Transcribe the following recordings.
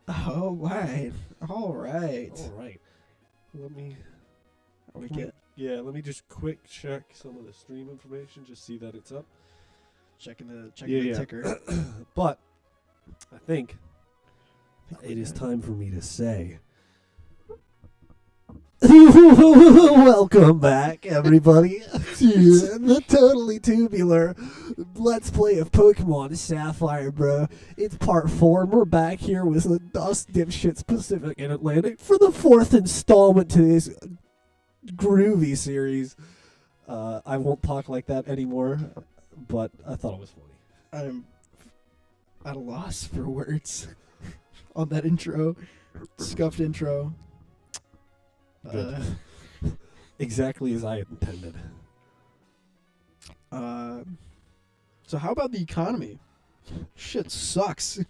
Oh, right. All right. All right. Let me. Are we good? Yeah, let me just quick check some of the stream information. Just see that it's up. Checking the Yeah. ticker. But I think we're it is good. time for me to say. Welcome back, everybody, to the Totally Tubular Let's Play of Pokemon Sapphire, bro. It's part 4, and we're back here with the Dust Dipshits Pacific and Atlantic for the 4th installment to this groovy series. I won't talk like that anymore, but I thought it was funny. I'm at a loss for words on that intro. Scuffed intro. Good. Exactly as I intended. So how about the economy? Shit sucks.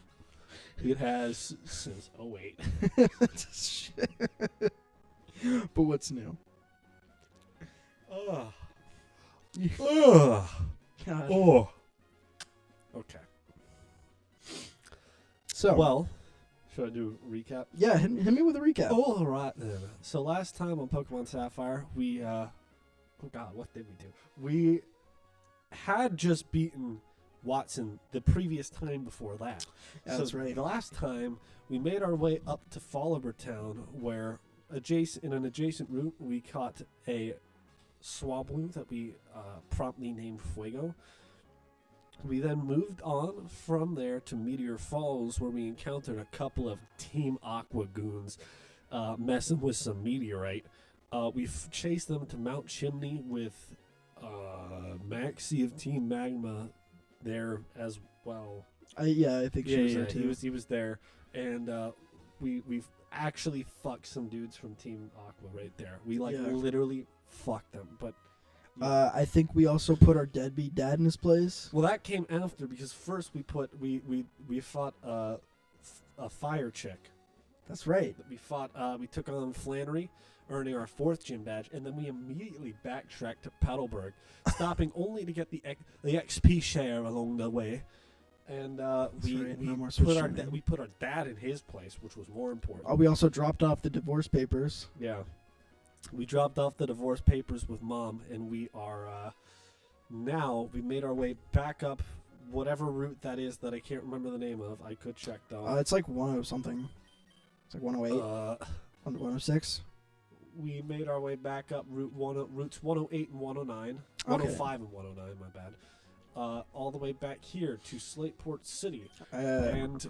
It has since 08. Shit. But what's new? Ugh. God. Oh. Okay. So, Well, should I do a recap? yeah, hit me with a recap. All right then. So last time on Pokemon Sapphire, we oh god, what did we do? We had just beaten Watson the previous time before that. Yeah, that's right. The last time we made our way up to Foliver Town, where in an adjacent route we caught a Swablu that we promptly named Fuego. We then moved on from there to Meteor Falls, where we encountered a couple of Team Aqua goons messing with some meteorite. We chased them to Mount Chimney with Maxie of Team Magma there as well. I think she was there too. He was there, and we've actually fucked some dudes from Team Aqua right there. We literally fucked them, but. I think we also put our deadbeat dad in his place. Well, that came after because first we fought a fire chick. That's right. We took on Flannery, earning our 4th gym badge, and then we immediately backtracked to Petalburg, stopping only to get the XP share along the way. And we put our dad in his place, which was more important. We also dropped off the divorce papers. Yeah. We dropped off the divorce papers with Mom, and we are now we made our way back up whatever route that is that I can't remember the name of. I could check though. It's like 10 something. It's like 108. 106. We made our way back up routes 108 and 109, 105 and 109. My bad. All the way back here to Slateport City, and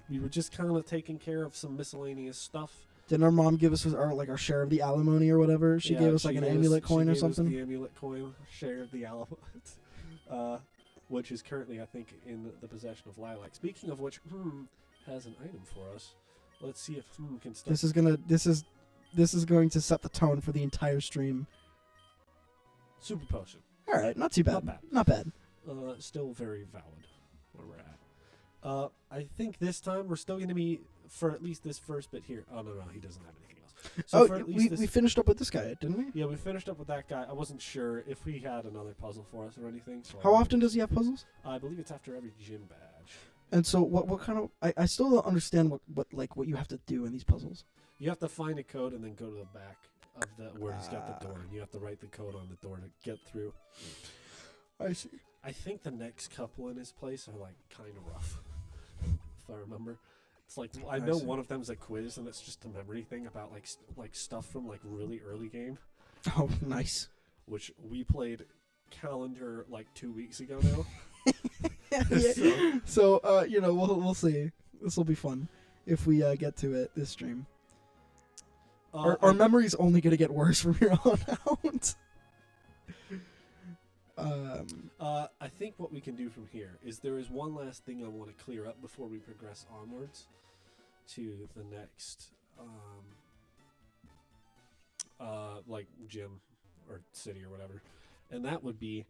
we were just kind of taking care of some miscellaneous stuff. Didn't our mom give us our share of the alimony or whatever? She gave us like an amulet coin or something? The amulet coin, share of the amulet, which is currently, I think, in the possession of Lilac. Speaking of which, has an item for us. Let's see if can stop. This is going to set the tone for the entire stream. Super potion. All right, not too bad. Not bad. Still very valid where we're at. I think this time we're still going to be, for at least this first bit here. Oh, no, he doesn't have anything else. So we finished up with this guy, didn't we? Yeah, we finished up with that guy. I wasn't sure if he had another puzzle for us or anything. So How often does he have puzzles? I believe it's after every gym badge. And so what kind of... I still don't understand what you have to do in these puzzles. You have to find a code and then go to the back of where he's got the door, and you have to write the code on the door to get through. I see. I think the next couple in his place are like kind of rough, if I remember. It's like I know one of them's a quiz, and it's just a memory thing about like stuff from like really early game. Oh, nice. Which we played calendar like 2 weeks ago now. Yeah. So we'll see. This will be fun if we get to it this stream. Our memory's only gonna get worse from here on out. I think what we can do from here is there is one last thing I want to clear up before we progress onwards to the next like gym or city or whatever, and that would be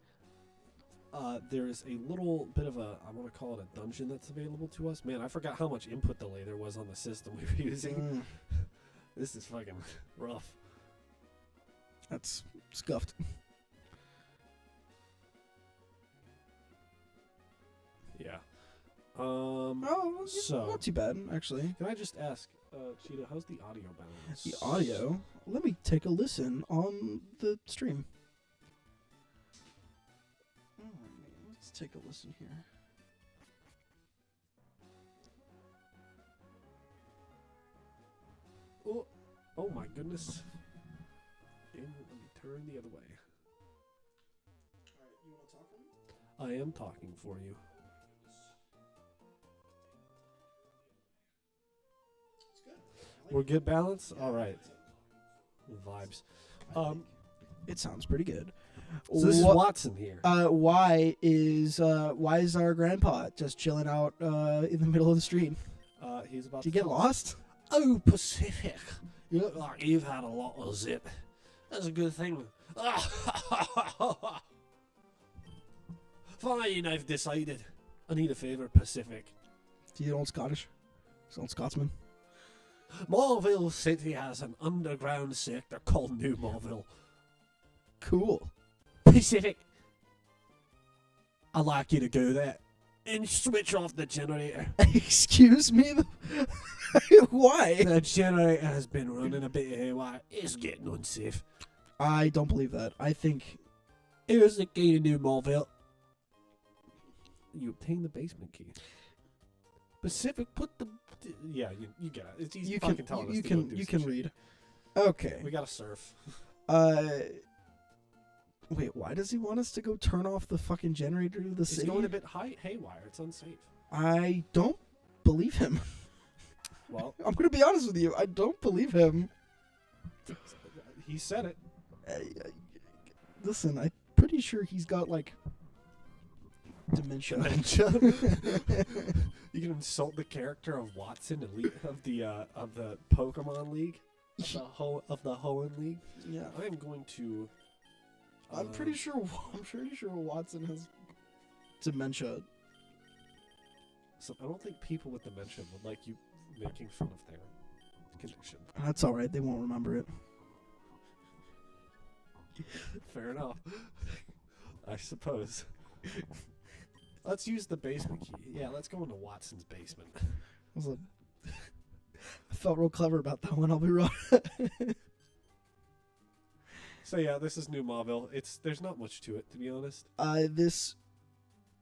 there is a little bit of a, I want to call it a dungeon that's available to us. Man, I forgot how much input delay there was on the system we were using. This is fucking rough. That's scuffed. Yeah. Oh, Well, So- not too bad, actually. Can I just ask, Cheetah, how's the audio balance? The audio. Let me take a listen on the stream. Alright, let's take a listen here. Oh my goodness. And let me turn the other way. Alright, you want to talk for me? I am talking for you. It's good. We're good balance? Alright. Vibes. It sounds pretty good. So this is What- Watson here. why is our grandpa just chilling out in the middle of the street? He's about Did you to get fall. lost? Oh, Pacific. You look like you've had a lot of zip. That's a good thing. Fine, I've decided. I need a favour, Pacific. Do you know old Scottish? It's an old Scotsman. Morville City has an underground sector called New Morville. Cool. Pacific. I'd like you to go there and switch off the generator. Excuse me? Why? The generator has been running a bit haywire. It's getting unsafe. I don't believe that. I think... Here's the key to New Morville. You obtain the basement key. Pacific, put the... Yeah, you get it. It's easy. You fucking can, telling you us to can, go do you some can shit. read. Okay. We gotta surf. Wait, why does he want us to go turn off the fucking generator to the It's city? going a bit haywire. It's unsafe. I don't believe him. Well, I'm going to be honest with you. I don't believe him. he said it. Listen, I'm pretty sure he's got, like, dementia. You can insult the character of Watson, elite of the Pokemon League, of the Hoenn League. Yeah. I am going to. I'm pretty sure Watson has dementia. So I don't think people with dementia would like you making fun of their condition. That's all right. They won't remember it. Fair enough. I suppose. Let's use the basement key. Yeah, let's go into Watson's basement. I felt real clever about that one. I'll be wrong. So yeah, this is New Mauville. There's not much to it, to be honest. This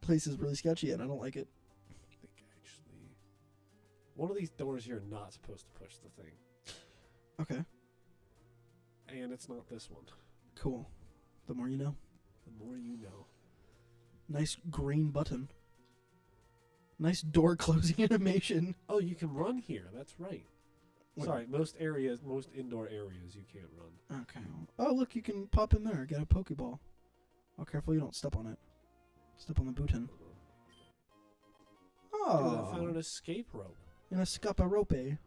place is really sketchy, and I don't like it. I think actually, one of these doors you're not supposed to push the thing, Okay. and it's not this one. Cool. The more you know. The more you know. Nice green button. Nice door closing animation. Oh, you can run here. That's right. Wait. Sorry, most indoor areas you can't run. Okay. Oh, look, you can pop in there. Get a Pokeball. Oh, careful you don't step on it. Step on the button. Oh, I found Oh. an escape rope. In a scaparope.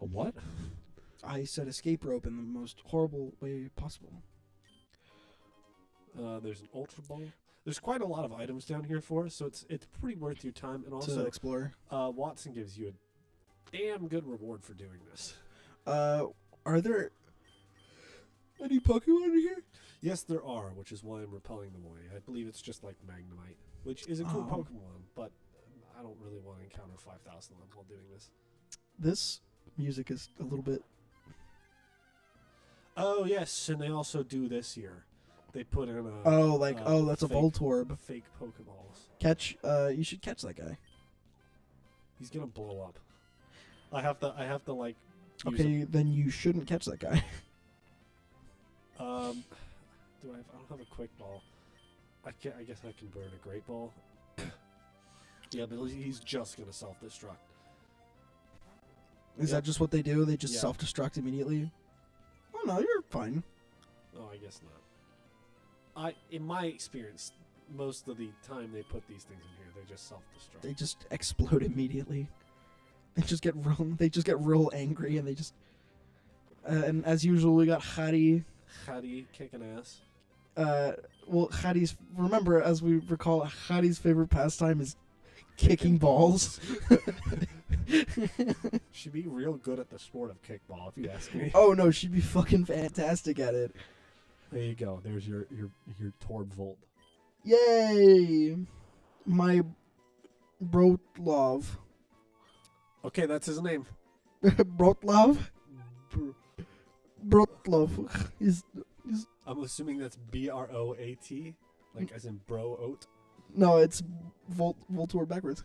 A what? I said escape rope in the most horrible way possible. There's an Ultra Ball. There's quite a lot of items down here for us, so it's pretty worth your time. And To also, explore. Watson gives you a damn good reward for doing this. Are there any Pokemon in here? Yes, there are, which is why I'm repelling them away. I believe it's just like Magnemite, which is a cool Oh. Pokemon, but I don't really want to encounter 5,000 of them while doing this. This music is a little bit... Oh, yes, and they also do this here. They put in a... Oh, like, that's a fake- Voltorb. Fake Pokeballs. Catch, you should catch that guy. He's gonna blow up. I have to like... use Okay, then you shouldn't catch that guy. I don't have a quick ball. I guess I can burn a great ball. Yeah, but he's just gonna self-destruct. Is Yeah. that just what they do? They just Yeah. self-destruct immediately? Oh, no, you're fine. Oh, I guess not. In my experience, most of the time they put these things in here, they just self-destruct. They just explode immediately. They just get real angry, and they just... and as usual, we got Hattie. Hattie kicking ass. Well, Hattie's... Remember, as we recall, Hattie's favorite pastime is kicking balls. She'd be real good at the sport of kickball, if you ask me. Oh, no, she'd be fucking fantastic at it. There you go. There's your Torb Volt. Yay! My Brotlov. Okay, that's his name. Brotlov? Brotlov. Is I'm assuming that's Broat, like as in bro oat. No, it's Voltor backwards.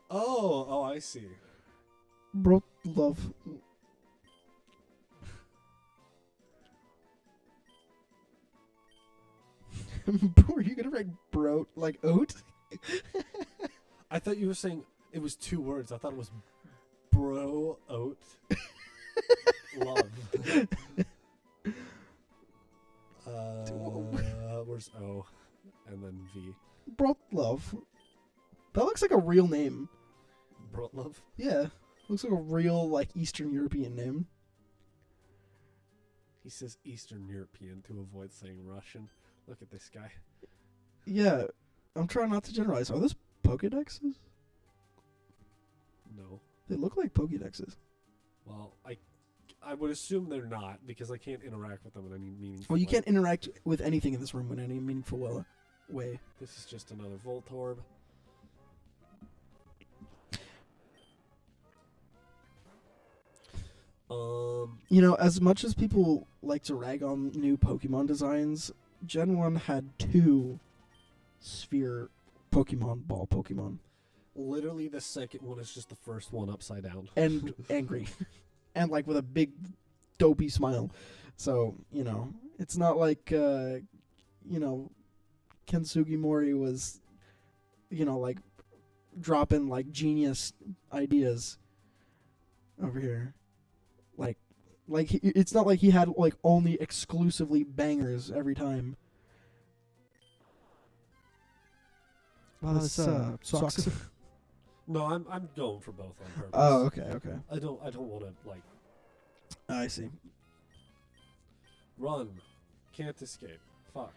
Oh, I see. Brotlov. Were you gonna write bro like oat? I thought you were saying it was 2 words. I thought it was bro oat love. Where's O and then V? Brotlov. That looks like a real name. Brotlov? Yeah. Looks like a real like Eastern European name. He says Eastern European to avoid saying Russian. Look at this guy. Yeah. I'm trying not to generalize. Are those Pokédexes? No. They look like Pokédexes. Well, I would assume they're not because I can't interact with them in any meaningful Well, you way. can't interact with anything in this room in any meaningful way. This is just another Voltorb. You know, as much as people like to rag on new Pokemon designs, Gen 1 had 2 sphere Pokemon ball Pokemon. Literally, the second one is just the first one upside down. And angry. And like with a big dopey smile. So, you know, it's not like, Ken Sugimori was, like dropping like genius ideas over here. It's not like he had like only exclusively bangers every time. Wow, this sucks. No, I'm going for both on purpose. Oh, okay. I don't want to like I see. run. Can't escape. Fuck.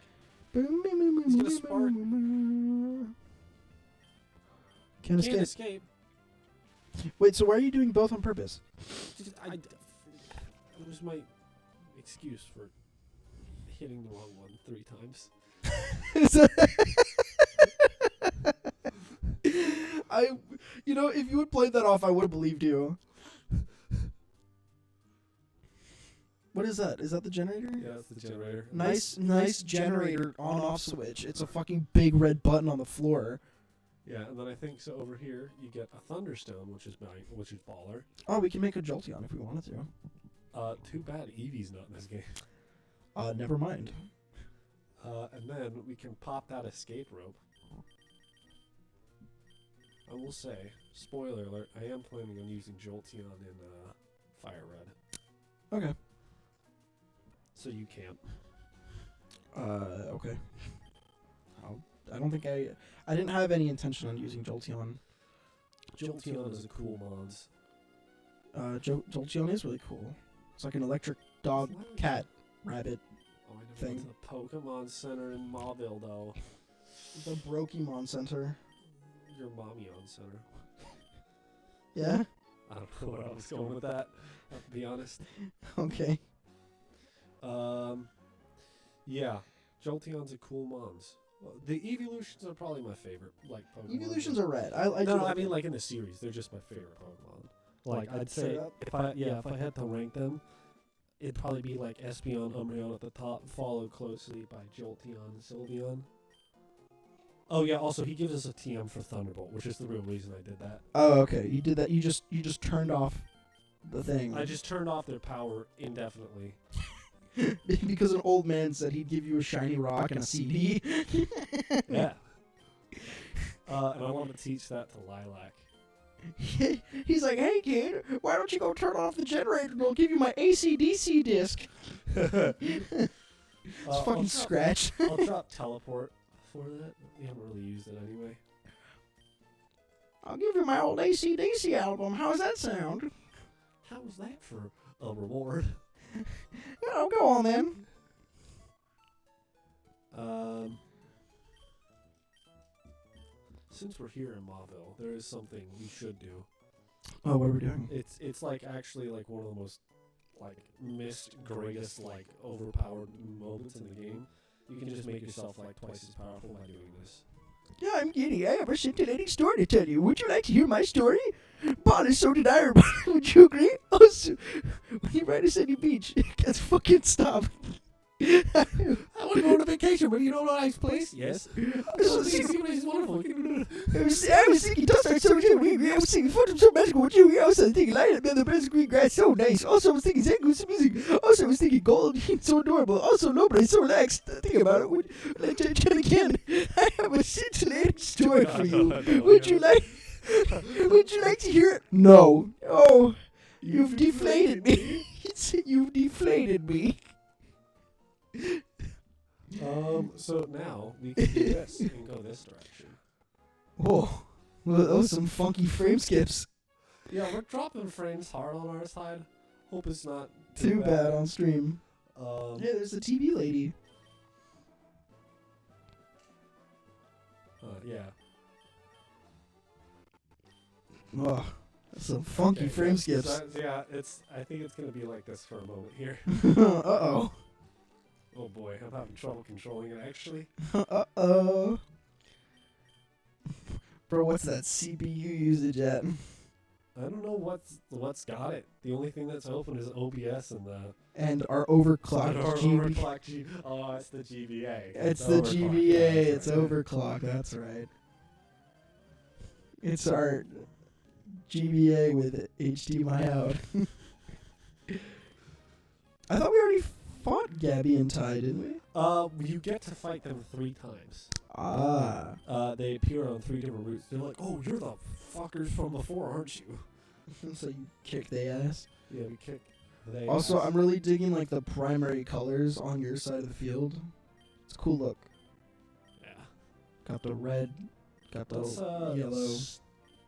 He's gonna spark. Can't Can't escape. Wait, so why are you doing both on purpose? It was my excuse for hitting the wrong one 3 times. If you had played that off, I would have believed you. What is that? Is that the generator? Yeah, that's the generator. Nice generator on-off switch. It's a fucking big red button on the floor. Yeah, and then I think so over here you get a Thunderstone, which is baller. Oh, we can make a Jolteon if we wanted to. Too bad Eevee's not in this game. Never mind. And then we can pop that escape rope. I will say, spoiler alert, I am planning on using Jolteon in Fire Red. Okay. So you can't. Okay. I don't think I didn't have any intention on using Jolteon. Jolteon is a cool mods. Jolteon is really cool. It's like an electric dog, cat, rabbit. Oh, I never thing. went to the Pokemon Center in Mauville, though. The Brokemon Center. Your Mommyon Center. Yeah? I don't know where I was going with that, to be honest. Okay. Yeah. Jolteon's a cool mons. Well, the Evolutions are probably my favorite, like, Pokemon. Evolutions are red. I I mean, like, in the series, they're just my favorite Pokemon. Like, I'd say, if I had to rank them, it'd probably be, like, Espeon, Umbreon at the top, followed closely by Jolteon and Sylveon. Oh, yeah, also, he gives us a TM for Thunderbolt, which is the real reason I did that. Oh, okay. You did that. You just turned off the thing. I just turned off their power indefinitely. Because an old man said he'd give you a shiny rock and a CD. Yeah. And I want to teach that to Lilac. He's like, hey kid, why don't you go turn off the generator and I'll give you my AC/DC disc. It's fucking scratch. I'll drop Teleport for that. We haven't really used it anyway. I'll give you my old AC/DC album. How's that sound? How was that for a reward? Oh, go on then. Since we're here in Mauville, there is something we should do. Oh, what are we doing? It's like actually like one of the most like missed, greatest, like overpowered moments in the game. You can just make yourself like twice as powerful by doing this. Yeah, I'm Giddy. I have a scintillating story to tell you. Would you like to hear my story? Bon is so desirable. Would you agree? Also, when you ride a sandy beach, it gets fucking stop. I want to go on a vacation, but you don't know a nice place? Yes. So, This place is wonderful. I was thinking dust starts so too. I was thinking photos so magical with you. I was thinking light up the best green grass so nice. Also, I was thinking Zangoose music. Also, I was thinking gold so adorable. Also, Lobre so relaxed. Think about it. Like again, I have a scintillating story for you. Would you like? Would you like to hear it? No. Oh, you've deflated me. You've deflated me. So now we can do this and go this direction. Whoa. Well, those some funky frame skips. Yeah, we're dropping frames hard on our side. Hope it's not Too bad on stream. Yeah, Yeah, there's a TV lady. yeah. Oh, that's some funky frame skips. Yeah, I think it's gonna be like this for a moment here. Uh-oh. Oh boy, I'm having trouble controlling it actually. Uh-oh. Bro, what's that CPU usage at? I don't know what's got it. The only thing that's open is OBS And our overclocked our GB. overclocked Oh, it's the GBA. It's the overclocked. GBA. Yeah, It's that's right. overclocked. That's right. It's our GBA with HDMI out. I thought we already fought Gabby and Ty, didn't we? You get to fight them 3 times. Ah. They appear on 3 different routes. They're like, oh, you're the fuckers from before, aren't you? So you kick their ass. Yeah, we kick. Also, I'm really digging like the primary colors on your side of the field. It's a cool look. Yeah. Got the red, got the Let's, yellow.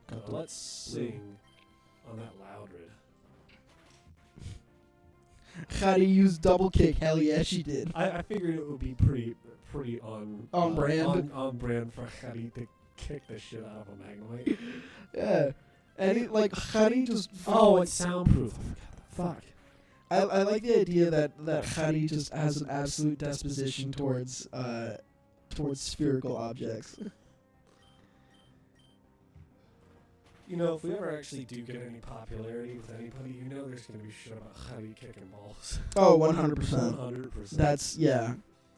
Got the let's sing on that loud red. How to use double kick? Hell yeah, she did. I figured it would be pretty on brand. on brand for Hari to kick the shit out of a Magnemite. Yeah, and it, like Hari just. Oh, it's soundproof. Fuck. I like the idea that Hari just has an absolute disposition towards spherical objects. You know, if we ever actually do get any popularity with anybody, you know there's going to be shit about Hari kicking balls. Oh, 100%. 100%. That's yeah.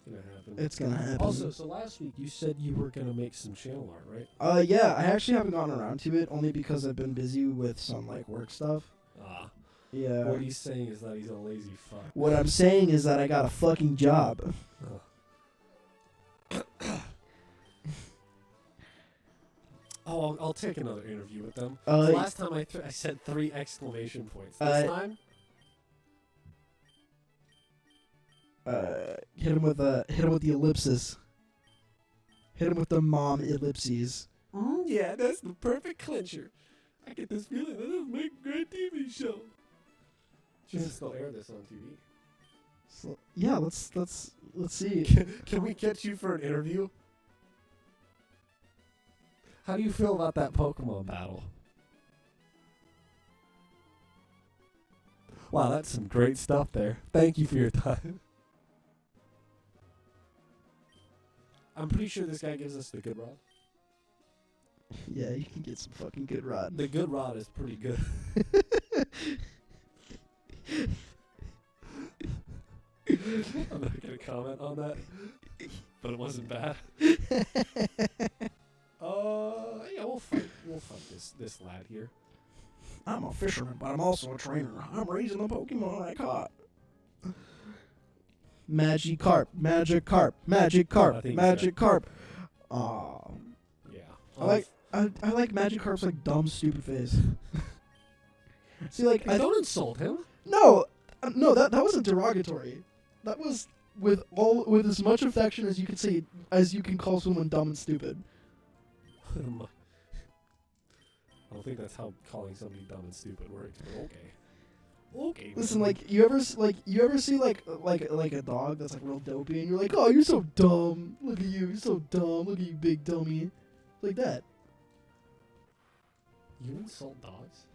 Going to happen. It's gonna happen. Also, so last week you said you were going to make some channel art, right? Yeah, I actually haven't gotten around to it only because I've been busy with some like work stuff. Ah. Yeah. What he's saying is that he's a lazy fuck. What I'm saying is that I got a fucking job. Oh, I'll take another interview with them. Uh, So last time I said 3 exclamation points. This time? Hit him with the ellipsis. Hit him with the mom ellipses. Yeah, that's the perfect clincher. I get this feeling that this will make a great TV show. Should still air this on TV. So, yeah, let's see. Can we get you for an interview? How do you feel about that Pokemon battle? Wow, that's some great stuff there. Thank you for your time. I'm pretty sure this guy gives us the good rod. Yeah, you can get some fucking good rod. The good rod is pretty good. I'm not gonna comment on that, but it wasn't bad. Yeah, we'll fight this lad here. I'm a fisherman, but I'm also a trainer. I'm raising the Pokemon I caught. Magikarp, Magikarp, Magikarp, think Magikarp. Aw. Yeah. I like Magikarp's like dumb, stupid face. See, like Hey, don't insult him. no, that wasn't derogatory. That was with as much affection as you can say, as you can call someone dumb and stupid. I don't think that's how calling somebody dumb and stupid works, but okay. Okay. Listen, like you ever see like a dog that's like real dopey, and you're like, oh, you're so dumb. Look at you, you're so dumb. Look at you, big dummy. Like that. You insult dogs?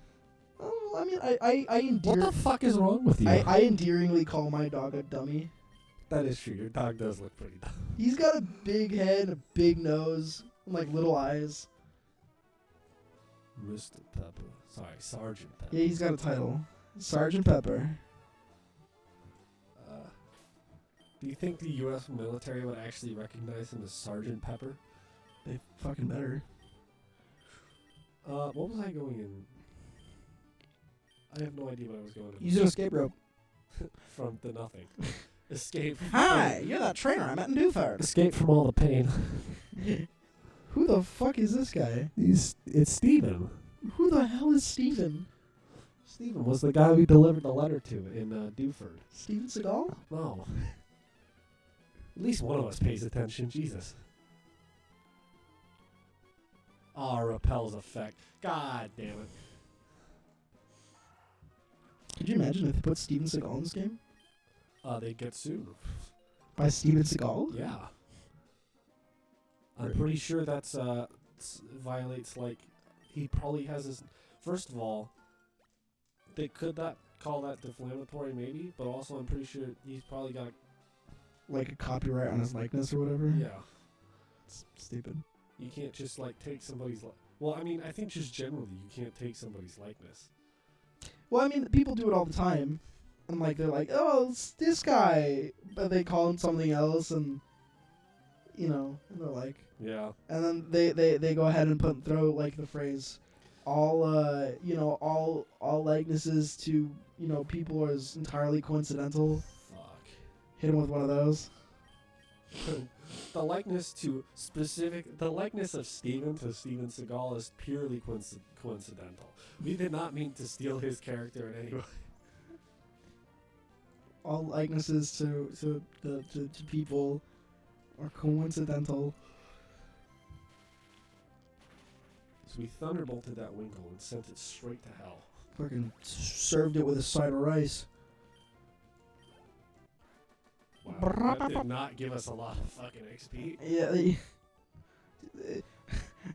I mean, I endear. What the fuck is wrong with you? I endearingly call my dog a dummy. That is true. Your dog does look pretty dumb. He's got a big head, a big nose, and like little eyes. Mr. Pepper. Sorry, Sergeant Pepper. Yeah, he's got a title. Sergeant Pepper. Do you think the U.S. military would actually recognize him as Sergeant Pepper? They fucking better. What was I going in? I have no idea what I was going in. Use an escape rope. From the nothing. Escape. Hi, you're that trainer I met in Dewford. Escape from all the pain. Who the fuck is this guy? It's Steven. Who the hell is Steven? Steven was the guy we delivered the letter to in Dewford. Steven Seagal? No. At least one of us pays attention. Jesus. Ah, repels effect. God damn it. Could you imagine if they put Steven Seagal in this game? They'd get sued. By Steven Seagal? Yeah. I'm pretty sure that's violates, like, he probably has his. First of all, they could not call that defamatory, maybe, but also I'm pretty sure he's probably got like a copyright on his likeness or whatever? Yeah. It's stupid. You can't just, like, take somebody's. Well, I mean, I think just generally you can't take somebody's likeness. Well, I mean, people do it all the time. And, like, they're like, oh, it's this guy. But they call him something else, and, you know, and they're like. Yeah. And then they go ahead and throw, like, the phrase, all likenesses to, people is entirely coincidental. Fuck. Hit him with one of those. The likeness of Steven to Steven Seagal is purely coincidental. We did not mean to steal his character in any way. All likenesses to people are coincidental. So we thunderbolted that Winkle and sent it straight to hell. Fucking served it with a side of rice. Wow, that did not give us a lot of fucking XP. Yeah,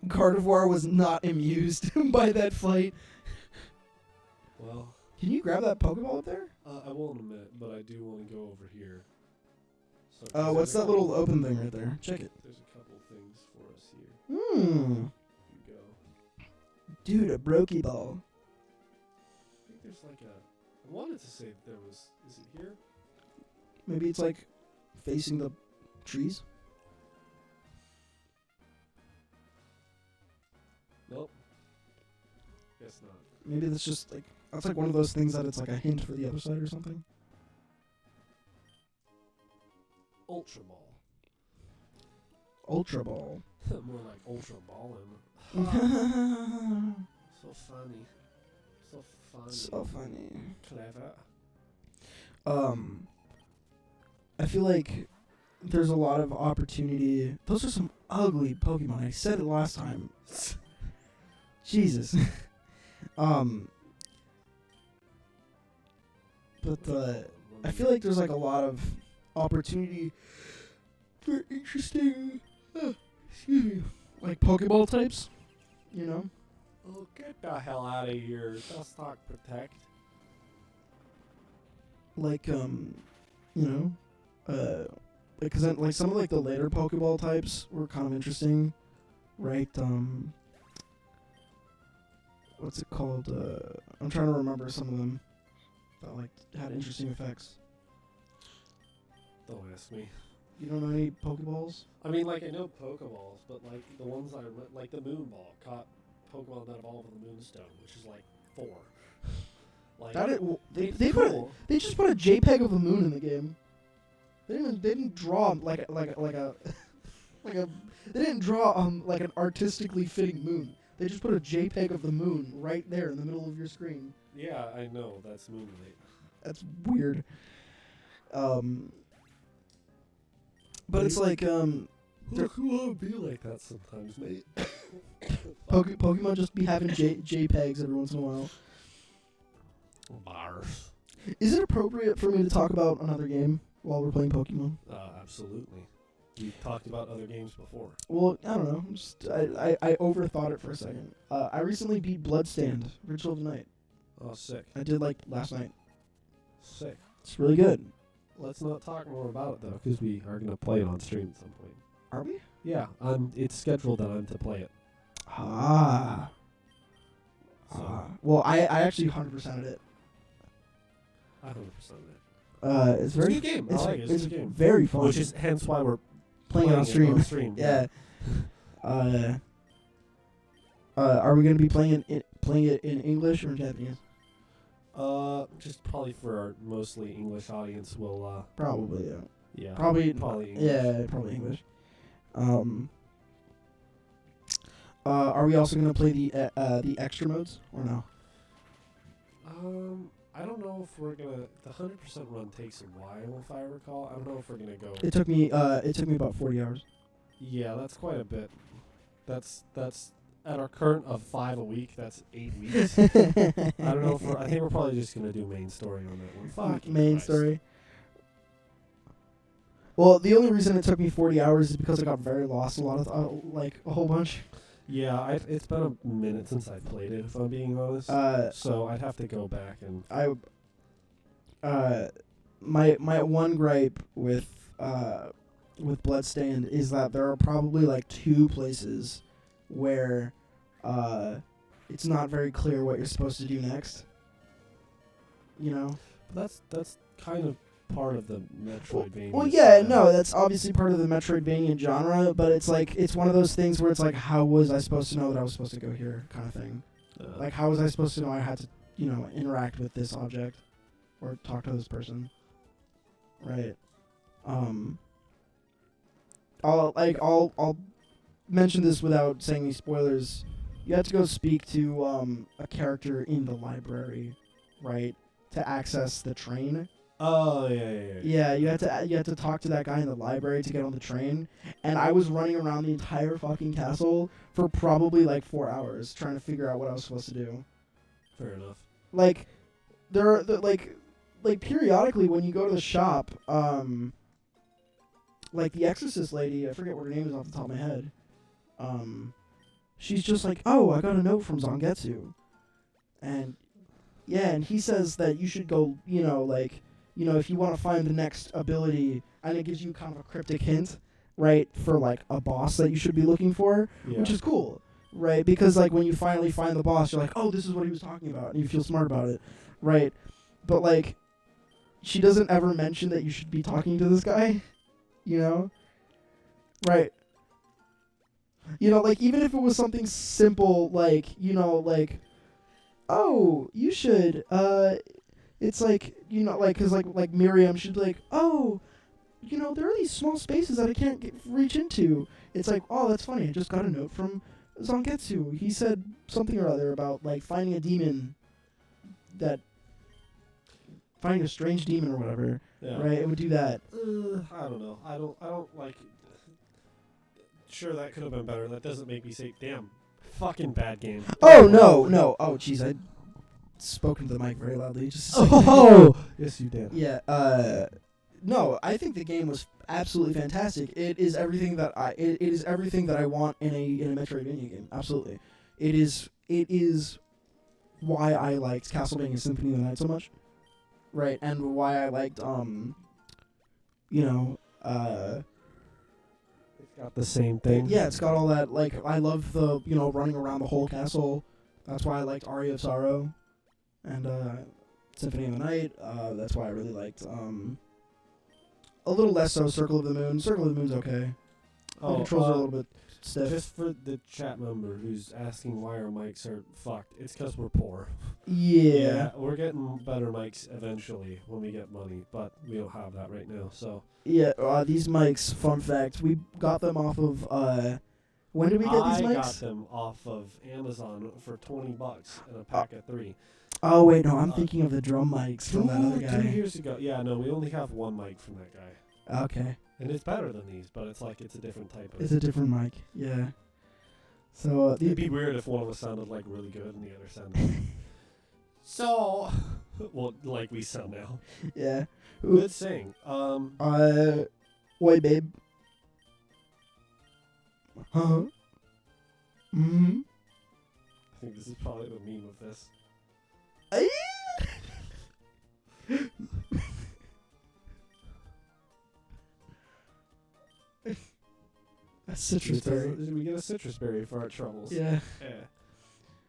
Gardevoir was not amused by that fight. Well, can you grab that Pokeball up there? I won't admit, but I do want to go over here. So what's that little open thing right there? Check it. There's a couple things for us here. Hmm. Here you go. Dude, a Brokey Ball. I think there's like a. I wanted to say that there was. Is it here? Maybe it's like facing the trees. Nope. Guess not. Maybe that's just like that's like one of those things that it's like a hint for the other side or something. Ultra Ball. Ultra Ball. More like Ultra Ballin'. So funny. So funny. So funny. Clever. I feel like there's a lot of opportunity. Those are some ugly Pokemon. I said it last time. Jesus. But I feel like there's like a lot of opportunity for interesting, excuse me, like Pokeball types, Oh, get the hell out of here. Let's talk Protect. like because then like some of like the later Pokeball types were kind of interesting, right? What's it called? I'm trying to remember some of them that like had interesting effects. Don't ask me. You don't know any Pokeballs? I mean, like, I know Pokeballs, but, like, the ones I like the Moon Ball caught Pokemon that evolved with the Moonstone, which is, like, 4. Like, they just put a JPEG of the moon in the game. They didn't draw like a they didn't draw like an artistically fitting moon. They just put a JPEG of the moon right there in the middle of your screen. Yeah, I know. That's Moonlight. That's weird. But it's like Who would be like that sometimes, mate? Pokemon just be having JPEGs every once in a while. Bars. Is it appropriate for me to talk about another game while we're playing Pokemon? Absolutely. We've talked about other games before. Well, I don't know. I overthought it for a second. I recently beat Bloodstained, Ritual of the Night. Oh, sick. I did like last night. Sick. It's really good. let's not talk more about it though, because we are gonna play it on stream at some point. Are we? Yeah, it's scheduled that I'm to play it. Ah. So Well, I actually 100%ed it. I 100% it. It's very a good game. I It's, like it. it's a good game. very fun. Which is hence why we're playing it on stream. Yeah. Are we gonna be playing it in English or in Japanese? Just probably for our mostly English audience, we'll Probably, yeah. yeah, Probably English. Yeah, probably English. Are we also gonna play the extra modes or no? I don't know if we're gonna. The 100% run takes a while, if I recall. I don't know if we're gonna go. It took me about 40 hours. Yeah, that's quite a bit. That's at our current of 5 a week. That's 8 weeks. I don't know if I think we're probably just gonna do main story on that one. Fucking Main Christ. story. Well, the only reason it took me 40 hours is because I got very lost a lot of like a whole bunch. Yeah, it's been a minute since I played it, if I'm being honest. So I'd have to go back and. My one gripe with Bloodstained is that there are probably like 2 places where it's not very clear what you're supposed to do next. You know? That's kind of part of the Metroidvania. Well, yeah, style. no, that's obviously part of the Metroidvania genre, but it's like it's one of those things where it's like, how was I supposed to know that I was supposed to go here, kind of thing. Like, how was I supposed to know I had to, interact with this object or talk to this person, right? I'll mention this without saying any spoilers. You have to go speak to a character in the library, right, to access the train. Oh yeah. Yeah, you had to talk to that guy in the library to get on the train, and I was running around the entire fucking castle for probably like 4 hours trying to figure out what I was supposed to do. Fair enough. Like, there are like periodically when you go to the shop, like the Exorcist lady, I forget what her name is off the top of my head. She's just like, oh, I got a note from Zangetsu, and yeah, and he says that you should go, if you want to find the next ability, and it gives you kind of a cryptic hint, right, for like a boss that you should be looking for, which is cool, right? Because like when you finally find the boss, you're like, oh, this is what he was talking about, and you feel smart about it, right? But like, she doesn't ever mention that you should be talking to this guy, right? Like even if it was something simple, like oh, you should, it's like, cause like Miriam should be like, oh, there are these small spaces that I can't reach into. It's like, oh, that's funny. I just got a note from Zangetsu. He said something or other about like finding a strange demon or whatever. Yeah. Right? It would do that. I don't know. I don't like. Sure, that could have been better. That doesn't make me say, damn, fucking bad game. Oh no. Oh jeez, I spoke into the mic very loudly. Just a second. Oh, yes, you did. Yeah. No, I think the game was absolutely fantastic. It is everything that I want in a Metroidvania game. Absolutely. It is why I liked Castlevania Symphony of the Night so much. Right, and why I liked It's got the same thing. Yeah, it's got all that, like, I love the, running around the whole castle. That's why I liked Aria of Sorrow and Symphony of the Night. That's why I really liked a little less so Circle of the Moon. Circle of the Moon's okay. The controls are a little bit stiff. Just for the chat member who's asking why our mics are fucked, it's because we're poor. Yeah. We're getting better mics eventually when we get money, but we don't have that right now, so. Yeah, these mics, fun fact, we got them off of, when did we get these mics? I got them off of Amazon for $20 and a pack of 3. Oh, wait, no, I'm thinking of the drum mics from that other guy. 2 years ago. Yeah, no, we only have one mic from that guy. Okay. And it's better than these, but it's like it's a different type of... It's a different mic, yeah. So, it'd be weird if one of us sounded like really good and the other sounded... So... Well, like we sound now. Yeah. Good sing. Oi, babe. Huh? Mm-hmm. I think this is probably the meme of this. A citrus berry. We get a citrus berry for our troubles. Yeah. Yeah.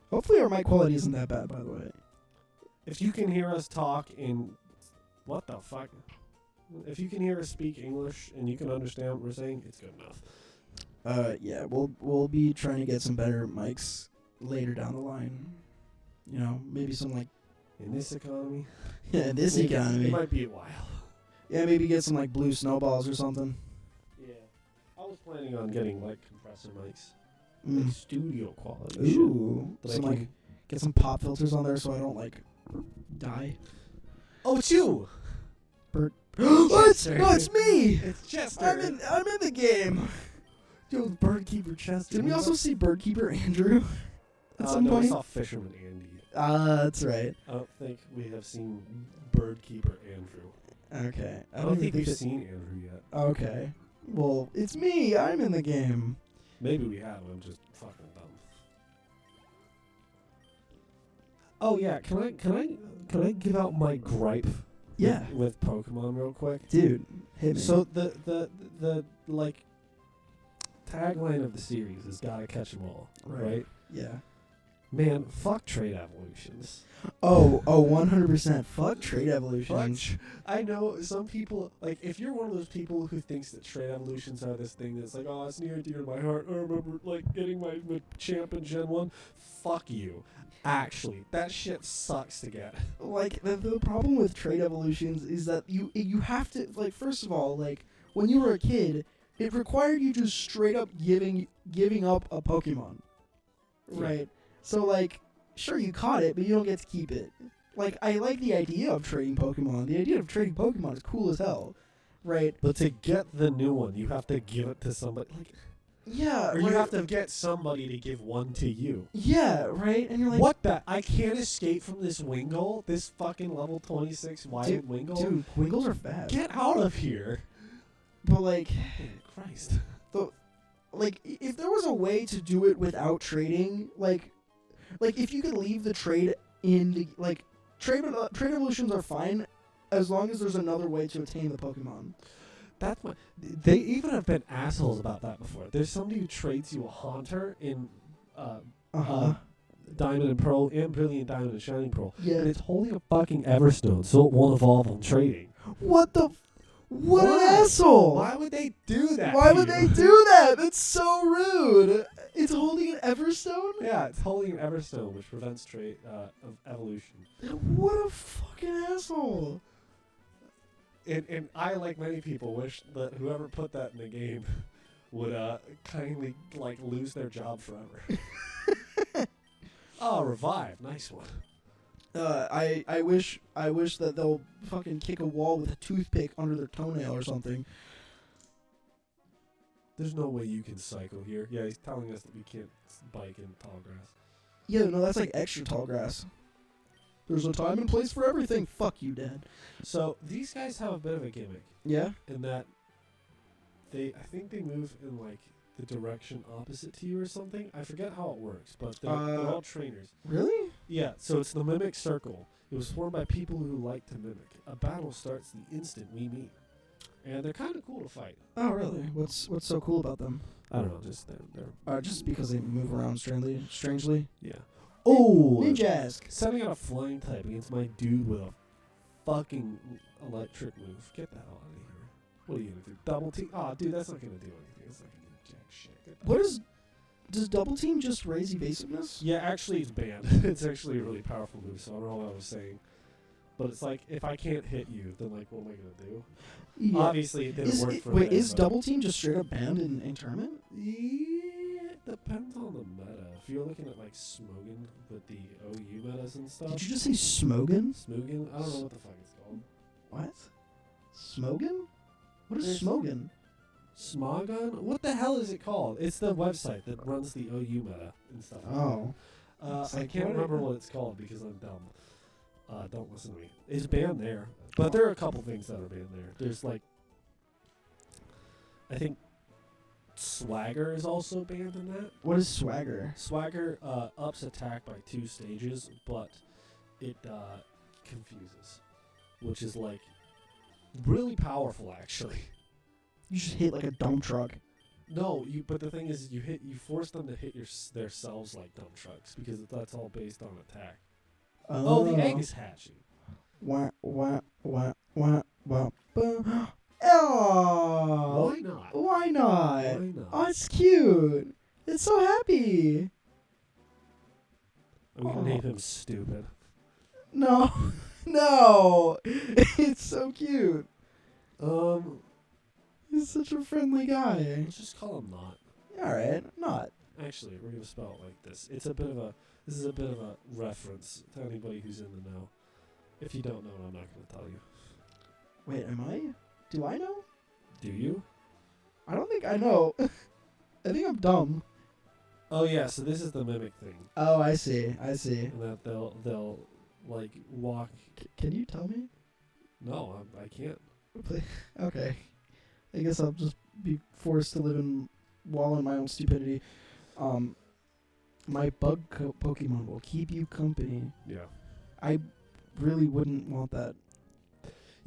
Hopefully our mic quality isn't that bad, by the way. If you can hear us talk in... What the fuck? If you can hear us speak English and you can understand what we're saying, it's good enough. Yeah, we'll be trying to get some better mics later down the line. You know, maybe some like... In this economy? Yeah, in this economy. It might be a while. Yeah, maybe get some like blue snowballs or something. Yeah. I was planning on getting like compressor mics. Mm. Like studio quality Ooh. shit. Some like... Get some pop filters on there so I don't like... die. Oh, it's you! Bert. Oh, Chester. it's me! It's Chester! I'm in the game! Yo, Birdkeeper Chester. Didn't we also see Birdkeeper Andrew at some no, point? we saw Fisherman Andy. That's right. I don't think we have seen Birdkeeper Andrew. Okay. I don't think we've seen Andrew yet. Okay. Well, it's me. I'm in the game. Maybe we have. I'm just fucking dumb. Oh yeah, can I give out my gripe? Yeah. With Pokemon real quick. Dude, hit me. So the like tagline of the series is "Gotta catch 'em all," right? Yeah. Man, fuck trade evolutions. Oh, 100%. Fuck trade evolutions. I know some people, like, if you're one of those people who thinks that trade evolutions are this thing that's like, oh, it's near and dear to my heart. I remember, like, getting my champ in Gen 1. Fuck you. Actually, that shit sucks to get. Like, the problem with trade evolutions is that you have to, like, first of all, like, when you were a kid, it required you just straight up giving up a Pokemon. Yeah. Right? So, like, sure, you caught it, but you don't get to keep it. Like, I like the idea of trading Pokemon. The idea of trading Pokemon is cool as hell. Right? But to get the new one, you have to give it to somebody. Like, Yeah. or you have to get somebody to give one to you. Yeah, right? And you're like... What the? I can't escape from this Wingull? This fucking level 26 wild Wingull? Dude, Wingles are fast. Get out of here. But, like... Christ. Like, if there was a way to do it without trading, like if you could leave the trade in the, like, trade evolutions are fine as long as there's another way to attain the Pokemon. That's my. They even have been assholes about that before. There's somebody who trades you a Haunter in Diamond and Pearl and Brilliant Diamond and Shining Pearl. Yeah. And it's holding a fucking Everstone, so it won't evolve on trading. What an asshole! Why would they do that? Why would they do that? That's so rude. It's holding an Everstone? Yeah, it's holding an Everstone, which prevents trade of evolution. What a fucking asshole. And I, like many people, wish that whoever put that in the game would kindly, like, lose their job forever. Oh, revive. Nice one. I wish that they'll fucking kick a wall with a toothpick under their toenail or something. There's no way you can cycle here. Yeah, he's telling us that we can't bike in tall grass. Yeah, no, that's like extra tall grass. There's a time and place for everything. Fuck you, Dad. So these guys have a bit of a gimmick Yeah? in that I think they move in like the direction opposite to you or something. I forget how it works, but they're all trainers. Really? Yeah, so it's the Mimic Circle. It was formed by people who like to mimic. A battle starts the instant we meet. And they're kind of cool to fight. Oh, really? What's so cool about them? I don't know, just they're Just because they move around strangely? yeah. Oh! Ninjask! Sending out a flying type against my dude with a fucking electric move. Get the hell out of here. What are you gonna do? Double team? Aw, dude, that's not gonna do anything. It's not gonna do jack shit. Does double team just raise evasiveness? Yeah, actually it's banned. It's actually a really powerful move, so I don't know what I was saying. But it's like, if I can't hit you, then like, what am I gonna do? Yeah. Obviously, it didn't work for them. Is double team just straight up banned in tournament? Yeah, it depends on the meta. If you're looking at like Smogon with the OU metas and stuff. Did you just say Smogon? Smogon? I don't know what the fuck it's called. What? Smogon? What is There's- Smogon? Smogon? What the hell is it called? It's the website that runs the OU meta and stuff. Oh. It's I like, can't what remember are- what it's called because I'm dumb. Don't listen to me. It's banned there. But there are a couple things that are banned there. There's like, I think Swagger is also banned in that. What is Swagger? Swagger ups attack by 2 stages, but it confuses, which is like really powerful actually. You just hit like a dump truck. No, but the thing is, you force them to hit themselves like dump trucks because that's all based on attack. Oh, the egg is hatching. Wah, wah, wah, wah, wah, bah. Oh, Why not? Why not? Why not? Oh, it's cute. It's so happy. I'm gonna name him Stupid. No, no. It's so cute. He's such a friendly guy. Let's just call him Not. All right, not. Actually, we're gonna spell it like this. This is a bit of a reference to anybody who's in the know. If you don't know, I'm not gonna tell you. Wait, am I? Do I know? Do you? I don't think I know. I think I'm dumb. Oh yeah, so this is the mimic thing. Oh, I see. And that they'll like walk. Can you tell me? No, I can't. Okay. I guess I'll just be forced to wallow in my own stupidity. My bug Pokemon will keep you company. Yeah. I really wouldn't want that.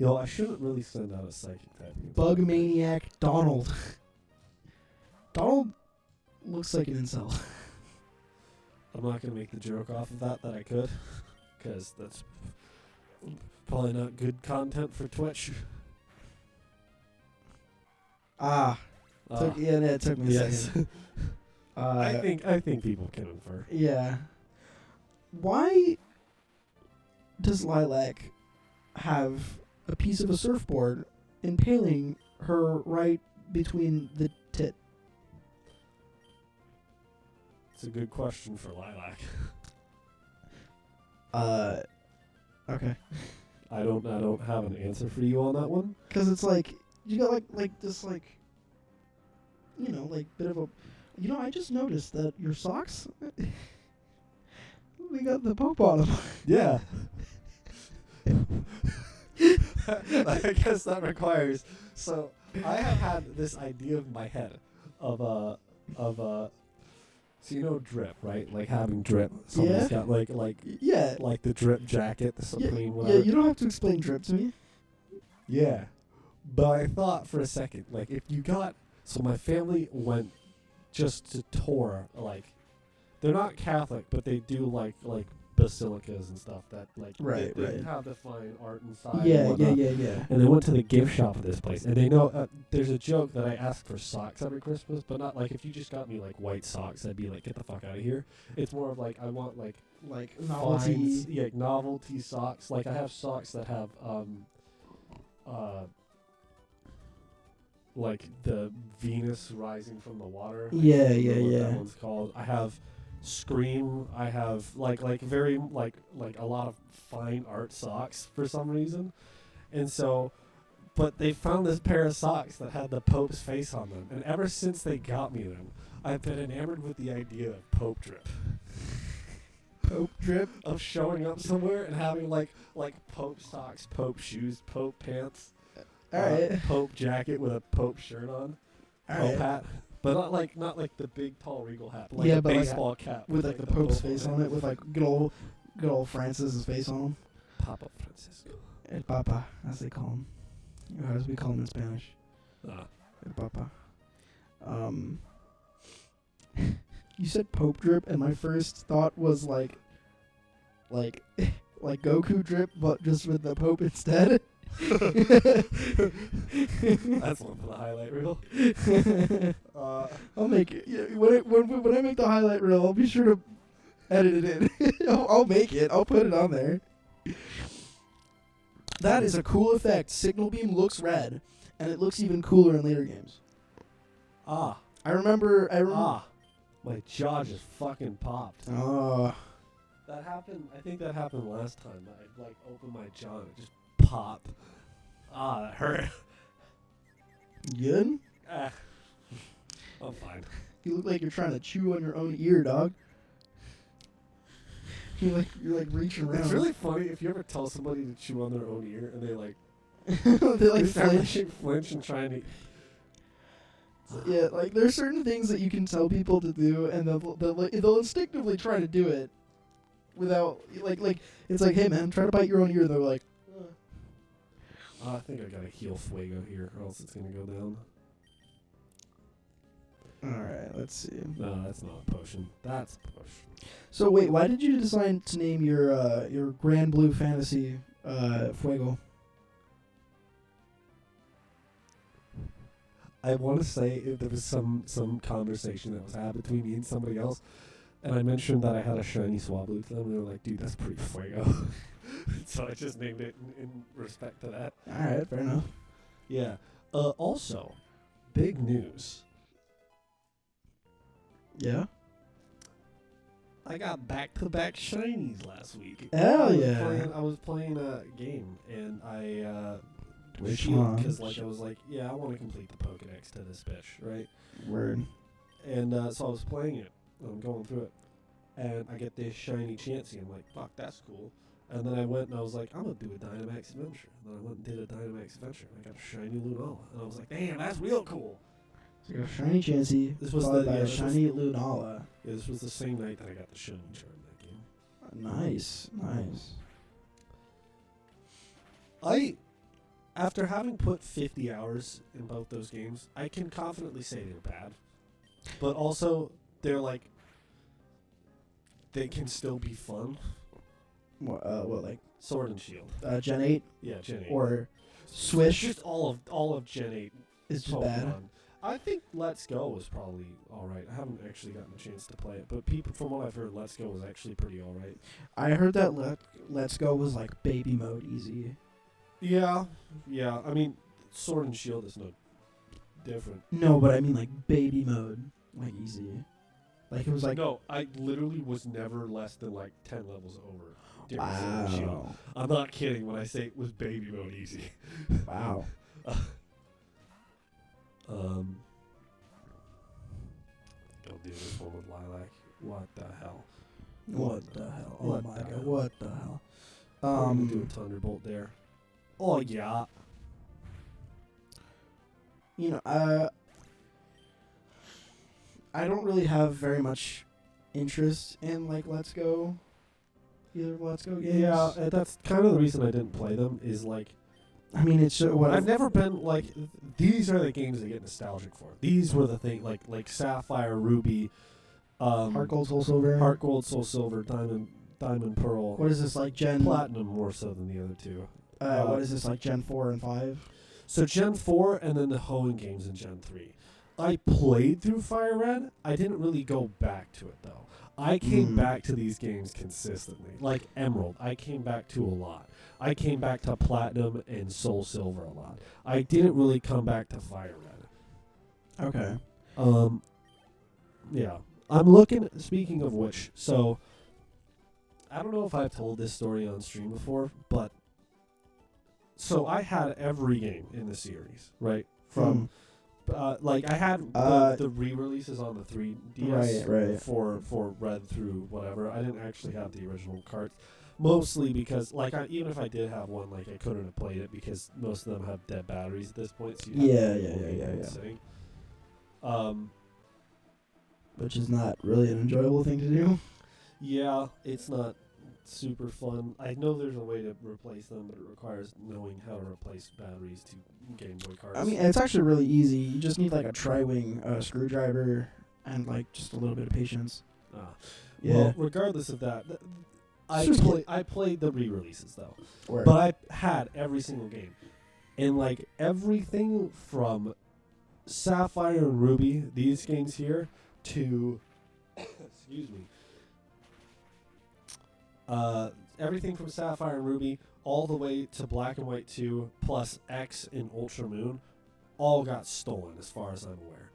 I shouldn't really send out a psychic type. Bug Maniac Donald. Donald looks like an incel. I'm not gonna make the joke off of that I could, because that's probably not good content for Twitch. It took me a second. I think people can infer. Yeah. Why does Lilac have a piece of a surfboard impaling her right between the tit? It's a good question for Lilac. Okay. I don't have an answer for you on that one. Because it's like you got like this like bit of a I just noticed that your socks they got the Pope on them. Yeah. I guess that requires. So I have had this idea in my head of so drip, right? Like having drip. Somebody's got like the drip jacket, the Supreme whatever. Yeah, you don't have to explain drip to me. Yeah. But I thought for a second, like if you got my family went just to tour, like they're not Catholic, but they do like basilicas and stuff that they have the fine art inside. Yeah. And they went to the gift shop of this place, and they know there's a joke that I ask for socks every Christmas, but not like if you just got me like white socks, I'd be like, get the fuck out of here. It's more of like I want like novelty, novelty socks. Like I have socks that have like the Venus rising from the water. Yeah. That one's called. I have Scream. I have like very like a lot of fine art socks for some reason, and so, but they found this pair of socks that had the Pope's face on them, and ever since they got me them, I've been enamored with the idea of Pope drip. Pope drip of showing up somewhere and having like Pope socks, Pope shoes, Pope pants. All right. Pope jacket with a Pope shirt on. Pope hat. But not like the big tall regal hat, but like a baseball cap with like the Pope's face on it, with like good old Francis's face on him. Papa Francisco. El Papa, as they call him. Or as we call him in Spanish. El Papa. You said Pope drip, and my first thought was like Goku drip, but just with the Pope instead. That's one for the highlight reel. I'll make it. Yeah, when I make the highlight reel, I'll be sure to edit it in. I'll make it. I'll put it on there. That is a cool effect. Signal beam looks red, and it looks even cooler in later games. I remember. My jaw just fucking popped. That happened. I think that happened last time. I opened my jaw and it just popped. That hurt. You good? I'm fine. You look like you're trying to chew on your own ear, dog. You're reaching around. It's really funny if you ever tell somebody to chew on their own ear and they they flinch and trying to. Yeah, like there's certain things that you can tell people to do, and they'll instinctively try to do it without like it's like, hey man, try to bite your own ear. They're like, I think I gotta heal Fuego here, or else it's gonna go down. All right, let's see. No, that's not a potion. That's a potion. So wait, why did you decide to name your Grand Blue Fantasy Fuego? I want to say there was some conversation that was had between me and somebody else, and I mentioned that I had a shiny Swablu to them, and they were like, dude, that's pretty Fuego. So I just named it in respect to that. All right, fair enough. Yeah. Also, big news. Yeah. I got back-to-back shinies last week. Hell yeah. I was playing a game, and I Which one? Because I was like, yeah, I want to complete the Pokedex to this bitch, right? Word. And so I was playing it. I'm going through it, and I get this shiny Chansey. I'm like, fuck, that's cool. And then I went and I was like, I'm gonna do a Dynamax adventure. And then I went and did a Dynamax adventure. And I got a shiny Lunala, and I was like, damn, that's real cool. So you got a shiny Chansey. This was followed the by yeah, a this shiny Lunala. Yeah, this was the same night that I got the shiny charm in that game. Nice, nice. After having put 50 hours in both those games, I can confidently say they're bad. But also, they're like, they can still be fun. What like Sword and Shield. Gen 8 Yeah, Gen 8. or Swish Just all of Gen 8 is just Pokemon. bad. I think Let's Go was probably alright. I haven't actually gotten a chance to play it, but people, from what I've heard, Let's Go was actually pretty alright. I heard that Let's Go was like baby mode easy. Yeah. I mean, Sword and Shield is no different. No, but I mean like baby mode, like easy. Like it was like No, I literally was never less than like 10 levels over. during Sword and Shield. wow, I'm not kidding when I say it was baby mode easy. wow. I'll do this one with Lilac. What the hell? What the hell? Oh What my the god, hell? what the hell? I'm gonna do a Thunderbolt there. Oh yeah. You know, I don't really have very much interest in like Let's Go, either Let's Go games. Yeah, that's kind of the reason I didn't play them. Is like I mean it's what I've never been like these are the games I get nostalgic for. These were the thing like Sapphire, Ruby, Heart Gold, Soul Silver. Heart Gold, Soul Silver, Diamond Pearl. What is this like Gen? Platinum more so than the other two. What is this like Gen 4 and 5? So Gen 4 and then the Hoenn games in Gen 3. I played through Fire Red. I didn't really go back to it though. I came back to these games consistently. Like Emerald, I came back to a lot. I came back to Platinum and Soul Silver a lot. I didn't really come back to Fire Red. Okay. Yeah. I'm looking, speaking of which, so I don't know if I've told this story on stream before, but so I had every game in the series, right? From like I had the re-releases on the 3DS right. for Red through whatever. I didn't actually have the original carts, mostly because like even if I did have one, like I couldn't have played it because most of them have dead batteries at this point. So Yeah. Sitting. Which is not really an enjoyable thing to do. Yeah, it's not super fun. I know there's a way to replace them, but it requires knowing how to replace batteries to Game Boy cards. I mean, it's actually really easy. You just need like a tri-wing screwdriver and like just a little bit of patience. Yeah. Well, regardless of that, I played the re-releases though, Word. but I had every single game, and like everything from Sapphire and Ruby, these games here, to excuse me. Everything from Sapphire and Ruby all the way to Black and White 2 plus X and Ultra Moon all got stolen as far as I'm aware,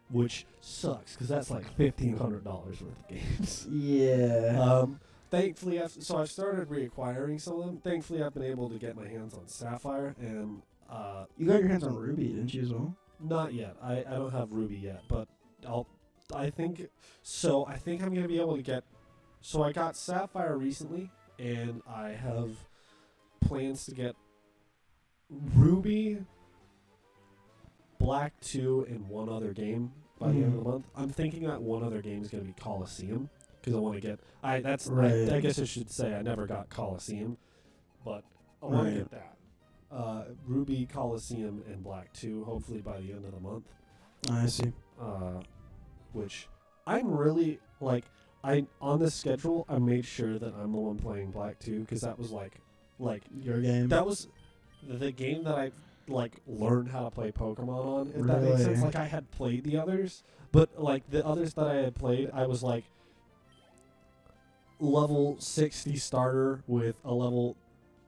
which sucks because that's like $1,500 worth of games. Yeah. Thankfully, I've started reacquiring some of them. Thankfully, I've been able to get my hands on Sapphire and You got your hands on Ruby, didn't you as well? not yet. I don't have Ruby yet, but I think I'm gonna be able to get. So I got Sapphire recently, and I have plans to get Ruby, Black 2, and one other game by the end of the month. I'm thinking that one other game is going to be Coliseum, because I want to get... I guess I should say I never got Coliseum, but I want to get that. Ruby, Coliseum, and Black 2, hopefully by the end of the month. I see. which I'm really like. On this schedule, I made sure that I'm the one playing Black 2 because that was like Your game. that was the game that I learned how to play Pokemon on. If that Really? makes sense. Like I had played the others, but like the others that I had played, I was like level 60 starter with a level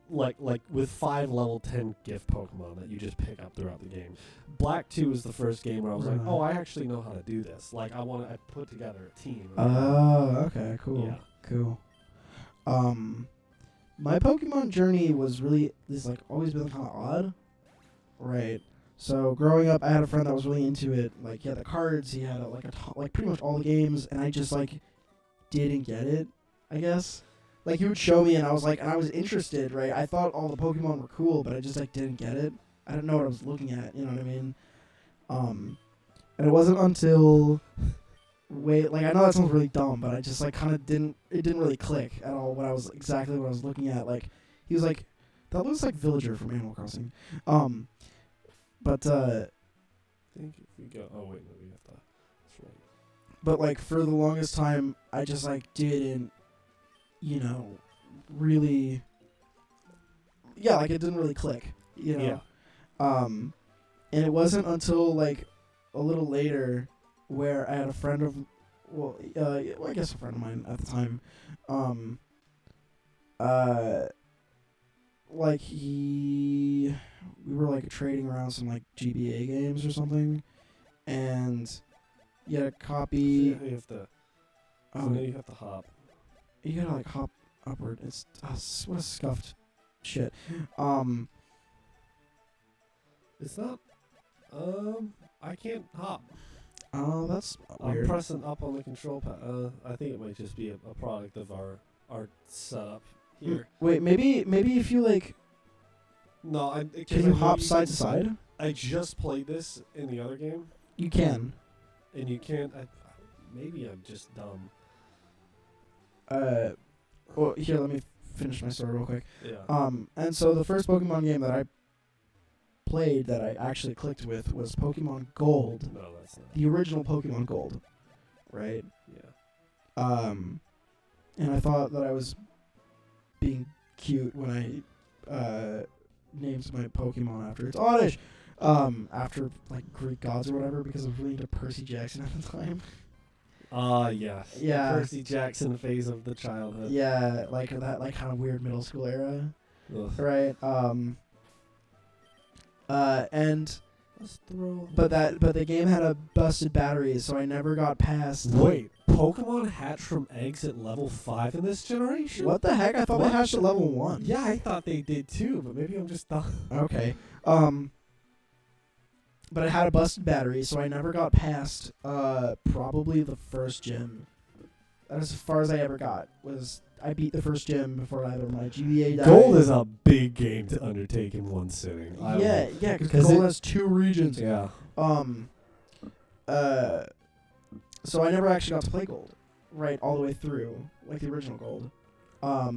with 5 level 10 gift Pokemon that you just pick up throughout the game. Black 2 was the first game where I was like, oh, I actually know how to do this. Like I put together a team. Oh, okay, cool. Yeah. Cool. My Pokemon journey was always been kind of odd. Right. So growing up, I had a friend that was really into it. Like he had the cards, he had pretty much all the games, and I just didn't get it. I guess. Like he would show me, and I was interested. Right. I thought all the Pokemon were cool, but I just didn't get it. I didn't know what I was looking at. You know what I mean? And it wasn't until I know that sounds really dumb, but I just it didn't really click at all what I was looking at. Like he was like, that looks like Villager from Animal Crossing. But I think if we go, oh wait, no, we have to. That's right. But for the longest time, I just didn't, really. Yeah, it didn't really click. Yeah. And it wasn't until a little later where I had a friend of, I guess a friend of mine at the time, we were trading around some GBA games or something, and you had a copy. So you have to. So now you have to hop. You gotta hop upward. It's what a scuffed shit. It's not. I can't hop. Oh, that's weird. I'm pressing up on the control pad. I think it might just be a product of our setup here. Wait, maybe if you No, can you hop side to side? I just played this in the other game, You can. and you can't. Maybe I'm just dumb. Well, here, let me finish my story real quick. Yeah. And so the first Pokemon game that I played that I actually clicked with was Pokemon Gold, No, that's not. the original Pokemon Gold, right? Yeah. And I thought that I was being cute when I named my Pokemon after its Oddish, after Greek gods or whatever, because I was really into Percy Jackson at the time. Yeah. Yeah. The Percy Jackson phase of the childhood. Yeah, that kind of weird middle school era, Ugh. right? And Let's throw. but the game had a busted battery, so I never got past. Wait, Pokemon hatch from eggs at level 5 in this generation? What the heck? I thought What? they hatched at level 1. Yeah, I thought they did too, but maybe I'm just dumb. Okay. But it had a busted battery, so I never got past probably the first gym. That's as far as I ever got. I beat the first gym before either my GBA died. Gold is a big game to undertake in one sitting. Yeah, because 'Cause Gold it- has 2 regions. Yeah. So I never actually got to play Gold, right, all the way through, the original Gold. But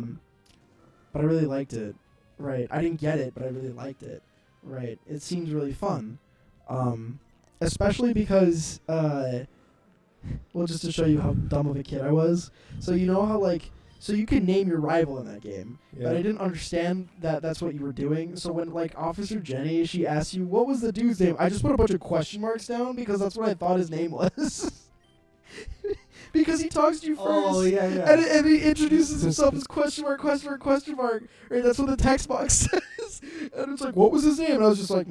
I really liked it, right. I didn't get it, but I really liked it, right. It seems really fun, especially because, well, just to show you how dumb of a kid I was. So you know how so you can name your rival in that game, Yeah. but I didn't understand that that's what you were doing. So when Officer Jenny, she asked you what was the dude's name, I just put a bunch of question marks down because that's what I thought his name was. Because he talks to you first. Oh, yeah, yeah. And he introduces himself as question mark, question mark, question mark. Right, that's what the text box says. And it's what was his name? And I was just like,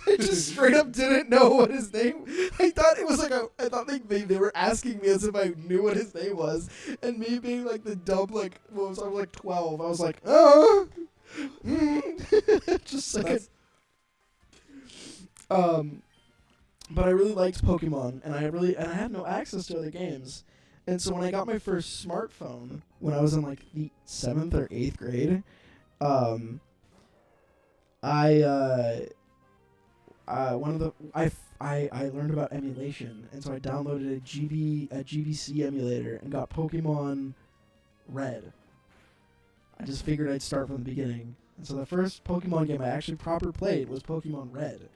I just straight up didn't know what his name. I thought it was I thought they were asking me as if I knew what his name was, and me being the dumb I was 12. I was like, oh, just but I really liked Pokemon, and I had no access to other games, and so when I got my first smartphone when I was in the 7th or 8th grade, I learned about emulation, and so I downloaded a GBC emulator and got Pokemon Red. I just figured I'd start from the beginning. And so the first Pokemon game I actually proper played was Pokemon Red.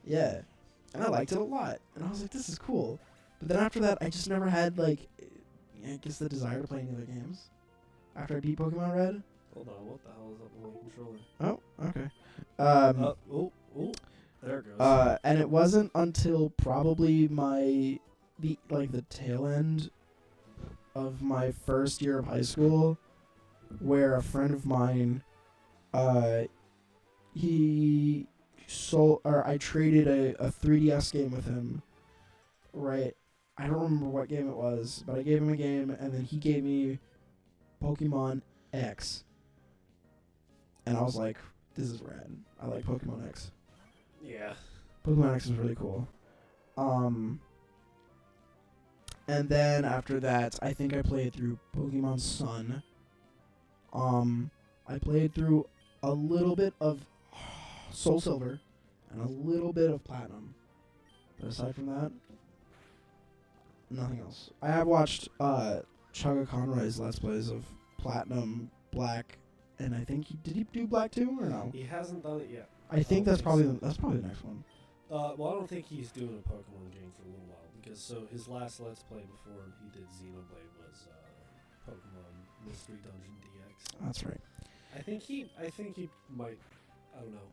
Yeah. And I liked it a lot. And I was like, this is cool. But then after that, I just never had, like, I guess the desire to play any other games. After I beat Pokemon Red. Hold on, what the hell is up with my controller? Oh, okay. There it goes. And it wasn't until probably the tail end of my first year of high school where a friend of mine, I traded a 3DS game with him, right? I don't remember what game it was, but I gave him a game, and then he gave me Pokemon X. And I was like, this is rad. I like Pokemon X. Yeah. Pokemon X is really cool. And then after that, I think I played through Pokemon Sun. I played through a little bit of Soul Silver and a little bit of Platinum. But aside from that, nothing else. I have watched Chugga Conroy's Let's Plays of Platinum, Black, and I think did he do Black too or no? He hasn't done it yet. I think that's probably the next one. Well, I don't think he's doing a Pokemon game for a little while because his last Let's Play before he did Xenoblade was Pokemon Mystery Dungeon DX. That's right. I think he might. I don't know.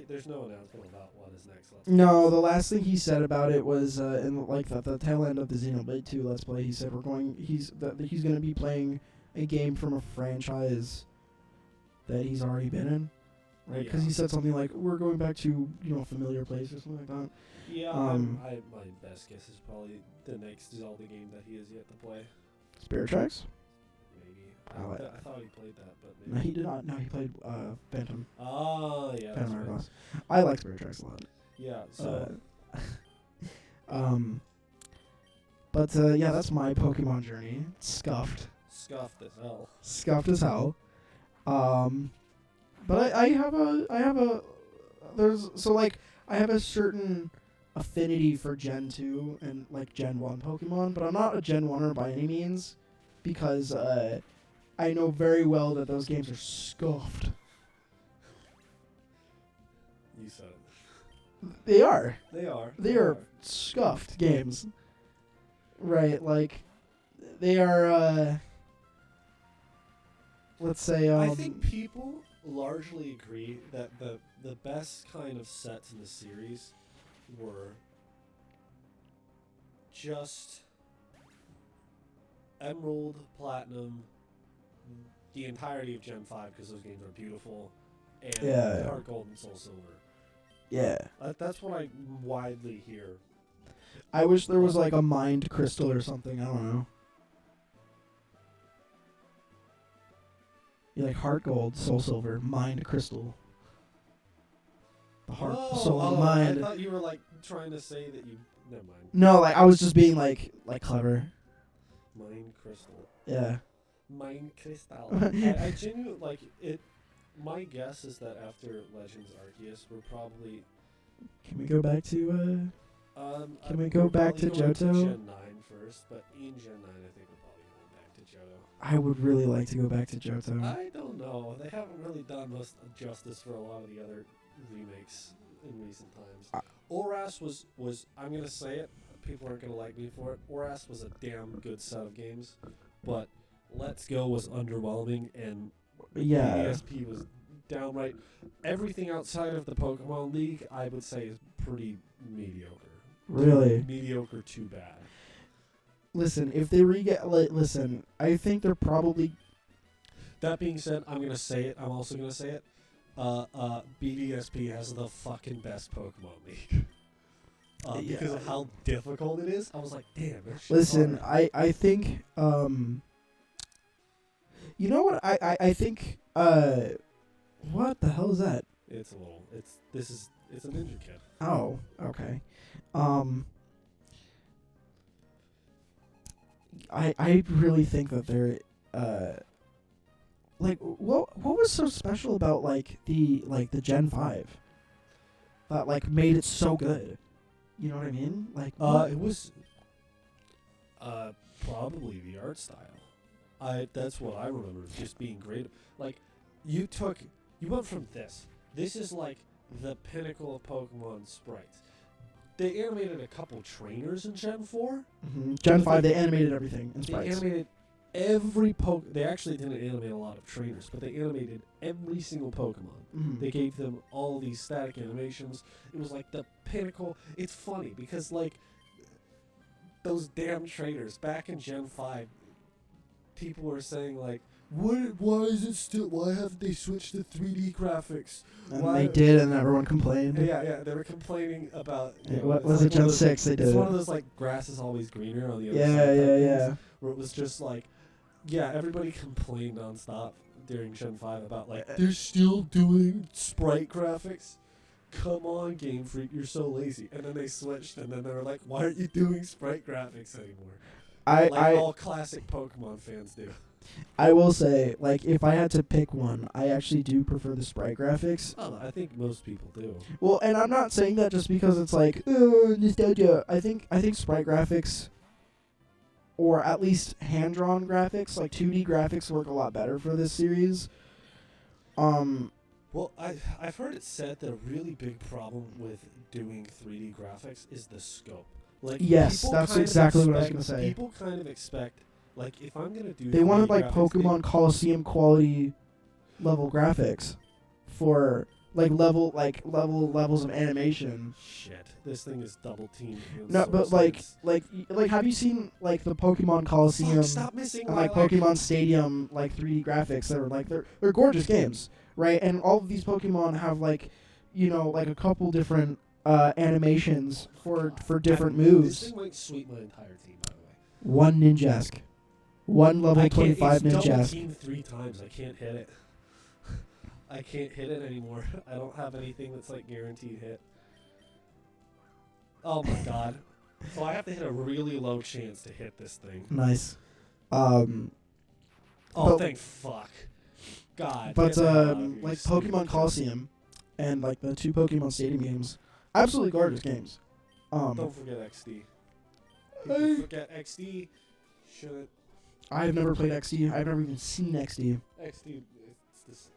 There's no announcement about what his next Let's Play. No, the last thing he said about it was in like the tail end of the Xenoblade 2 Let's Play. He said he's going to be playing a game from a franchise that he's already been in, right? Because he said something like we're going back to a familiar place or something like that. Yeah, my best guess is probably the next Zelda game that he has yet to play. Spirit Tracks? Maybe. I I thought he played that, but maybe. No, he did not. No, he played Phantom. Oh, yeah. Phantom Right. Hourglass. I like Spirit Tracks a lot. Yeah, so. But yeah, that's my Pokemon journey. Scuffed. Scuffed as hell. Scuffed as hell. But I have a I have a certain affinity for Gen 2 and like Gen 1 Pokemon, but I'm not a Gen 1er by any means because I know very well that those games are scuffed. You said it. They are. They are scuffed games. Right, like they are let's say I think people largely agree that the best kind of sets in the series were just Emerald, Platinum, the entirety of Gen 5 because those games are beautiful, and Heart Gold and Soul Silver. Yeah. That's what I widely hear. I wish there was like a Mind Crystal or something, I don't know. You like Heart Gold, Soul Silver, Mind Crystal. The heart, soul, and mind. I thought you were like trying to say that you. Never mind. No, like I was just being like clever. Mind Crystal. Yeah. Mind Crystal. I genuinely like it. My guess is that after Legends Arceus, we're probably. Can we go back to? Can we go we're back probably to going Johto? Gen 9 first, but in Gen 9, I think we're probably going back to Johto. I would really like to go back to Johto. I don't know. They haven't really done most justice for a lot of the other remakes in recent times. Oras was I'm gonna say it. People aren't gonna like me for it. Oras was a damn good set of games, but Let's Go was underwhelming, and PSP was downright. Everything outside of the Pokemon League, I would say, is pretty mediocre. Really? Mediocre, too bad. Listen, if they listen, I think they're probably. That being said, I'm gonna say it. I'm also gonna say it. BDSP has the fucking best Pokemon League. Because of how difficult it is. I was like, damn. Listen, hard. I think you know what I think what the hell is that? It's a Ninja Kid. Oh, okay. I really think that they're like what was so special about like the Gen 5 that like made it so good? You know what I mean? Like it was probably the art style. That's what I remember just being great. Like you went from this. This is like the pinnacle of Pokemon sprites. They animated a couple trainers in Gen 4. Mm-hmm. Gen 5, they animated everything in They sprites. animated They actually didn't animate a lot of trainers, but they animated every single Pokemon. Mm-hmm. They gave them all these static animations. It was like the pinnacle. It's funny because like those damn trainers back in Gen 5, people were saying like, why haven't they switched to 3D graphics? And they did, and everyone complained. Yeah, they were complaining about. What was it, Gen 6? They did. It's one of those like grass is always greener on the other side. Yeah. Where it was just like, everybody complained nonstop during Gen 5 about like they're still doing sprite graphics. Come on, Game Freak, you're so lazy. And then they switched, and then they were like, why aren't you doing sprite graphics anymore? All classic Pokemon fans do. I will say, like, if I had to pick one, I actually do prefer the sprite graphics. Oh, I think most people do. Well, and I'm not saying that just because it's like, nostalgia. I think sprite graphics, or at least hand-drawn graphics, like 2D graphics, work a lot better for this series. Well, I've heard it said that a really big problem with doing 3D graphics is the scope. Like, yes, that's exactly what I was going to say. People kind of expect, like, if I'm going to do... They wanted, like, graphics, Pokemon Coliseum quality level graphics for, like, levels of animation. Shit, this thing is double teamed. No, but, like, have you seen, like, the Pokemon Coliseum stop missing and, like, Pokemon Stadium, like, 3D graphics that are, like, they're gorgeous games, right? And all of these Pokemon have, like, you know, like, a couple different animations for different moves. This thing might sweep my entire team, by the way. One Ninjask. One level 25 It's double Ninjask. teamed 3 times. I can't hit it. I can't hit it anymore. I don't have anything that's like guaranteed hit. Oh my god. So I have to hit a really low chance to hit this thing. Nice. Thank fuck. God. But get that out of here, like you stupid Pokemon kid. Coliseum and like the 2 Pokemon Stadium games, absolutely gorgeous games. Don't forget XD. People forget XD. Shouldn't. I have never played XD. I've never even seen XD. XD.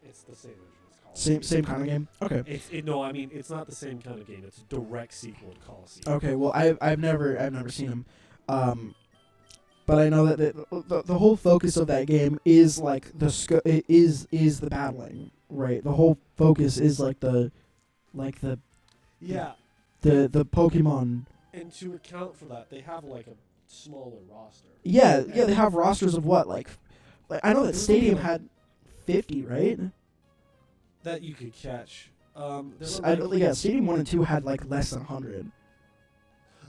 It's the same as Coliseum. Same kind of game. Okay. No, I mean it's not the same kind of game. It's a direct sequel to Coliseum. Okay. Well, I've never seen them. But I know that the whole focus of that game is like is the battling, right? The whole focus is like the Yeah. the Pokemon. And to account for that, they have like a smaller roster. Yeah, they have rosters of what like I know that Stadium had 50, right? That you could catch. Stadium 1 and 2 had like less than 100.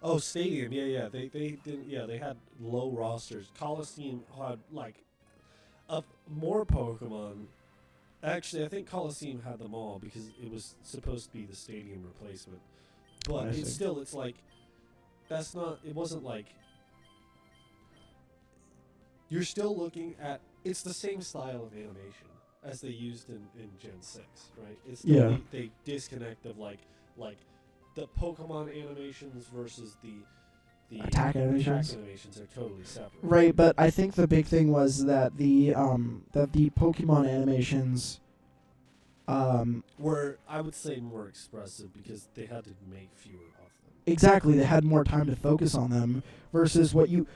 Oh, Stadium, yeah. They didn't. Yeah, they had low rosters. Coliseum had like more Pokemon. Actually, I think Coliseum had them all because it was supposed to be the Stadium replacement. But it's like that's not. It wasn't like. You're still looking at. It's the same style of animation as they used in Gen 6, right? It's still they disconnect of like the Pokemon animations versus the attack animations. Attack animations are totally separate. Right, but I think the big thing was that the Pokemon animations were, I would say, more expressive because they had to make fewer of them. Exactly, they had more time to focus on them versus what you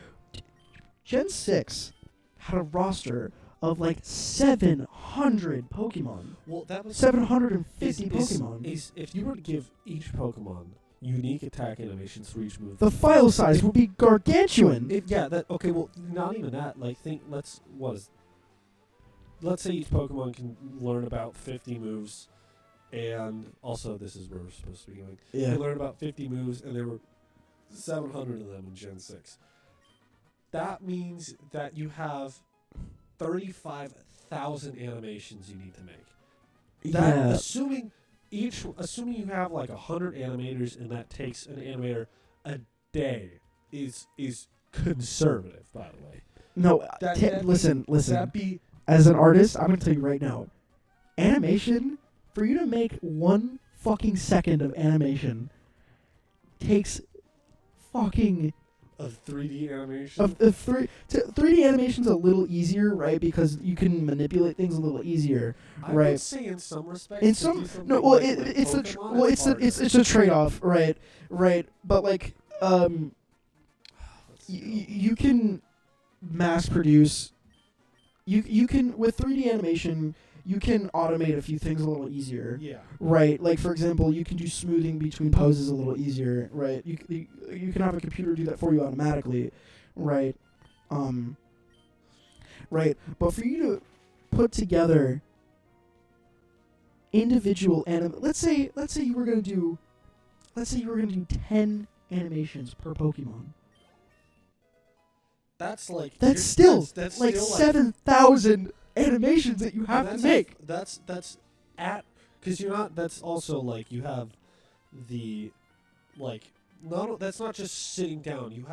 Gen 6 had a roster of like 700 Pokemon. Well, that was 750 Pokemon. If you were to give each Pokemon unique attack animations for each move, the file size would be gargantuan. Okay. Well, not even that. Like, let's say each Pokemon can learn about 50 moves, and also this is where we're supposed to be going. Yeah. They learned about 50 moves, and there were 700 of them in Gen 6. That means that you have 35,000 animations you need to make. Assuming you have like 100 animators and that takes an animator a day is conservative, by the way. No, listen. As an artist, I'm gonna tell you right now, animation for you to make 1 fucking second of animation takes fucking Of 3D animation. Of 3D animation's a little easier, right? Because you can manipulate things a little easier, I right? would say in some respects. In some, no, well, it's a trade-off, right? Right, but like, you can mass produce. You can with 3D animation. You can automate a few things a little easier. Yeah. Right. Like, for example, you can do smoothing between poses a little easier. Right. You can have a computer do that for you automatically. Right. Right. But for you to put together individual let's say you were gonna do 10 animations per Pokemon. That's like that's still 7,000 animations that you have to make. That's at because you're not. That's also like you have the like that's not just sitting down. You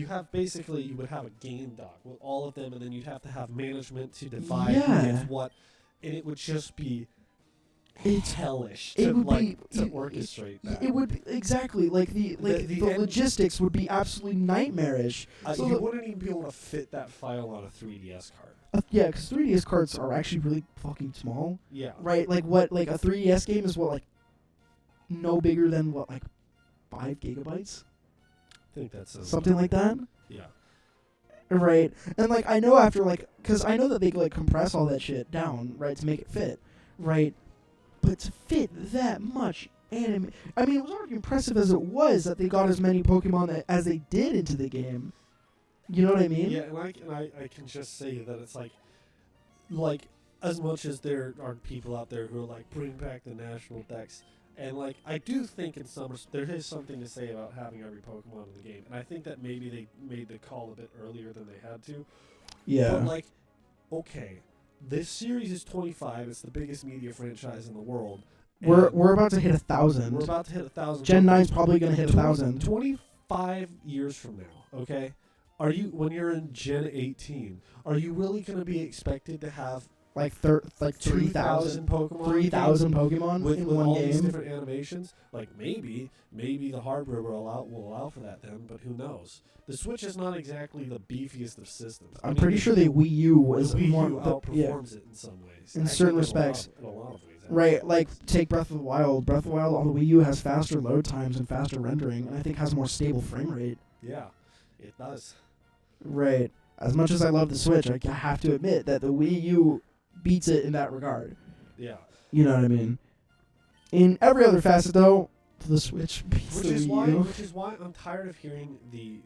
have basically you would have a game doc with all of them, and then you'd have to have management to divide who gets what, and it would just be hellish to orchestrate that. It would be, exactly like the logistics would be absolutely nightmarish. So you wouldn't even be able to fit that file on a 3DS card. Yeah, because 3DS cards are actually really fucking small. Yeah. Right. Like what? Like a 3DS game is what? Like no bigger than what? Like 5 gigabytes. I think that's something like that. Yeah. Right. And like I know after because I know that they like compress all that shit down, right, to make it fit, right. But to fit that much anime, I mean, it was already impressive as it was that they got as many Pokemon as they did into the game. You know what I mean? Yeah, and I can just say that it's like as much as there are people out there who are like bring back the national dex, and like I do think in some there is something to say about having every Pokemon in the game, and I think that maybe they made the call a bit earlier than they had to. Yeah. But like, okay. This series is 25. It's the biggest media franchise in the world. We're about to hit 1,000. We're about to hit 1,000. Gen 9's probably going to hit 1,000. 25 years from now, okay? When you're in Gen 18, are you really going to be expected to have like 3,000 Pokemon? 3,000 Pokemon with in one all game? These different animations? Like maybe the hardware will allow for that then, but who knows? The Switch is not exactly the beefiest of systems. I'm pretty sure the Wii U was the Wii more U outperforms it in some ways. In certain respects. In a lot of ways. Right, like take Breath of the Wild. Breath of the Wild on the Wii U has faster load times and faster rendering, and I think has more stable frame rate. Yeah, it does. Right. As much as I love the Switch, I have to admit that the Wii U beats it in that regard. Yeah. You know what I mean? In every other facet, though, the Switch beats the Wii U. Which is why I'm tired of hearing the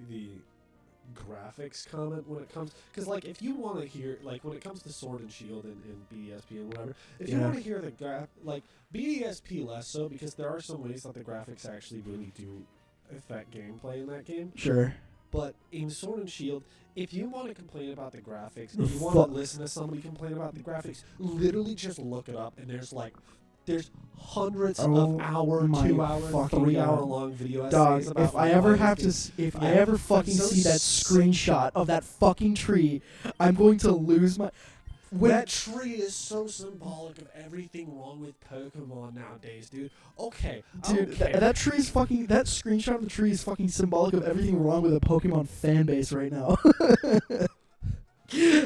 graphics comment when it comes, because like if you want to hear like when it comes to Sword and Shield and BDSP and whatever, if you want to hear the like BDSP less so, because there are some ways that the graphics actually really do affect gameplay in that game. Sure. But in Sword and Shield, if you want to complain about the graphics, if you want to listen to somebody complain about the graphics, literally just look it up, and there's hundreds of hour, 2 hour, 3 hour long video essays about if I ever fucking see that screenshot of that fucking tree, I'm going to lose my. That tree is so symbolic of everything wrong with Pokemon nowadays, dude. Okay, dude, that tree's fucking. That screenshot of the tree is fucking symbolic of everything wrong with the Pokemon fan base right now.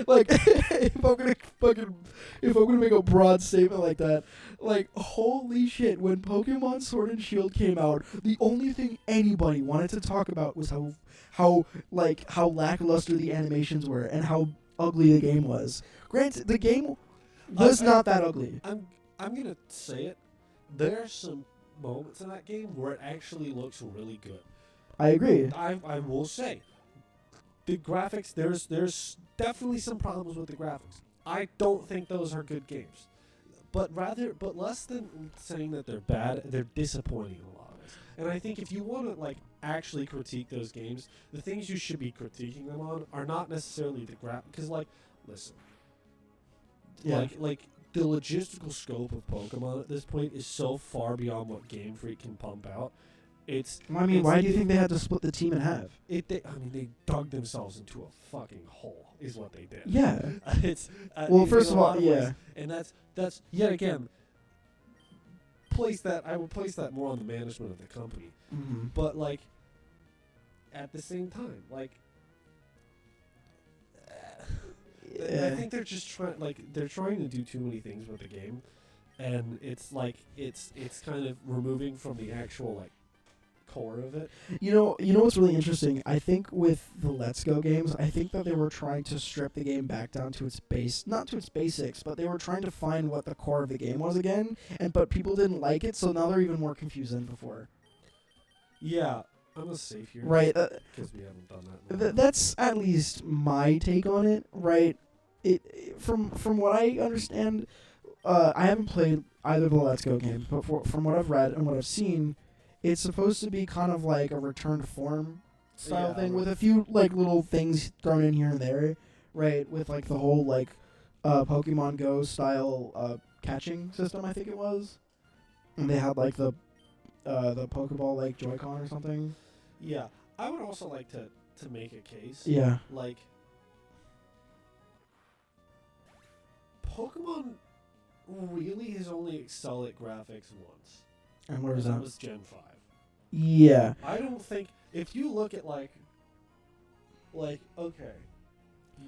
Like, if I'm gonna make a broad statement like that, like, holy shit, when Pokemon Sword and Shield came out, the only thing anybody wanted to talk about was how lackluster the animations were and how ugly the game was. Granted, the game was not that ugly. I'm gonna say it. There are some moments in that game where it actually looks really good. I agree. I will say, the graphics, there's definitely some problems with the graphics. I don't think those are good games. But less than saying that they're bad, they're disappointing in a lot of ways. And I think if you want to like actually critique those games, the things you should be critiquing them on are not necessarily the because like, listen, like the logistical scope of Pokemon at this point is so far beyond what Game Freak can pump out. Why do you think they had to split the team in half? They dug themselves into a fucking hole, is what they did. Yeah. First of all, yeah, and that's yet again. I would place that more on the management of the company. Mm-hmm. But like, at the same time, like. Yeah. I think they're just trying to do too many things with the game, and it's kind of removing from the actual like core of it. You know what's really interesting? I think with the Let's Go games, I think that they were trying to strip the game back down to its not to its basics, but they were trying to find what the core of the game was again. But people didn't like it, so now they're even more confused than before. Yeah, I'm gonna save here, right? Because we haven't done that. That's at least my take on it, right? From what I understand, I haven't played either of the Let's Go games, but from what I've read and what I've seen, it's supposed to be kind of like a return to form style thing with a few like little things thrown in here and there, right? With like the whole like Pokemon Go style catching system, I think it was, and they had like the Pokeball like Joy-Con or something. Yeah, I would also like to make a case. Yeah. Like, Pokemon really has only excelled at graphics once. And where was that? That was Gen 5. Yeah. I don't think, if you look at like, okay,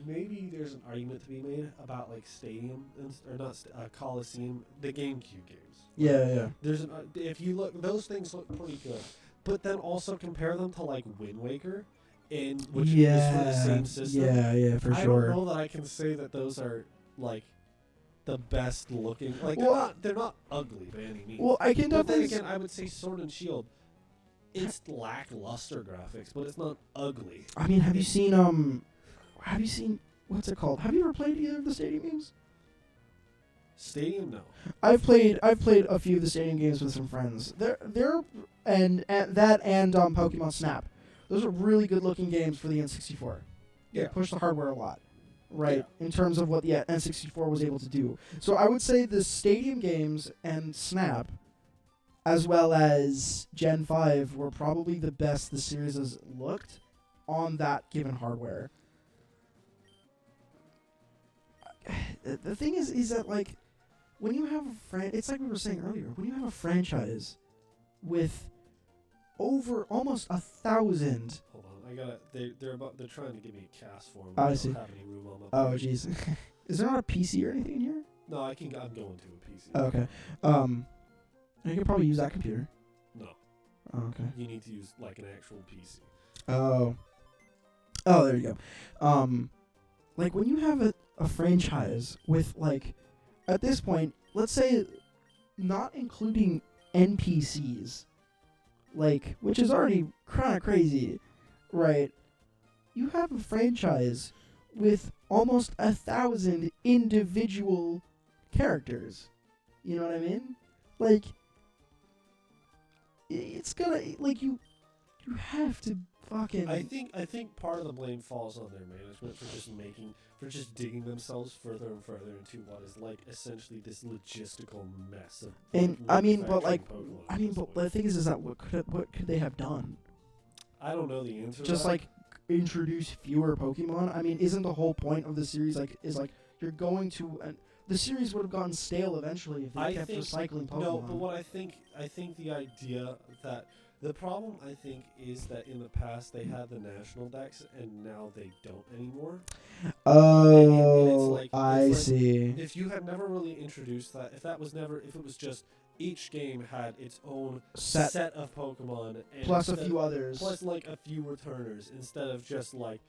maybe there's an argument to be made about like Stadium, or not Coliseum, the GameCube games. Yeah. There's if you look, those things look pretty good. But then also compare them to like Wind Waker, which is for the same system. Yeah, for sure. I don't know that I can say that those are like the best looking. Like they're not ugly by any means. Well, I can But then definitely. again, I would say Sword and Shield. It's lackluster graphics, but it's not ugly. I mean, have you seen what's it called? Have you ever played either of the Stadium games? Stadium, no. I've played a few of the Stadium games with some friends. And Pokemon Snap. Those are really good looking games for the N64. They push the hardware a lot, right? Yeah. In terms of what the N64 was able to do. So I would say the Stadium games and Snap, as well as Gen 5, were probably the best the series has looked on that given hardware. The thing is that like, when you have it's like we were saying earlier, when you have a franchise with over almost 1,000. Hold on, I gotta. They're trying to give me a cast form. I don't see. have any room on my. Oh jeez, is there not a PC or anything in here? No, I'm going to a PC. Oh, okay. You could probably use that computer. No. Oh, okay. You need to use like an actual PC. Oh, there you go. Like when you have a franchise with like, at this point, let's say, not including NPCs, like, which is already kind of crazy, right? You have a franchise with almost 1,000 individual characters. You know what I mean? Like, it's gonna, like, you have to fucking. I think part of the blame falls on their management for just digging themselves further and further into what is like essentially this logistical mess of. And I mean, but like, Pokemon but the thing is that what could they have done? I don't know the answer. Just like introduce fewer Pokemon. I mean, isn't the whole point of the series you're going to the series would have gotten stale eventually if they kept recycling Pokemon. No, but what I think the idea that the problem I think is that in the past they had the national decks and now they don't anymore. Oh, and I see. If you had never really introduced that, if it was just each game had its own set of Pokemon and plus a few others, plus like a few returners instead of just like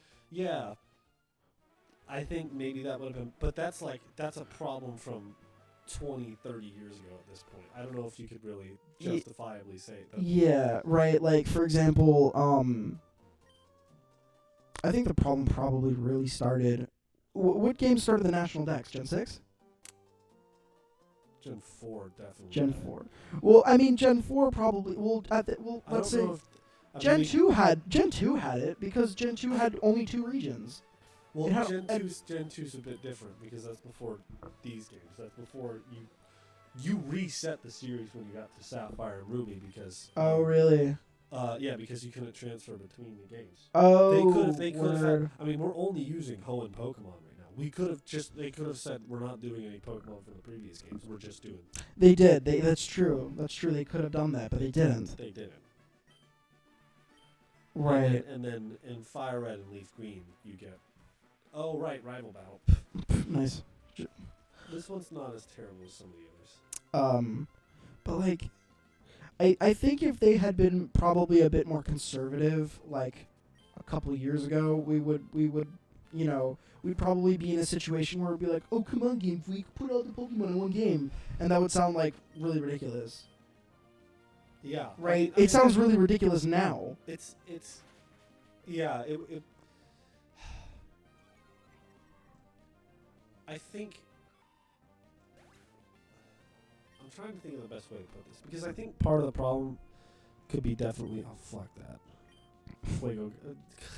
I think maybe that would have been, but that's a problem from 20, 30 years ago at this point. I don't know if you could really justifiably say that. Yeah, right. Like, for example, I think the problem probably really started. What game started the national decks? Gen 6? Gen 4, definitely. Gen 4. Well, I mean, Gen 4 probably. Let's say Gen 2 had it because Gen 2 had only 2 regions. Well, Gen 2's a bit different because that's before these games. That's before you reset the series when you got to Sapphire and Ruby because. Oh really? Yeah, because you couldn't transfer between the games. Oh. They could have. I mean, we're only using Ho and Pokemon right now. They could have said we're not doing any Pokemon from the previous games. We're just doing. They did. That's true. That's true. They could have done that, but they didn't. They didn't. Right. And then in Fire Red and Leaf Green, you get. Oh, right, Rival Battle. Nice. This one's not as terrible as some of the others. But like, I think if they had been probably a bit more conservative, like a couple of years ago, we would, you know, we'd probably be in a situation where it'd be like, oh, come on, Game Freak, put all the Pokemon in one game, and that would sound like really ridiculous. Yeah. Right. I mean, it sounds really ridiculous now. Yeah. It I think. I'm trying to think of the best way to put this, because I think part of the problem could be definitely. Oh, fuck that. Fuego.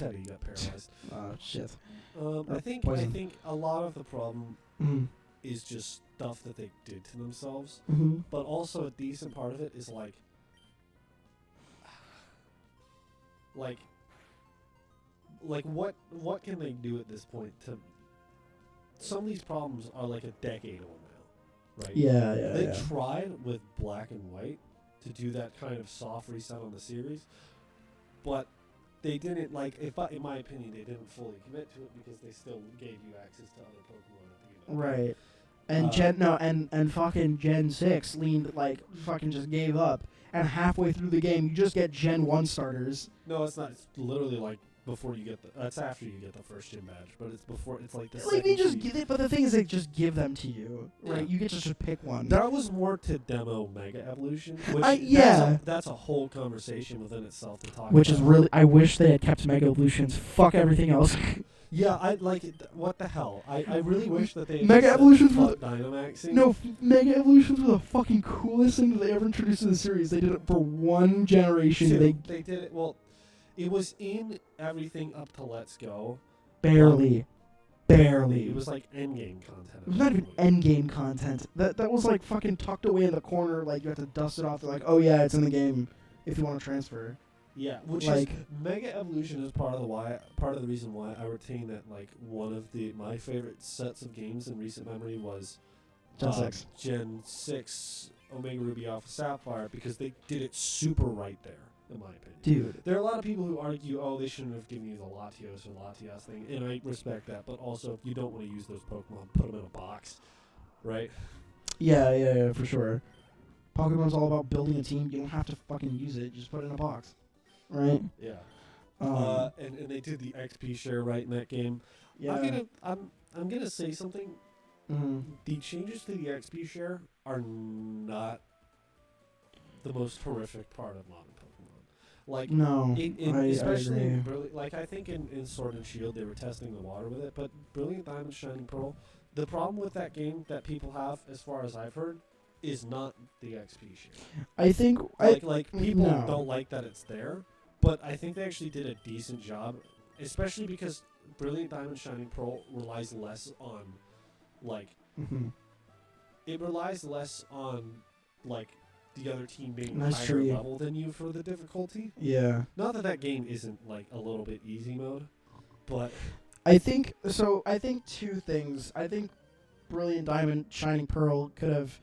You got paralyzed. Oh, shit. I think a lot of the problem is just stuff that they did to themselves, but also a decent part of it is like what can they do at this point to? Some of these problems are like a decade old now, right? Yeah. They tried with Black and White to do that kind of soft reset on the series, but they didn't, like, in my opinion, they didn't fully commit to it because they still gave you access to other Pokemon at the beginning. Right. And and fucking Gen 6 leaned, like, fucking just gave up. And halfway through the game, you just get Gen 1 starters. No, it's not. It's literally like before you get it's after you get the first gym badge, but it's before. It's like the like they just give it, but the thing is, they just give them to you, right? Yeah. You get to just pick one. That was more to demo Mega Evolution, which that's a whole conversation within itself to talk. Which about. is really, I wish they had kept Mega Evolutions. Fuck everything else. Yeah, I like it. What the hell? I really wish that they had Mega Evolutions were Dynamaxing. No, Mega Evolutions were the fucking coolest thing that they ever introduced to the series. They did it for one generation. They did it. Well, it was in everything up to Let's Go. Barely. It was like endgame content. It was not even endgame content. That was like fucking tucked away in the corner. Like you have to dust it off. They're like, oh yeah, it's in the game if you want to transfer. Yeah, which like, is Mega Evolution is part of the reason why I retain that like one of my favorite sets of games in recent memory was Gen 6 Omega Ruby Alpha Sapphire, because they did it super right there, in my opinion. Dude. There are a lot of people who argue, oh, they shouldn't have given you the Latios or Latias thing, and I respect that, but also if you don't want to use those Pokemon, put them in a box, right? Yeah, for sure. Pokemon's all about building a team. You don't have to fucking use it. Just put it in a box. Right? Yeah. And they did the XP share right in that game. Yeah. I'm gonna say something. The changes to the XP share are not the most horrific part of modern Pokemon. Like, no, especially I agree. like I think in Sword and Shield they were testing the water with it, but Brilliant Diamond, Shining Pearl, the problem with that game that people have, as far as I've heard, is not the XP share. I think people don't like that it's there, but I think they actually did a decent job, especially because Brilliant Diamond, Shining Pearl relies less on it relies less on like the other team being higher level than you for the difficulty. Yeah. Not that game isn't like a little bit easy mode, but I think two things. I think Brilliant Diamond, Shining Pearl could have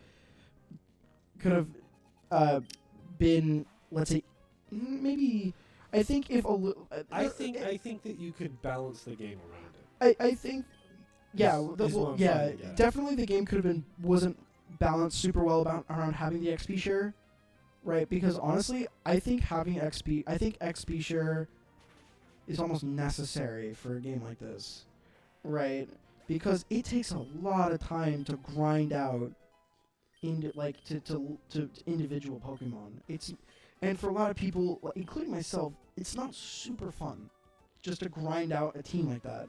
been, let's say, maybe. I think if a little. I think that you could balance the game around it. I think. Yeah, definitely the game wasn't balanced super well around having the XP share, right? Because honestly, I think XP share is almost necessary for a game like this, right? Because it takes a lot of time to grind out into to individual Pokemon. And for a lot of people, including myself, it's not super fun just to grind out a team like that.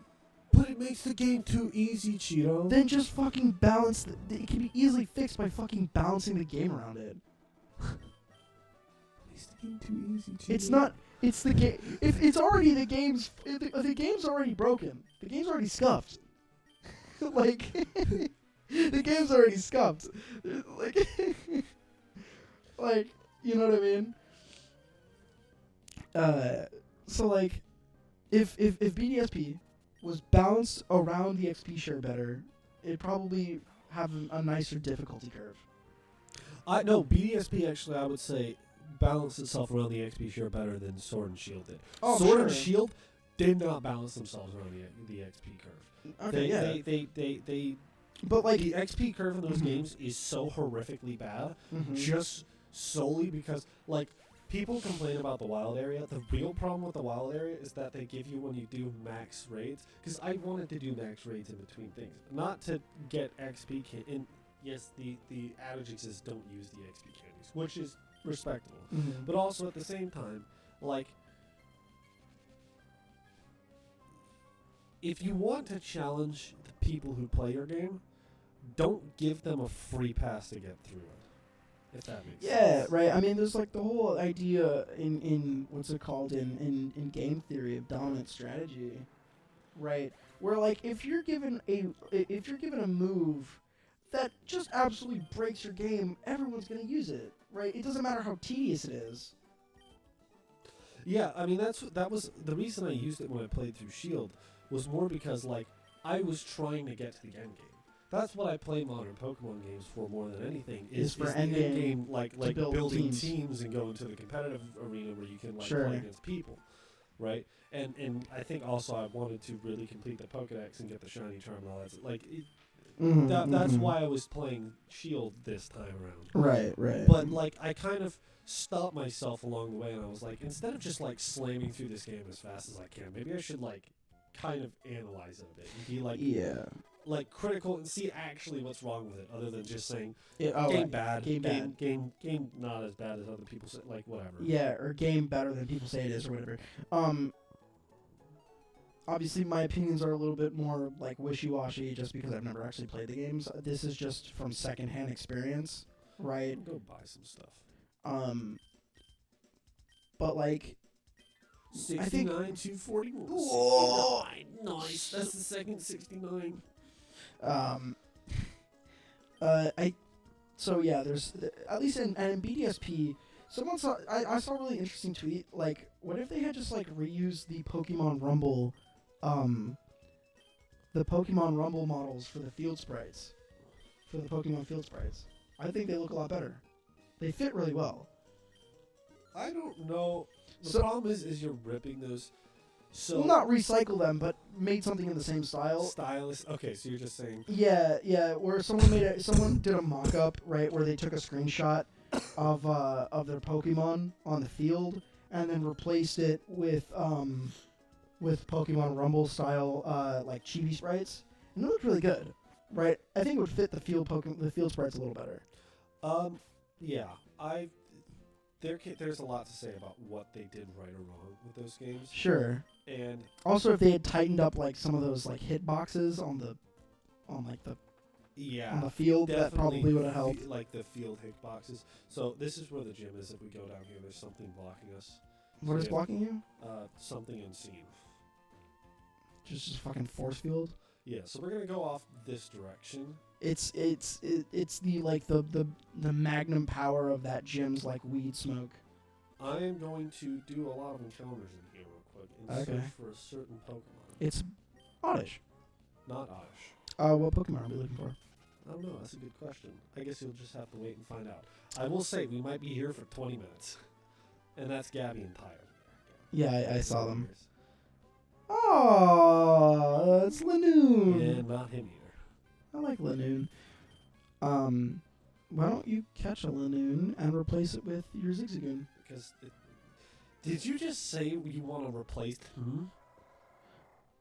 But it makes the game too easy, Cheeto. Then just fucking balance. It can be easily fixed by fucking balancing the game around it. Makes the game too easy, Cheeto. It's not. It's the game. If it's already the game's. The game's already broken. The game's already scuffed. Like the game's already scuffed. Like you know what I mean? So like, if BDSP was balanced around the XP share better, it'd probably have a nicer difficulty curve. No, BDSP actually, I would say, balanced itself around the XP share better than Sword and Shield did. Oh, Sword sure. and Shield did not balance themselves around the XP curve. Okay, They but like the XP curve in those games is so horrifically bad, just solely because like people complain about the wild area. The real problem with the wild area is that they give you when you do max raids. Because I wanted to do max raids in between things, not to get XP. And yes, the adage exists: don't use the XP candies, which is respectable. But also at the same time, like, if you want to challenge the people who play your game, don't give them a free pass to get through it. If that makes sense. Yeah, right. I mean, there's like the whole idea in what's it called in game theory of dominant strategy, right? Where like if you're given a move that just absolutely breaks your game, everyone's gonna use it, right? It doesn't matter how tedious it is. Yeah, I mean that was the reason I used it when I played through Shield was more because like I was trying to get to the end game. That's what I play modern Pokemon games for more than anything. Is for the end game, like build building teams and go into the competitive arena where you can like Sure. play against people, right? And I think also I wanted to really complete the Pokedex and get the shiny charm and all that. Like that's why I was playing Shield this time around. Right. But like I kind of stopped myself along the way, and I was like, instead of just like slamming through this game as fast as I can, maybe I should like kind of analyze it a bit and be like, like critical and see actually what's wrong with it, other than just saying game bad, game not as bad as other people say, like whatever. Yeah, or game better than people say it is, or whatever. Obviously, my opinions are a little bit more like wishy-washy, just because I've never actually played the games. This is just from secondhand experience, right? Go buy some stuff. But like, 69 241. Whoa! 69. Nice. That's the second 69. So yeah, there's at least in BDSP, someone saw I saw a really interesting tweet. Like, what if they had just like reused the Pokemon Rumble models for the field sprites, for the Pokemon field sprites? I think they look a lot better. They fit really well. I don't know. The problem is you're ripping those. So well, not recycle them, but made something in the same style. Stylist. Okay, so you're just saying. Yeah. Where someone did a mock-up, right, where they took a screenshot of their Pokemon on the field and then replaced it with Pokemon Rumble style like chibi sprites, and it looked really good, right? I think it would fit the field sprites a little better. Yeah, there's a lot to say about what they did right or wrong with those games. Sure. And also, if they had tightened up like some of those like hitboxes on the field, that probably would have helped. Like the field hitboxes. So this is where the gym is. If we go down here, there's something blocking us. What is blocking you? Something unseen. Just fucking force field. Yeah. So we're gonna go off this direction. It's the like the magnum power of that gym's like weed smoke. I am going to do a lot of encounters in here real quick and search for a certain Pokemon. It's Oddish. Not Oddish. What Pokemon are we looking for? I don't know. That's a good question. I guess you'll just have to wait and find out. I will say we might be here for 20 minutes, and that's Gabby and Tyler. Yeah, I saw them. Oh, it's Lanoon. And not him either. I like Lanoon. Why don't you catch a Lanoon and replace it with your Zigzagoon? Because did you just say you want to replace?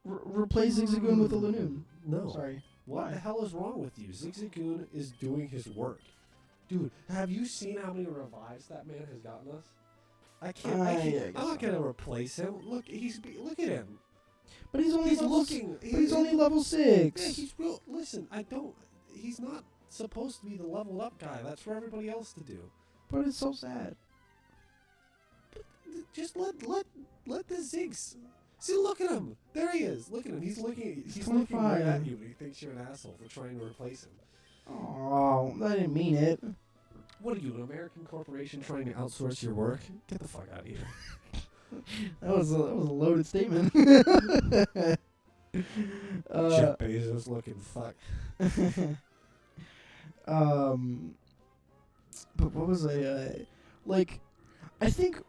Replace Zigzagoon with a Lanoon. No. Sorry. What the hell is wrong with you? Zigzagoon is doing his work. Dude, have you seen how many revives that man has gotten us? I can't. I'm not gonna replace him. Look at him. But he's only he's only level 6. Yeah, he's real. Listen, he's not supposed to be the leveled up guy. That's for everybody else to do. But it's so sad. Just let the Ziggs. See, look at him. There he is. Look at him. He's looking right at you. He thinks you're an asshole for trying to replace him. Oh, I didn't mean it. What are you, an American corporation trying to outsource your work? Get the fuck out of here. That was a loaded statement. Jeff Bezos looking fuck. But what was like? I think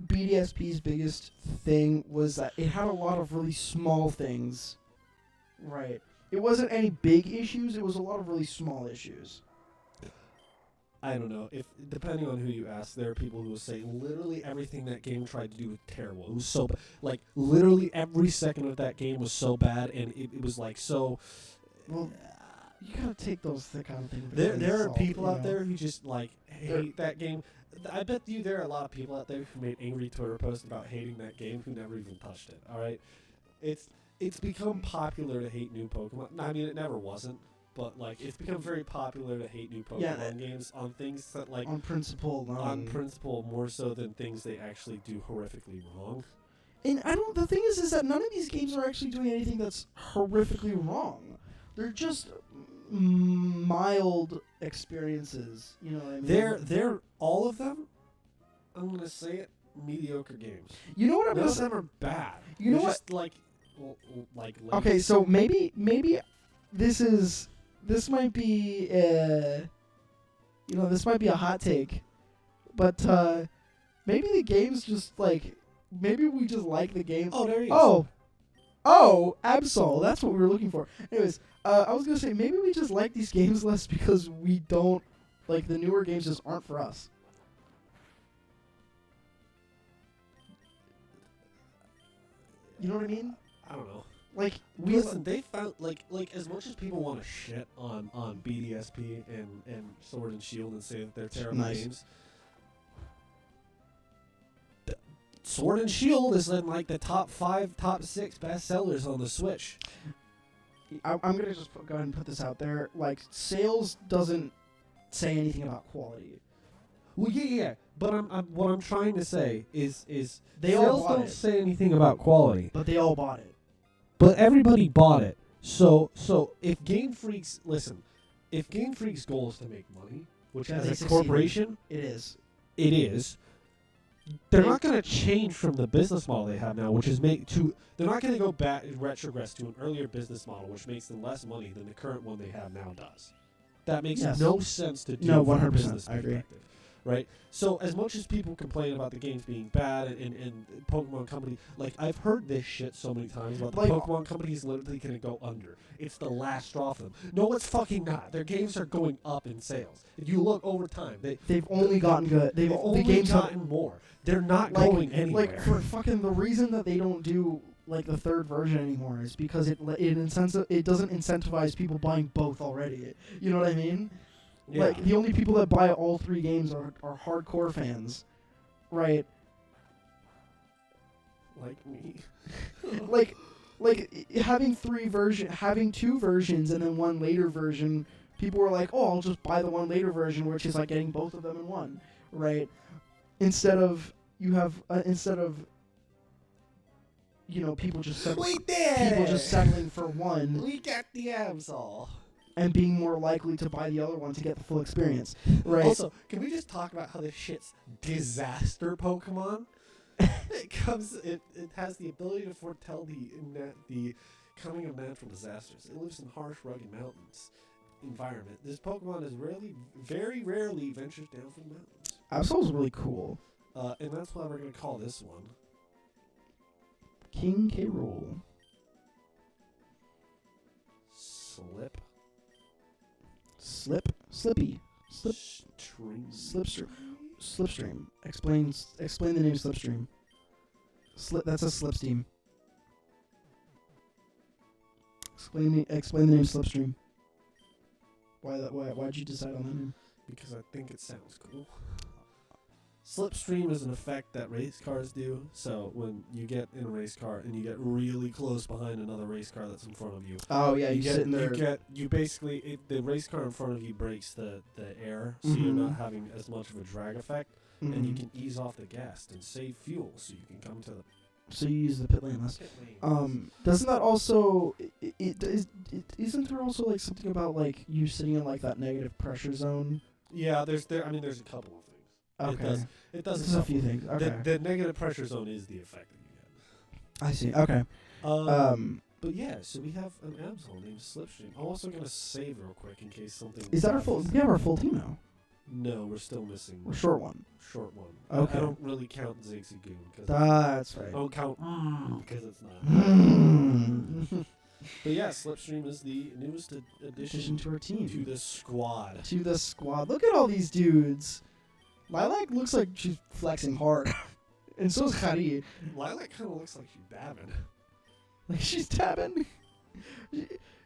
BDSP's biggest thing was that it had a lot of really small things. Right. It wasn't any big issues. It was a lot of really small issues. I don't know. If depending on who you ask, there are people who will say literally everything that game tried to do was terrible. It was so like literally every second of that game was so bad, and it was like so. Well, you gotta take those kind of things. There are people out there who just like hate that game. I bet you there are a lot of people out there who made angry Twitter posts about hating that game who never even touched it. All right, it's become popular to hate new Pokemon. I mean, it never wasn't. But like, it's become very popular to hate new Pokemon games on things that like on principle, more so than things they actually do horrifically wrong. And the thing is that none of these games are actually doing anything that's horrifically wrong. They're just mild experiences. You know what I mean? They're all of them. I'm gonna say it, mediocre games. You know what I'm None gonna of say? them are bad. You know just what? Like. Okay, so maybe this might be this might be a hot take, but maybe the game's just like maybe we just like the game. Oh, there he is. Oh, Absol, that's what we were looking for. Anyways, I was gonna say maybe we just like these games less because we don't like the newer games just aren't for us. You know what I mean? I don't know. Like listen, they found like as much as people want to shit on BDSP and Sword and Shield and say that they're terrible games. Sword and Shield is in like the top 5, top 6 best sellers on the Switch. I'm gonna just go ahead and put this out there. Like sales doesn't say anything about quality. Well, yeah. But what I'm trying to say is they all sales bought don't it. say anything about quality. But they all bought it. But everybody bought it. So if Game Freak's goal is to make money, which as a corporation it is. They're not going to change from the business model they have now, which is they're not going to go back and retrogress to an earlier business model, which makes them less money than the current one they have now does. That makes no sense to do. No, from a 100%. business I agree. perspective. Right? So as much as people complain about the games being bad and Pokemon Company, like I've heard this shit so many times about the Pokemon Company is literally going to go under. It's the last straw for them. No, it's fucking not. Their games are going up in sales. If you look over time, they've only gotten good. They've only gotten more. They're not going anywhere. Like for fucking the reason that they don't do like the third version anymore is because it doesn't incentivize people buying both already. You know what I mean? Yeah. Like, the only people that buy all 3 games are hardcore fans, right? Like me. like having 2 versions and then one later version, people were like, oh, I'll just buy the one later version, which is like getting both of them in one, right? Instead of people just settling for one. We got the Absol. And being more likely to buy the other one to get the full experience, right? Also, can we just talk about how this shit's disaster Pokemon? It has the ability to foretell the coming of natural disasters. It lives in harsh, rugged mountains environment. This Pokemon is very rarely ventures down from the mountains. Absol's really cool. And that's why we're going to call this one King K. Rool. Slipstream. Explain the name Slipstream. That's a slipstream. Explain the name Slipstream. Why'd you decide on that name? Because I think it sounds cool. Slipstream is an effect that race cars do. So when you get in a race car and you get really close behind another race car that's in front of you. Oh yeah, you sit in there. The race car in front of you breaks the air, so you're not having as much of a drag effect, and you can ease off the gas and save fuel, so you can come to the. So you use the pit lane less. Doesn't that also? Isn't there also like something about like you sitting in like that negative pressure zone? Yeah, there's a couple of things. Okay. It does. There's a few things. Okay. The negative pressure zone is the effect that you get. I see. Okay. But yeah, so we have an Absol named Slipstream. I'm also gonna save real quick in case something. Is that our full? We have our full team now. No, we're still missing A short one. short one. Okay. I don't really count Zigzagoon because That's I right. don't count because it's not. Mm. But yeah, Slipstream is the newest addition To our team. to the squad. To the squad. Look at all these dudes. Lilac looks like she's flexing hard. And so is Khari. Lilac kind of looks like she's dabbing. Like she's dabbing.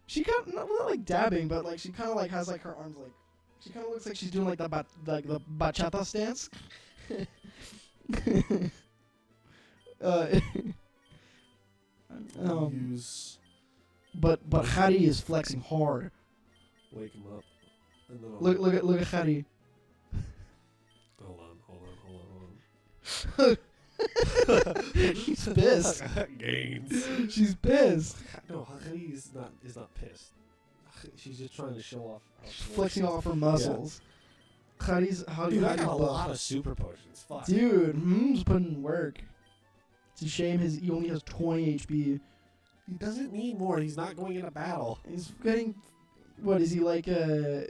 She kind of not like dabbing, but like she kind of like has like her arms like she kind of looks like she's doing like the bachata stance. Use but Khari is flexing hard. wake him up. And then Look at Khari. Hold on. She's pissed. Gains. She's pissed. No, Khari is not pissed. She's just trying to show off. She's flexing off her muscles. Khari's how do Dude, you I got a lot of super potions. Fuck. Dude, he's putting in work. It's a shame he only has 20 HP. He doesn't need more. He's not going into battle. He's getting, what is he like he's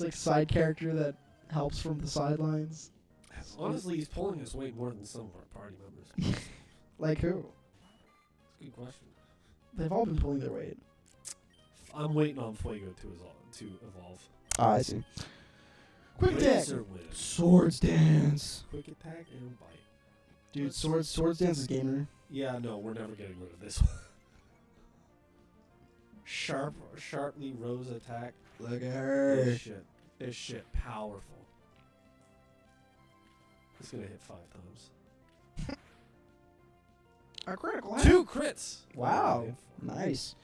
like a side character that helps from the sidelines. Honestly, he's pulling his weight more than some of our party members. Like who? That's a good question. They've all been pulling their weight. I'm waiting on Fuego to evolve. Ah, I see. Quick attack. Razor Wind. Swords dance. Quick attack and bite. Dude, swords dance is gamer. Yeah, no, we're never getting rid of this one. Sharply rose attack. Look at her. This shit powerful. It's gonna hit 5 times. A critical hit. 2 crits. Wow. Nice.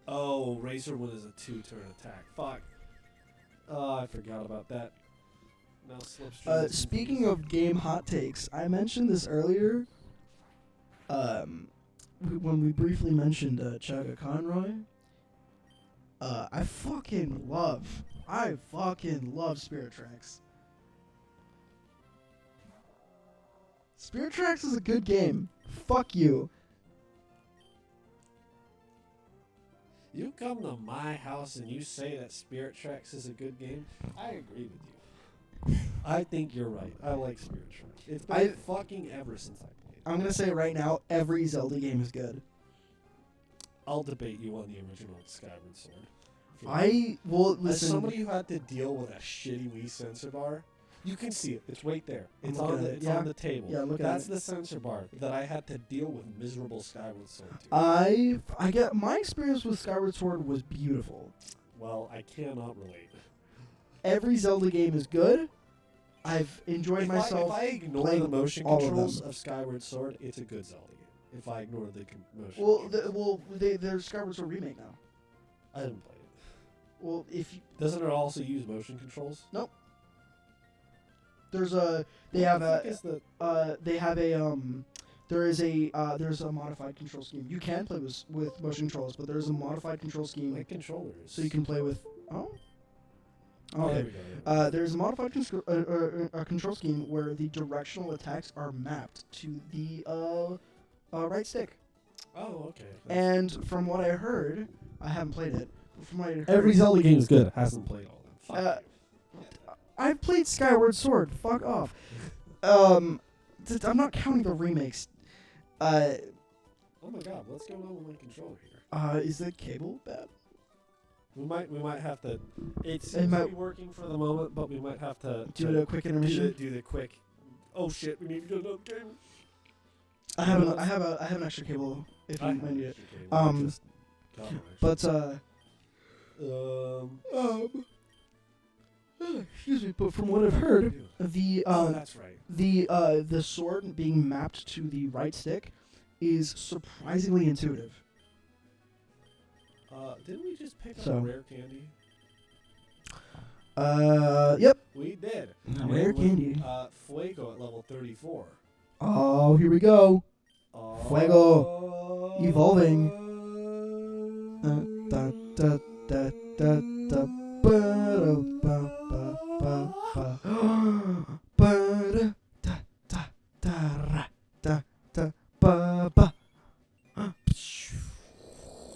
Oh, Razor Wind is a 2-turn attack. Fuck. Oh, I forgot about that. Now Slipstream. Speaking of game hot takes, I mentioned this earlier. When we briefly mentioned Chaga Conroy. I fucking love Spirit Tracks. Spirit Tracks is a good game. Fuck you. You come to my house and you say that Spirit Tracks is a good game, I agree with you. I think you're right. I like Spirit Tracks. It's been fucking ever since I played. I'm gonna say right now, every Zelda game is good. I'll debate you on the original Skyward Sword. Listen. As somebody who had to deal with a shitty Wii sensor bar, you can see it. It's right there. It's on the table. Yeah, look at That's it. the sensor bar that I had to deal with miserable Skyward Sword to. I get my experience with Skyward Sword was beautiful. Well, I cannot relate. Every Zelda game is good. I've enjoyed myself. If I ignore the motion controls of Skyward Sword, it's a good Zelda game. If I ignore the motion controls. There's Skyward Sword remake now. I didn't play it. Well, if you Doesn't it also use motion controls? nope. There's a there's a modified control scheme. You can play with motion controls, but there's a modified control scheme Like controllers. so you can play with Oh, okay. there we go. There's a modified control scheme where the directional attacks are mapped to the right stick. Oh, okay. And from what I heard, I haven't played it. But from what I heard, Every Zelda game is good. Hasn't played all of them. Fuck you. I've played Skyward Sword. Fuck off. I'm not counting the remakes. Oh my god, what's going on with my controller here? Is the cable bad? We might have to. It seems to be working for the moment, but we might have to Do a quick intermission. Do the quick. Oh shit! We need to get another game. I have an extra cable if you might need it. Excuse me, but from what I've heard, that's right. the sword being mapped to the right stick is surprisingly intuitive. Didn't we just pick up So. a rare candy? Yep. We did. Rare And with, candy. Fuego at level 34. Oh, here we go. Fuego. Evolving. Da da da da da.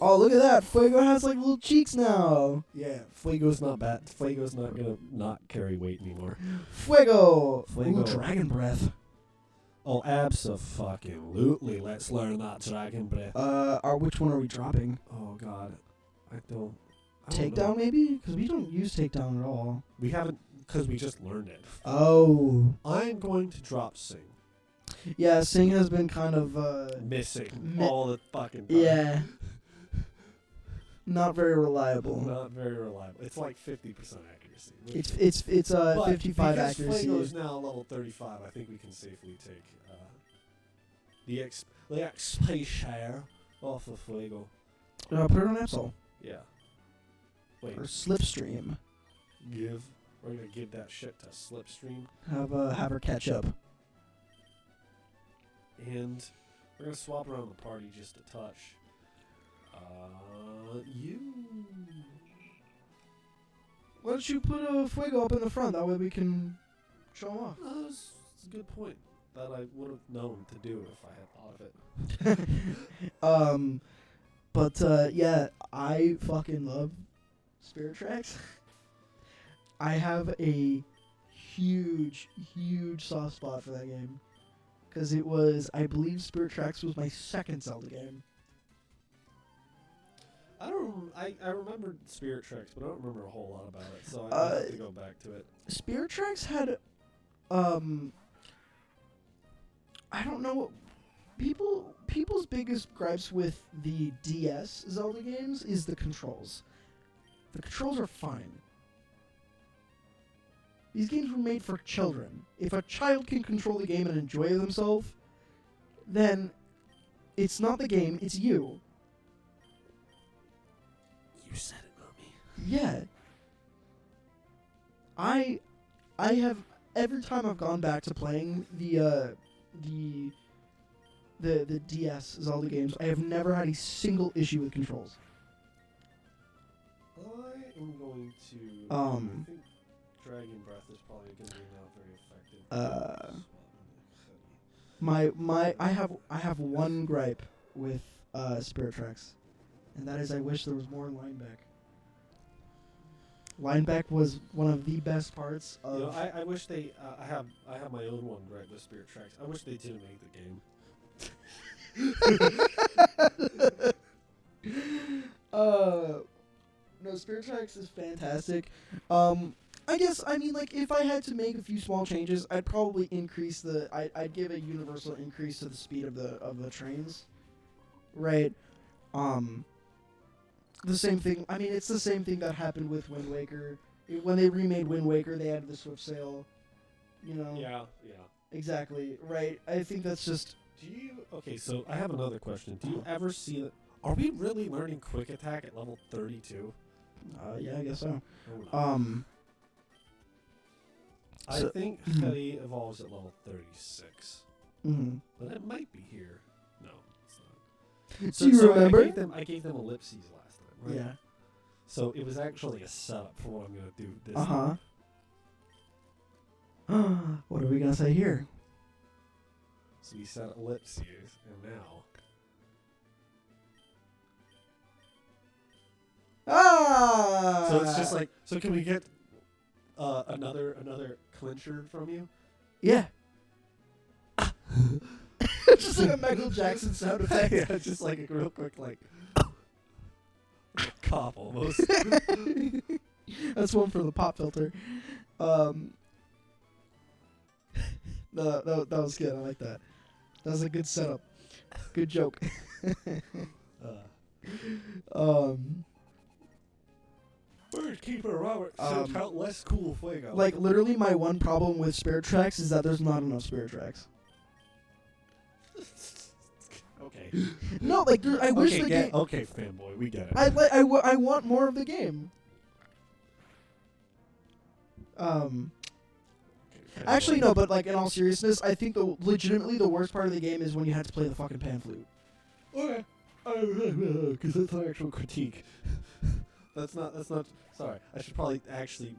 All look at that. Fuego has like little cheeks now. Yeah, Fuego's not bad. Fuego's not gonna not carry weight anymore. Fuego. Fuego. Ooh, dragon breath. Oh, abso-fucking-lutely. Let's learn that dragon breath. Which one are we dropping? Oh God, I don't Takedown know. maybe? Because we don't use takedown at all. We haven't, because we just learned it. Oh. I'm going to drop Sing. Yeah, Sing has been kind of Missing all the fucking time. yeah. Not very reliable. Not very reliable. It's like 50% accuracy. It's but 55 because accuracy. Fuego's now level 35, I think we can safely take the XP share off of Fuego. Put it on Absol. Yeah. Wait. Or Slipstream. We're gonna give that shit to Slipstream. Have her catch up. And we're gonna swap around the party just a touch. You. Why don't you put a Fuego up in the front? That way we can show him off. That's a good point that I would have known to do if I had thought of it. But yeah, I fucking love Spirit Tracks. I have a huge soft spot for that game. Because it was, I believe Spirit Tracks was my second Zelda game. I remember Spirit Tracks, but I don't remember a whole lot about it, so I have to go back to it. Spirit Tracks had, I don't know, people's biggest gripes with the DS Zelda games is the controls. The controls are fine. These games were made for children. If a child can control the game and enjoy themselves, then it's not the game, it's you. You said it, not me. Yeah. I have, every time I've gone back to playing the DS Zelda games, I have never had a single issue with controls. I am going to. Um, I think Dragon Breath is probably going to be not very effective. I have one gripe with Spirit Tracks, and that is I wish there was more Lineback. Lineback was one of the best parts of. You know, I wish they. I have my own one right with Spirit Tracks. I wish they didn't make the game. No, Spirit Tracks is fantastic. I guess, I mean, like, if I had to make a few small changes, I'd probably increase I'd give a universal increase to the speed of the trains. Right? The same thing, I mean, it's the same thing that happened with Wind Waker. When they remade Wind Waker, they added the Swift Sail. You know? Yeah. Exactly, right. I think that's just... Okay, so I have another question. Do you ever see that? Are we really learning Quick Attack at level 32? Yeah, I guess so. I think Hetty evolves at level 36. Mm-hmm. But it might be here. No, it's not. Do you remember? I gave them ellipses last time, right? Yeah. So it was actually a setup for what I'm going to do this Uh-huh. time. What are we going to say here? So we set ellipses, and now... Ah! So it's just like... So can we get another clincher from you? Yeah. Just like a Michael Jackson sound effect. Yeah, just like a real quick, like... cough, almost. That's one for the pop filter. No, that was good. I like that. That was a good setup. Good joke. Birdkeeper Robert sent out less cool Fuego. Like, literally, my one problem with Spirit Tracks is that there's not enough Spirit Tracks. Okay. No, like, I wish the game... Okay, fanboy, we get it. I want more of the game. Actually, no, but, like, in all seriousness, I think legitimately the worst part of the game is when you had to play the fucking pan flute. Okay. Because that's an actual critique. That's not. Sorry, I should probably actually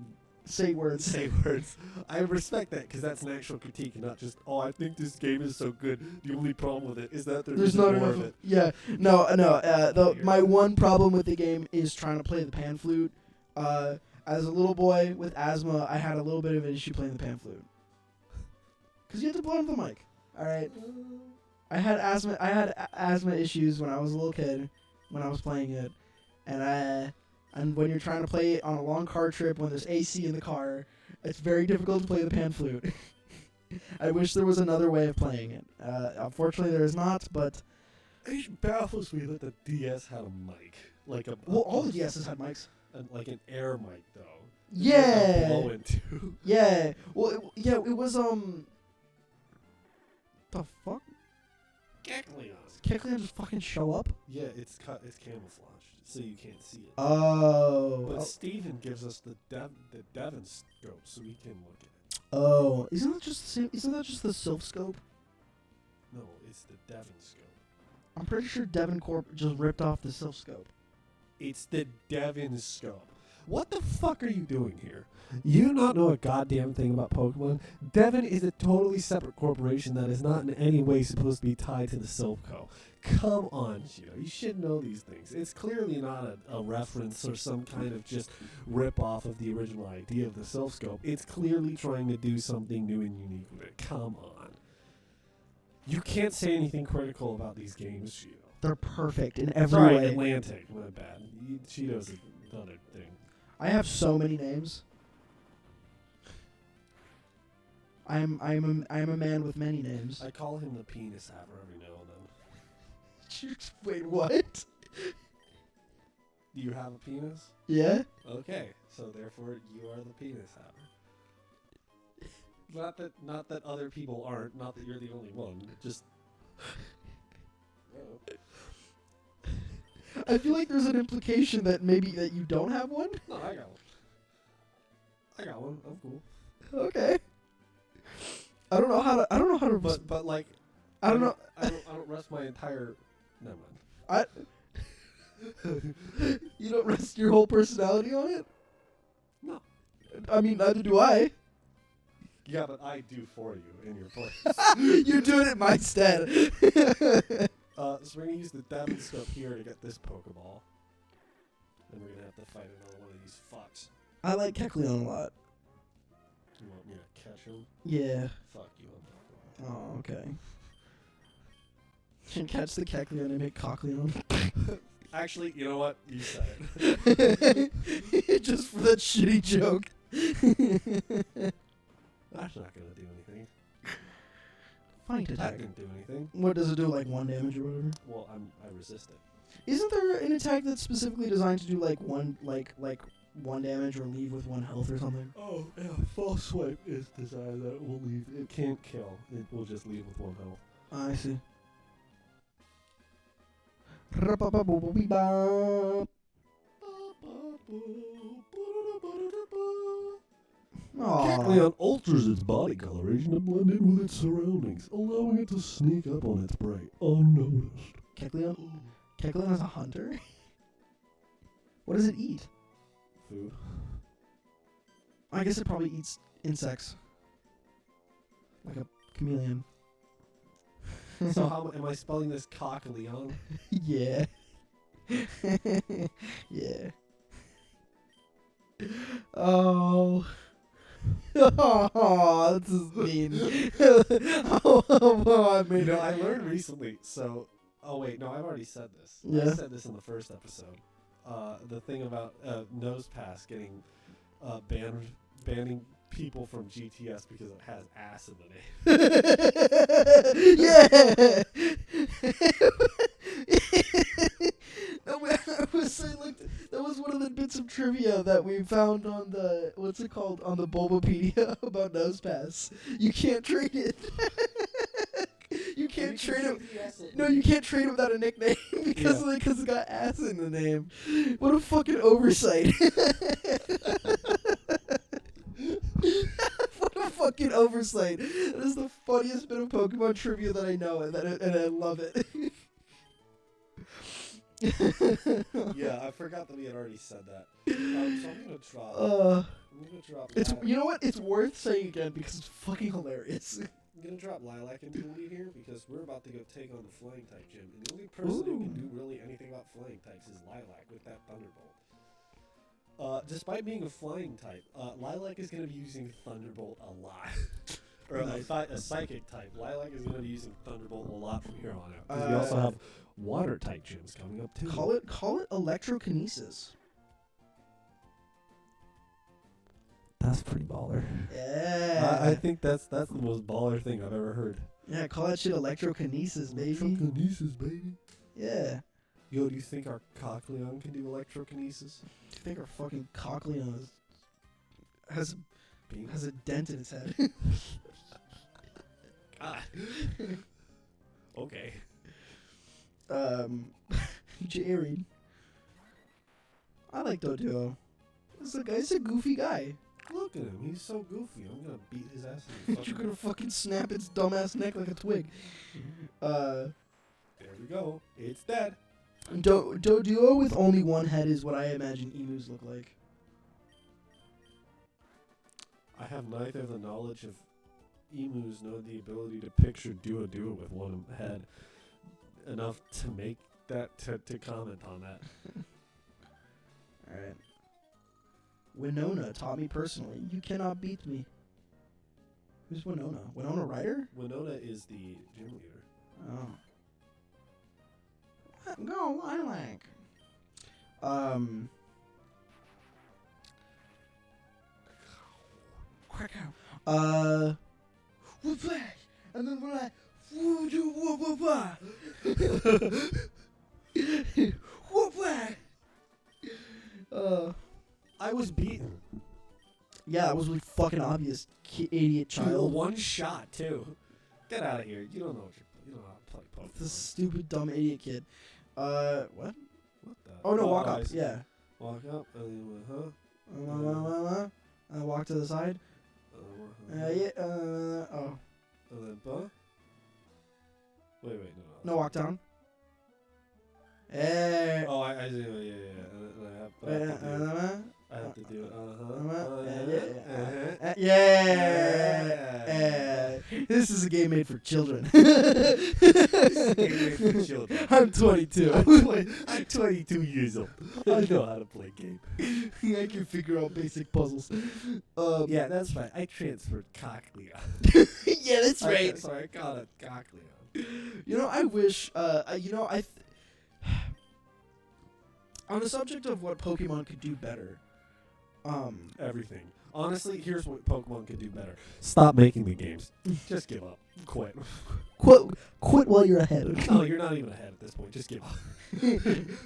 Say words. Say words. I respect that because that's an actual critique and not just, oh, I think this game is so good. The only problem with it is that there's not more enough of it. Yeah. No. My one problem with the game is trying to play the pan flute. As a little boy with asthma, I had a little bit of an issue playing the pan flute. Because you have to blow into the mic. All right. I had asthma issues when I was a little kid when I was playing it, and when you're trying to play it on a long car trip when there's AC in the car, it's very difficult to play the pan flute. I wish there was another way of playing it. Unfortunately, there is not. But It baffles me that the DS had a mic, all the DSs had mics. Like an air mic though. Yeah. Blow into. Yeah. Well, it was the fuck? Kecleon. Does Kecleon just fucking show up? Yeah, it's camouflaged, so you can't see it. Oh. But Steven gives us the Devon scope, so we can look at it. Oh. Isn't that just the Sylph scope? No, it's the Devon scope. I'm pretty sure Devon Corp just ripped off the Sylph scope. It's the Devon scope. What the fuck are you doing here? You do not know a goddamn thing about Pokemon. Devon is a totally separate corporation that is not in any way supposed to be tied to the Silph.co. Come on, Cheeto. You should know these things. It's clearly not a reference or some kind of just rip-off of the original idea of the Silph scope. It's clearly trying to do something new and unique with it. Come on. You can't say anything critical about these games, Cheeto. They're perfect in every Sorry, way. Atlantic. My bad. Cheeto's another thing. I have so many names. I'm a man with many names. I call him the penis haver every now and then. Wait, what? Do you have a penis? Yeah? Okay, so therefore you are the penis haver. Not that other people aren't, not that you're the only one. Just I feel like there's an implication that maybe that you don't have one. no, I got one. I'm cool. Okay. I don't know how to. But like, I don't know. I don't rest my entire. Never mind. You don't rest your whole personality on it? No. I mean, neither do I. Yeah, but I do for you in your place. You're doing it in my stead. So we're gonna use the Devon scope here to get this Pokeball, and we're gonna have to fight another one of these fucks. I like Kecleon a lot. You want me to catch him? Yeah. Fuck you, I'm not going. Oh, okay. Should catch the Kecleon and make Cochleon. Actually, you know what? You said it. Just for that shitty joke. That's not gonna do anything. Fight That attack. didn't do anything. What does it do? Like 1 damage or whatever? Well, I resist it. Isn't there an attack that's specifically designed to do like one damage or leave with 1 health or something? Oh, yeah. False swipe is designed that it will leave. It can't kill. It will just leave with 1 health. I see. Kecleon alters its body coloration to blend in with its surroundings, allowing it to sneak up on its prey unnoticed. Kecleon is a hunter? What does it eat? Food. I guess it probably eats insects. Like a chameleon. So how am I spelling this Cochleon? Yeah. Yeah. Oh. Oh, this is mean. I mean, No, I learned recently. So, oh wait, no, I've already said this. Yeah. I said this in the first episode. The thing about Nose Pass getting banning people from GTS because it has ass in the name. Yeah. No, I was saying, like, that was one of the bits of trivia that we found on the on the Bulbapedia about Nose Pass. You can't trade it. You can't trade it. No, you can't trade it without a nickname because it's got ass in the name. What a fucking oversight. What a fucking oversight. That is the funniest bit of Pokemon trivia that I know, and I love it. Yeah, I forgot that we had already said that. So I'm gonna drop. I'm gonna drop. It's you know what? It's worth saying again because it's fucking hilarious. I'm gonna drop Lilac and Tooley here because we're about to go take on the flying type gym, and the only person who can do really anything about flying types is Lilac with that Thunderbolt. Despite being a flying type, Lilac is gonna be using Thunderbolt a lot. Or a psychic type. Lilac is gonna be using Thunderbolt a lot from here on out. Because we also have water type gyms coming up too. Call it electrokinesis. That's pretty baller. Yeah. I think that's the most baller thing I've ever heard. Yeah, call that shit electrokinesis, baby. Electrokinesis, baby. Yeah. Yo, do you think our Cochleon can do electrokinesis? Do you think our fucking Cochleon has a dent in its head? God. Okay. Jared. I like Doduo. He's a goofy guy. Look at him. He's so goofy. I'm gonna beat his ass. You're gonna fucking snap its dumbass neck like a twig. There we go. It's dead. Doduo with only one head is what I imagine emus look like. I have neither the knowledge of emus nor the ability to picture Duo with one head enough to make that to comment on that. Alright. Winona taught me personally, you cannot beat me. Who's Winona? Winona Ryder? Winona is the gym leader. Oh. Go, Lilac. We're back, and then we're like, woo do whoop whoop back. I was beaten. Yeah, it was really fucking obvious, idiot child. One shot too. Get out of here. You don't know what you don't know how to play Pokemon. This stupid dumb idiot kid. What? What the? Oh no, walk up. I see. Yeah. Walk up and then And walk to the side. Yeah. Oh. And then Wait, no. No, walk down. Hey. Oh, I see. Yeah. I have to do it. Yeah. This is a game made for children. I'm 22. I'm 22 years old. I know how to play game. I can figure out basic puzzles. Yeah, that's right. I transferred Cochleon. Yeah, that's right. Sorry, I got a Cochleon. You know, I wish. On the subject of what Pokemon could do better. Everything. Honestly, here's what Pokemon could do better. Stop making the games. Just give up. Quit. Quit while you're ahead. No, you're not even ahead at this point. Just give up.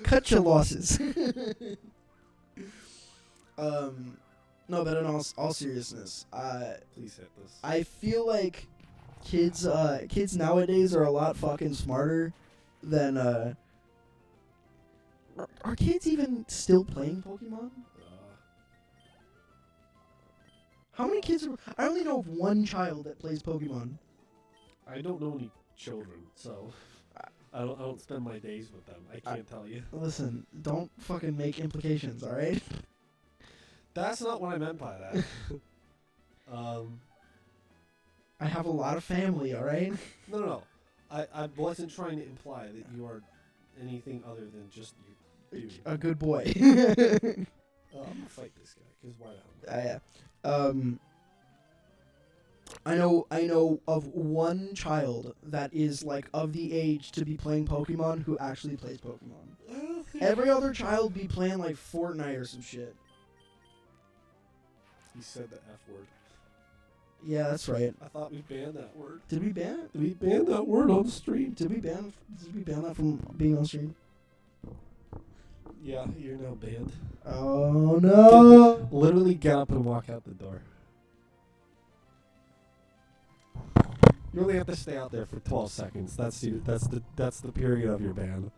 Cut your losses. No, but in all seriousness, Please hit this. I feel like kids nowadays are a lot fucking smarter than Are kids even still playing Pokemon? How many kids are... I only know of one child that plays Pokemon. I don't know any children, so I don't spend my days with them. I can't tell you. Listen, don't fucking make implications, alright? That's not what I meant by that. I have a lot of family, alright? No. I wasn't trying to imply that you are anything other than just you. Dude. A good boy. I'm gonna fight this guy, because why not? Yeah. I know of one child that is like of the age to be playing Pokemon who actually plays Pokemon. Every other child be playing like Fortnite or some shit. He said the F word. Yeah, that's right. I thought we banned that word. Did we ban it? Did we ban that word on stream? Did we ban that from being on stream? Yeah, you're now banned. Oh no! Literally get up and walk out the door. You only have to stay out there for 12 seconds. That's the period of your ban.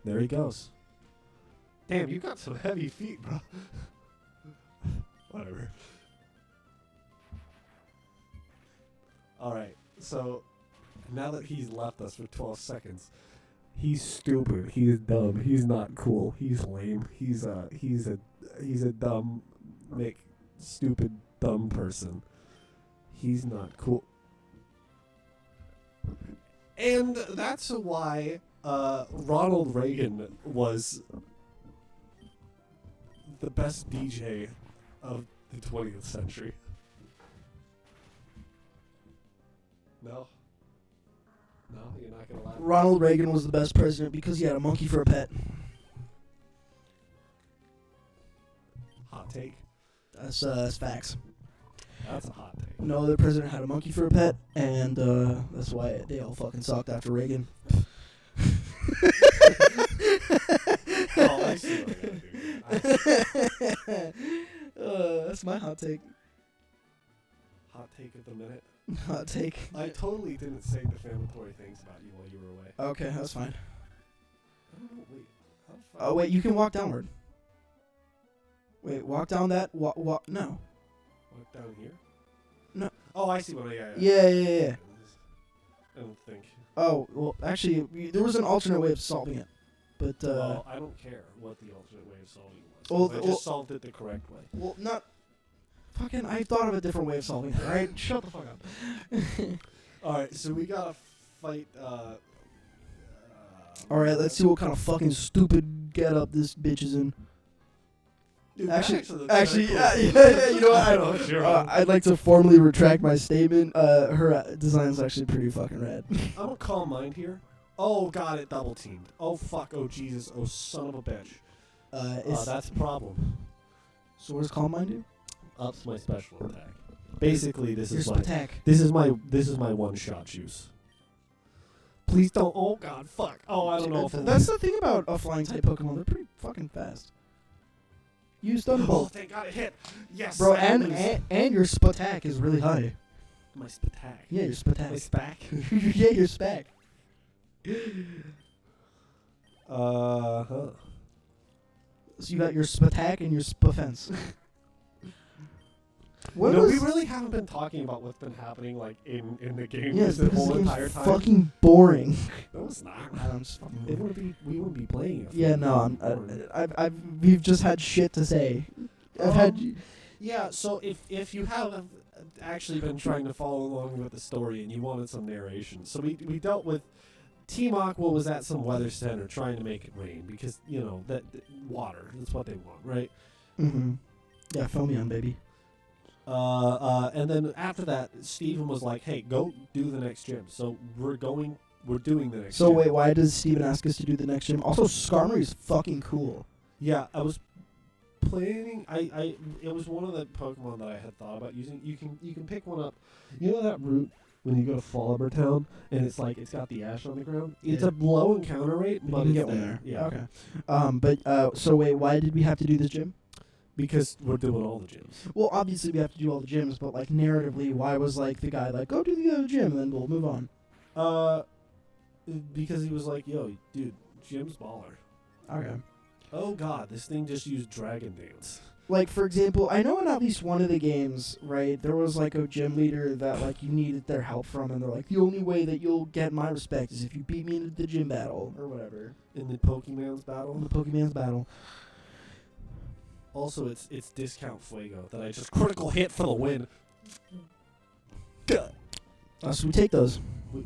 There he goes. Damn, you got some heavy feet, bro. Whatever. Alright, so now that he's left us for 12 seconds, He's stupid. He's dumb. He's not cool. He's lame. He's a dumb, stupid, dumb person. He's not cool. And that's why Ronald Reagan was the best DJ of the 20th century. No? No, you're not going to lie? Ronald Reagan was the best president because he had a monkey for a pet. Hot take? That's facts. That's a hot take. No other president had a monkey for a pet, and that's why they all fucking sucked after Reagan. Oh, I see what I gotta do. That's my hot take. Hot take of the minute. Hot take. I totally didn't say defamatory things about you while you were away. Okay, that's fine. I don't know, wait. How the fuck? Oh, wait, you can walk downward. Wait, walk down that. Walk. No. Walk down here? No. Oh, I see what I got. Yeah. I don't think. Oh, well, actually, there was an alternate way of solving it. But, well, I don't care what the alternate way of solving it was. Well, I just solved it the correct way. well, not. Fucking, I thought of a different way of solving it, alright? Shut the fuck up. Alright, so we gotta fight, Alright, let's see what kind of fucking stupid get up this bitch is in. Dude, Actually, looks yeah, kinda you know what? I know, sure. I'd like to formally retract my statement. Her design's actually pretty fucking rad. I'm gonna calm mind here. Oh god, it double teamed. Oh fuck, oh Jesus, oh son of a bitch. That's a problem. So what does Calm Mind do? Ups my special attack. Basically, this Your is my attack. this is my one shot juice. Please don't. Oh god, fuck. Oh, I don't know if That's the thing about a flying type Pokemon. They're pretty fucking fast. Use Oh, Thunderbolt, thank god it hit. Yes, bro, I lose. and your Spatak is really high. My spatak. Yeah, your My Spatak. spack. Yeah, your Spac. Huh. So you got your Spatak and your Spafence. We really haven't been talking about what's been happening like in the game Yes, the this whole game's entire time. fucking boring. No, it's not. I'm just fucking. We wouldn't be playing it. Yeah, no, we've just had shit to say. I've had. Yeah, so if you have actually been trying to follow along with the story and you wanted some narration, so we dealt with Team Aqua was at some weather center trying to make it rain because that water, that's what they want, right? Mm-hmm. Yeah, fill me on, baby. And then after that, Steven was like, "Hey, go do the next gym." So we're doing the next. So gym. wait, why does Steven ask us to do the next gym? Also, Skarmory is fucking cool. Yeah, I was planning. It was one of the Pokemon that I had thought about using. You can pick one up. You know that route when you go to Fallover Town and it's got the ash on the ground. It's a low encounter rate, but you can it's get one there. there. Yeah. Okay. So wait, why did we have to do this gym? Because we're doing all the gyms. Well, obviously we have to do all the gyms, but like narratively, why was like the guy like, go do the other gym, and then we'll move on? Because he was like, "Yo, dude, gym's baller." Okay. Oh god, this thing just used Dragon Dance. Like, for example, I know in at least one of the games, right, there was, like, a gym leader that, like, you needed their help from, and they're like, the only way that you'll get my respect is if you beat me in the gym battle, or whatever. In the Pokemon's In battle. the Pokemon's battle. Also, it's Discount Fuego that I just critical hit for the win. So we take those.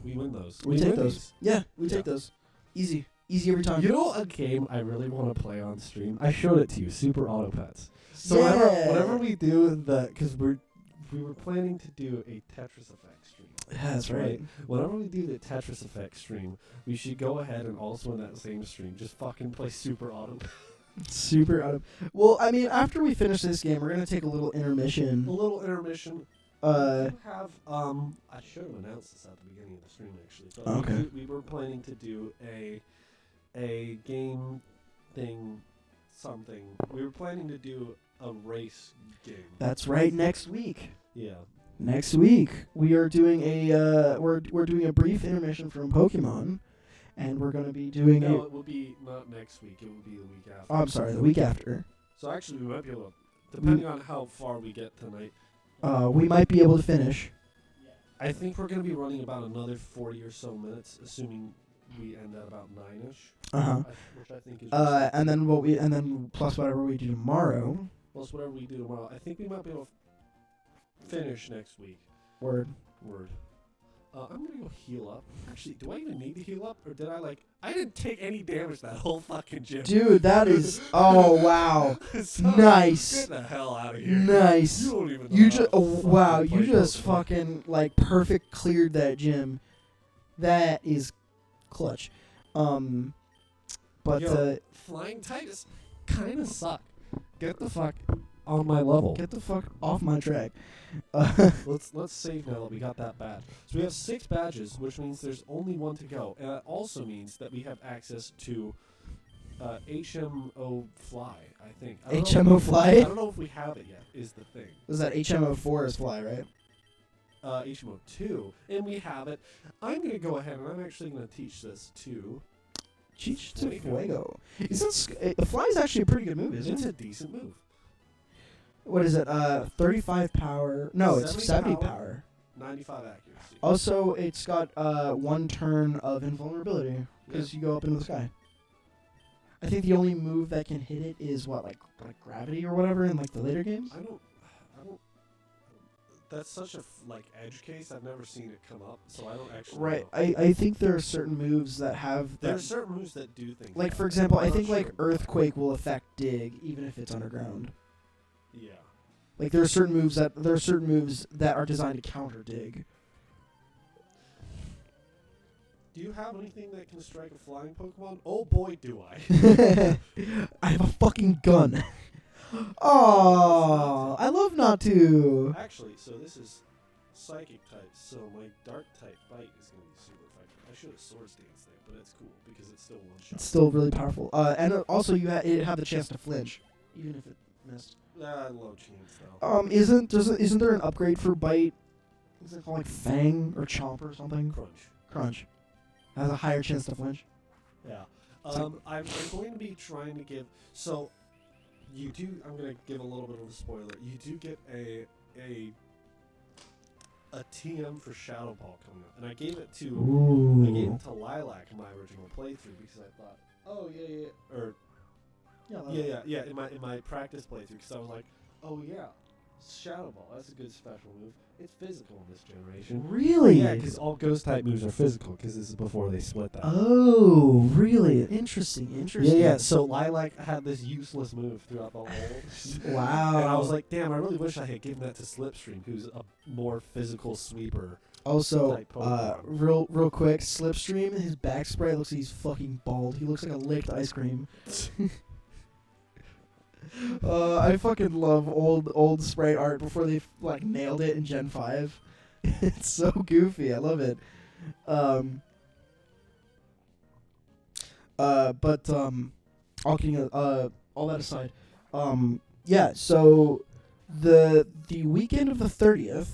We win those. We take win those. these. Yeah, we Yeah. take those. Easy. Easy every time. You know a game I really want to play on stream? I showed it to you, Super Auto Pets. So Yeah. whenever we do because we were planning to do a Tetris Effect stream. Yeah, that's right. Whenever we do the Tetris Effect stream, we should go ahead and also in that same stream just fucking play Super Auto. Super out of... Well, I mean, after we finish this game, we're going to take a little intermission. A little intermission. Uh, We have I should have announced this at the beginning of the stream actually. But Okay. we were planning to do a game thing something. We were planning to do a race game. That's right, next week. Yeah. Next week, we are doing a we're doing a brief intermission from Pokemon, and we're going to be doing No, it will be not next week. It will be the week after. Oh, I'm sorry, the week after. So actually, we might be able to, depending on how far we get tonight. We might be able to finish. I think we're going to be running about another 40 or so minutes, assuming we end at about 9ish. Uh-huh. Which I think is. And then plus whatever we do tomorrow. Plus whatever we do tomorrow. I think we might be able to finish next week. Word. I'm gonna go heal up. Actually, do I even need to heal up, or did I I didn't take any damage that whole fucking gym. Dude, that is. Oh wow. So, Nice. Get the hell out of here. Nice. You don't even know You how just. to Oh wow. fucking You play just Pokemon. fucking perfect cleared that gym. That is clutch. But Yo, Flying Titus kind of suck. Get the fuck on my level. get the fuck off my track. Let's save now that we got that badge. So we have 6 badges, which means there's only 1 to go, and that also means that we have access to Hmo Fly. I think. I don't know HMO if- Fly? I don't know if we have it yet. Is the thing. Was that HMO4 is fly, right? Hmo 2, and we have it. I'm gonna go ahead and I'm actually gonna teach this to. Cheech to Fuego. Fuego. The fly is actually a pretty good move, isn't It's it? a decent move. What is it? 35 power. No, it's 70 70 power. power. 95 accuracy. Also, it's got 1 turn of invulnerability because you go up into the sky. I think the only move that can hit it is what, like gravity or whatever in the later games. I don't. That's such a edge case. I've never seen it come up, so I don't actually. Right. know. I think there are certain moves that have There are that. certain moves that do things. Like that. for example, I'm I not think sure. Earthquake will affect Dig even if it's underground. Yeah. Like there are certain moves that are designed to counter Dig. Do you have anything that can strike a flying Pokemon? Oh boy, do I! I have a fucking gun. Oh, I love Natu. Actually, so this is psychic type, so my dark type bite is going to be super effective. I should have Swords Dance there, but it's cool because it's still one shot. It's still really powerful. And also it had the chance to flinch, even if it missed. Low chance though. Isn't there an upgrade for bite? Is it called Fang or Chomp or something? Crunch. Has a higher chance to flinch. Yeah. I'm going to be trying to give. So, you do. I'm going to give a little bit of a spoiler. You do get a TM for Shadow Ball coming up, and I gave it to Lilac in my original playthrough because I thought, oh yeah, in my practice playthrough because I was like, oh yeah, Shadow Ball. That's a good special move. It's physical in this generation. Really? Yeah, because all Ghost type moves are physical because this is before they split that. Oh, really? Interesting. Yeah. So Lilac had this useless move throughout the whole. Wow. And I was like, damn, I really wish I had given that to Slipstream, who's a more physical sweeper. Also, type Pokemon. real quick, Slipstream, his back spray looks like he's fucking bald. He looks like a licked ice cream. I fucking love old sprite art before they nailed it in Gen 5. It's so goofy. I love it. All that aside, yeah. So the weekend of the 30th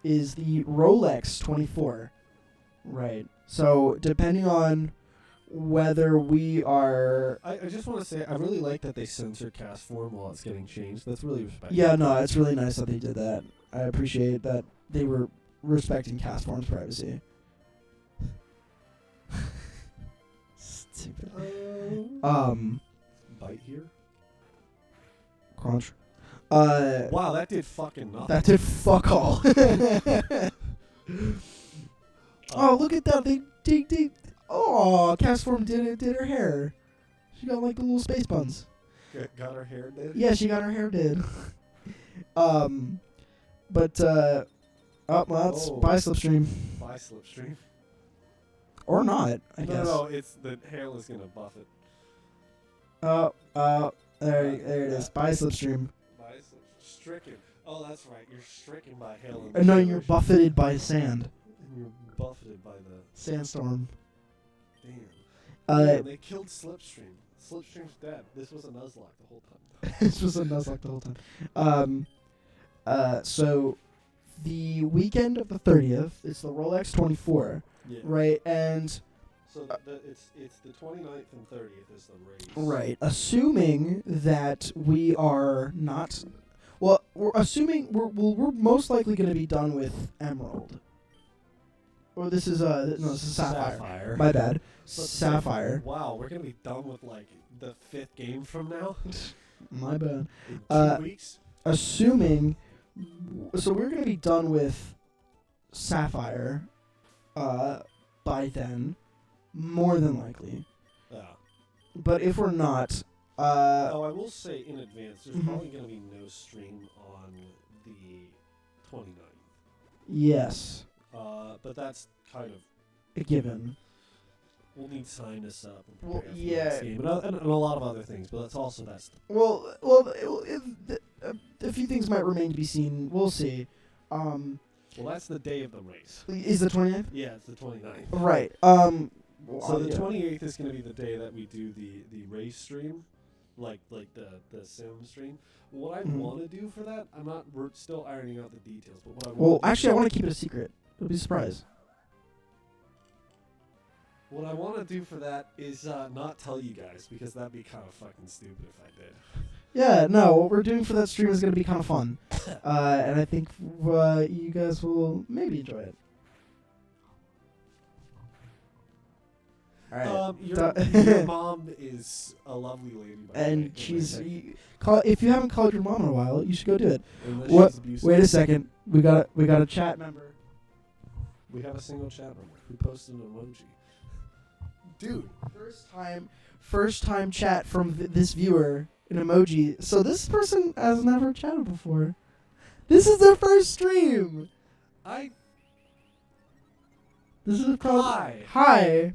is the Rolex 24, right? So depending on whether we are. I just want to say, I really like that they censor cast form while it's getting changed. That's really respectful. Yeah, no, it's really nice that they did that. I appreciate that they were respecting cast form's privacy. Stupid. Bite here? Crunch. Wow, that did fucking nothing. That did fuck all. Oh, look at that. They oh, cast form did her hair. She got the little space buns. Got her hair did? Yeah, she got her hair did. Well, that's by Slipstream. By Slipstream. Or not, I guess. No, it's the hairless gonna buff it. There it is. By Slipstream. By Stricken. Oh, that's right. You're stricken by hail. No, you're buffeted by sand. And you're buffeted by the Sandstorm. damn. Yeah, they killed Slipstream. Slipstream's dead. This was a Nuzlocke the whole time. This was a Nuzlocke the whole time. So the weekend of the 30th, it's the Rolex 24, Yeah. right? And So it's the 29th and 30th is the race. right, assuming that we are not, well, we're assuming we're most likely going to be done with Emerald. Oh, this is this is Sapphire. My bad. Sapphire. Wow, we're gonna be done with like the 5th game from now. My bad. In 2 weeks. Assuming, so we're gonna be done with Sapphire, by then, more than likely. Yeah. But if we're not, I will say in advance, there's Mhm. probably gonna be no stream on the 29th. yes, But that's kind of a given. we'll need to sign this up and Well, prepare for yeah. the next game, and a lot of other things. But that's Well, a few things might remain to be seen. We'll see. well, that's the day of the race. Is the 29th? Yeah, it's the 29th. Right. So the 28th is going to be the day that we do the race stream, like the sim stream. What I Mhm. want to do for that, we're still ironing out the details. But what I Well, want actually, I want to keep it a secret. It'll be a surprise. What I want to do for that is not tell you guys, because that'd be kind of fucking stupid if I did. Yeah, no, what we're doing for that stream is going to be kind of fun. And I think you guys will maybe enjoy it. All right. Your mom is a lovely lady, by the way, And and she's... I- if you haven't called your mom in a while, you should go do it. unless What? she's abusive. Wait a second. We got a chat member. We have a single chat member who posted an emoji. Dude, First time chat from this viewer, an emoji. So this person has never chatted before. This is their first stream. This is probably... Hi.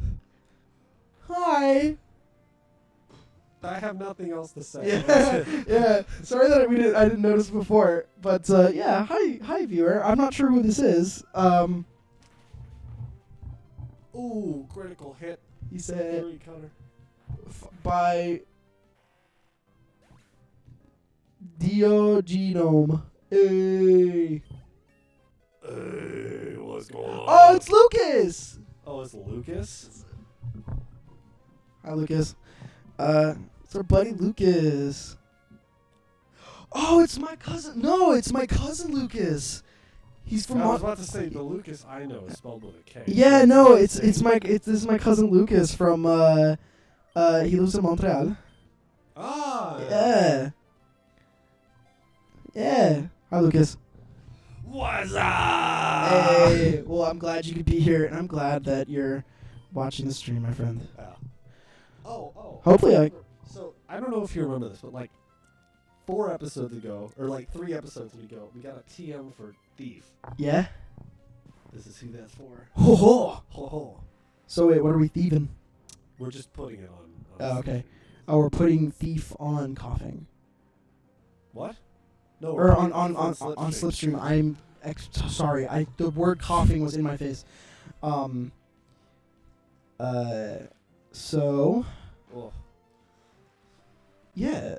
I have nothing else to say. Yeah, yeah. Sorry that I didn't notice before, but yeah. Hi, viewer. I'm not sure who this is. Ooh, critical hit. He said Fury cutter. by Diogenome. Hey. Hey, what's going on? Oh, it's Lucas. Oh, it's Lucas? Hi, Lucas. It's our buddy Lucas. Oh, it's my cousin. No, it's my cousin Lucas. He's from. I was about to say the Lucas I know is spelled with a K. Yeah, no, this is my cousin Lucas from he lives in Montreal. Ah. Yeah. Yeah. Hi, Lucas. What's up? Hey. Well, I'm glad you could be here, and I'm glad that you're watching the stream, my friend. Yeah. Oh. Hopefully So, I don't know if you remember this, but like 4 episodes ago, or like 3 episodes ago, we got a TM for Thief. Yeah? This is who that's for. Ho ho! Ho ho. So wait, what are we thieving? We're just putting it on. Oh, okay. Oh, we're putting thief on coughing. What? No, Or we're on putting Slipstream. I'm sorry. The word coughing was in my face. So Oh. yeah.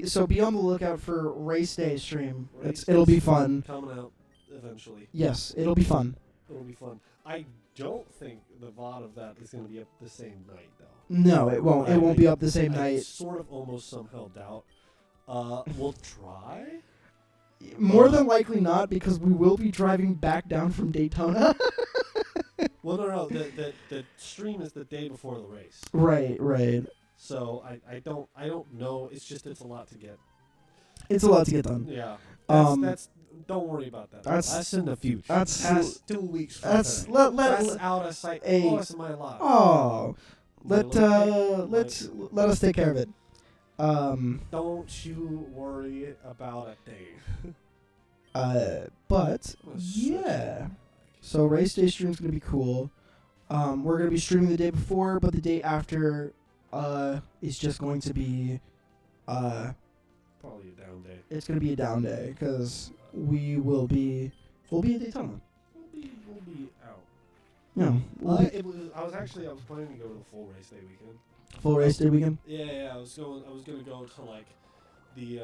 So be on the lookout for Race Day stream. It'll be fun. Coming out eventually. Yes, it'll be fun. It'll be fun. I don't think the VOD of that is going to be up the same night, though. No, it won't. It won't be up the same I night. sort of almost somehow doubt. We'll try. More than likely not, because we will be driving back down from Daytona. Well, no. The stream is the day before the race. Right. So I don't know. It's a lot to get. It's a lot to get done. Yeah. That's don't worry about that. that's in the future. that's 2 weeks from that's today. let That's out of sight. Hey. Oh, it's my life. oh My let little let us take care of it. Don't you worry about a thing. But yeah. So Race Day stream's gonna be cool. We're gonna be streaming the day before, but the day after is just going to be Probably a down day. it's gonna be a down day because we'll be in Daytona. We'll be out. Yeah, I was planning to go to the full race day weekend. full Race Day weekend. Yeah. I was gonna go to like the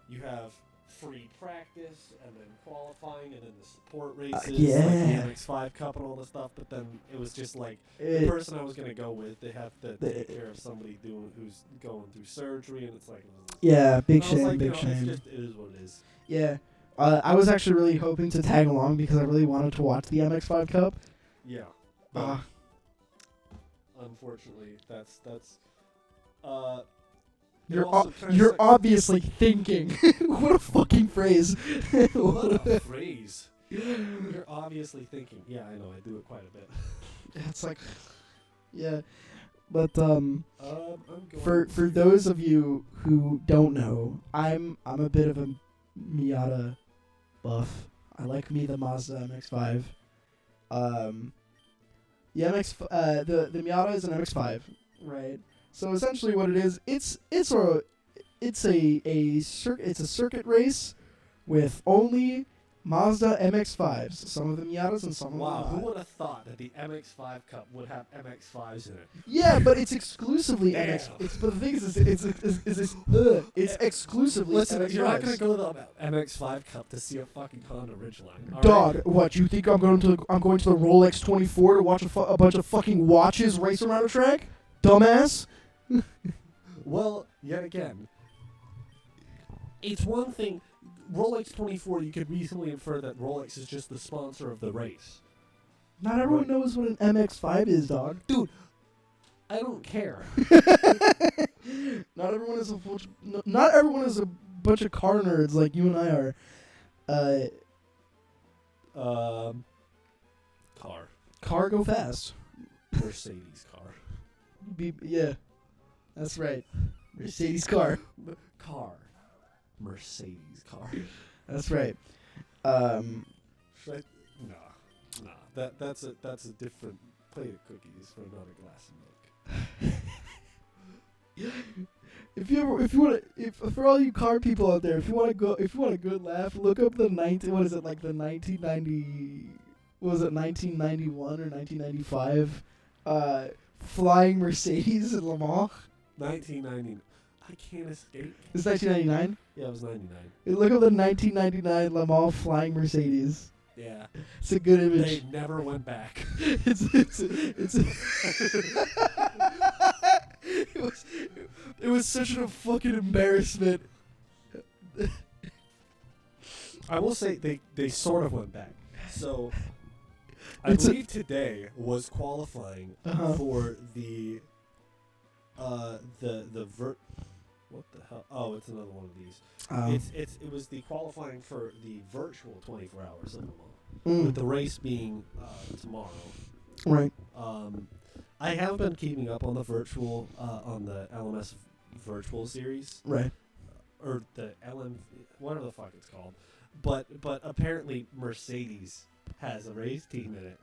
you have free practice and then qualifying and then the support races, yeah. like the MX5 Cup and all this stuff. But then it was just like the It- person I was gonna go with, they have to take care of somebody who's going through surgery, and it's like yeah, big and I was shame, like, big it's shame. just, it is what it is. Yeah. I was actually really hoping to tag along because I really wanted to watch the MX5 Cup. Yeah. But unfortunately, that's. You're obviously thinking. What a fucking phrase. What a phrase. You're obviously thinking. Yeah, I know. I do it quite a bit. It's like, yeah, but for those of you who don't know, I'm a bit of a Miata buff. I like me the Mazda MX-5. The Miata is an MX-5, right? So essentially, what it is, it's a circuit race with only Mazda MX-5s. Some of the Miatas and some of them Wow, not. who would have thought that the MX-5 Cup would have MX-5s in it? Yeah, but it's exclusively Damn. MX. But the thing is, it's exclusively Listen, MX-5s. you're not gonna go to the MX-5 Cup to see a fucking Honda Ridgeline. All Dog, right? what? You think I'm going to the Rolex 24 to watch a bunch of fucking watches race around a track? Dumbass. Well, yet again, it's one thing. Rolex 24, you could reasonably infer that Rolex is just the sponsor of the race. Not everyone knows what an MX-5 is, dog. Dude, I don't care. Not everyone is not everyone is a bunch of car nerds like you and I are. Car go fast. Mercedes car. Yeah, that's right. Mercedes car. Car. Mercedes car. That's right. Should I? Nah. That's a different plate of cookies for another glass of milk. For all you car people out there, if you want a good laugh, look up the 1991 or 1995 flying Mercedes in Le Mans. 1990. I can't escape. It's 1999. Yeah, it was 99. Look at the 1999 Le Mans flying Mercedes. Yeah. It's a good image. They never went back. It was such a fucking embarrassment. I will say they sort of went back. So I believe today was qualifying for the what the hell? Oh, it's another one of these. It was the qualifying for the virtual 24 hours of Le Mans, with the race being tomorrow. Right. I have been keeping up on the virtual on the LMS virtual series. Right. Or the LM, whatever the fuck it's called. But apparently Mercedes has a race team in it.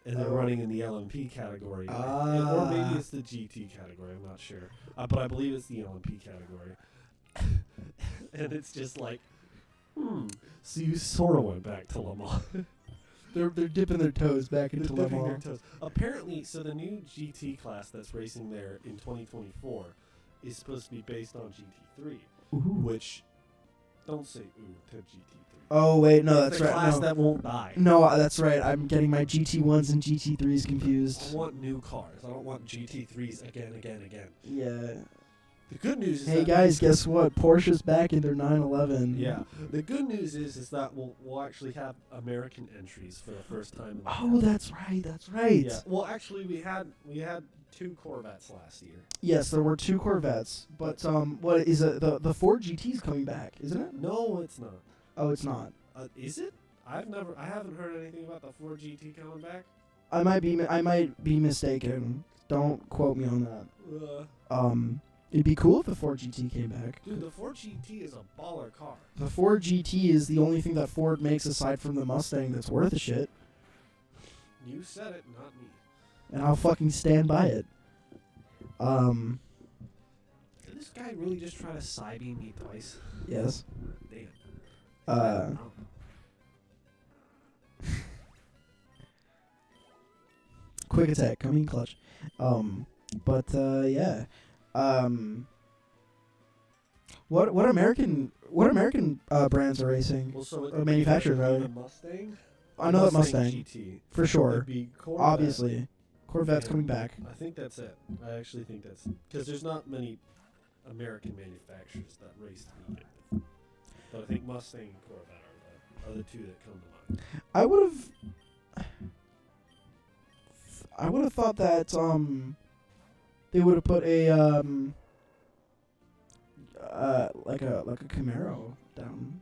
And they're running in the LMP category. Or maybe it's the GT category, I'm not sure. But I believe it's the LMP category. And it's just like, so you sort of went back to Le Mans. They're dipping their toes back into Le Mans. Apparently, so the new GT class that's racing there in 2024 is supposed to be based on GT3. Ooh. Which, don't say ooh to GT3. Oh wait, no, that's the right. Class No. that won't die. No, that's right. I'm getting my GT1s and GT3s confused. I want new cars. I don't want GT3s again. Yeah. The good news is Hey guys, guess what? Porsche's back in their 911. Yeah. The good news is that we'll actually have American entries for the first time. In the Oh, that's right. That's right. Yeah. Well, actually, we had 2 Corvettes last year. Yes, there were 2 Corvettes, but what is it? The Ford GT's coming back, isn't it? No, it's not. Oh, it's not. Is it? I haven't heard anything about the Ford GT coming back. I might be mistaken. Don't quote me on that. It'd be cool if the Ford GT came back. Dude, the Ford GT is a baller car. The Ford GT is the only thing that Ford makes aside from the Mustang that's worth a shit. You said it, not me. And I'll fucking stand by it. Did this guy really just try to side-beam me twice? Yes. Damn. Quick attack, coming clutch. Yeah. What American brands are racing? Well, so manufacturers, rather. The Mustang. I know that Mustang GT for sure. It'd be Corvette. Obviously, Corvette's coming back. I think that's it. I actually think that's because there's not many American manufacturers that race to begin with. But I think Mustang and Corvette are are the two that come to mind. I would have thought that they would have put a like a Camaro down.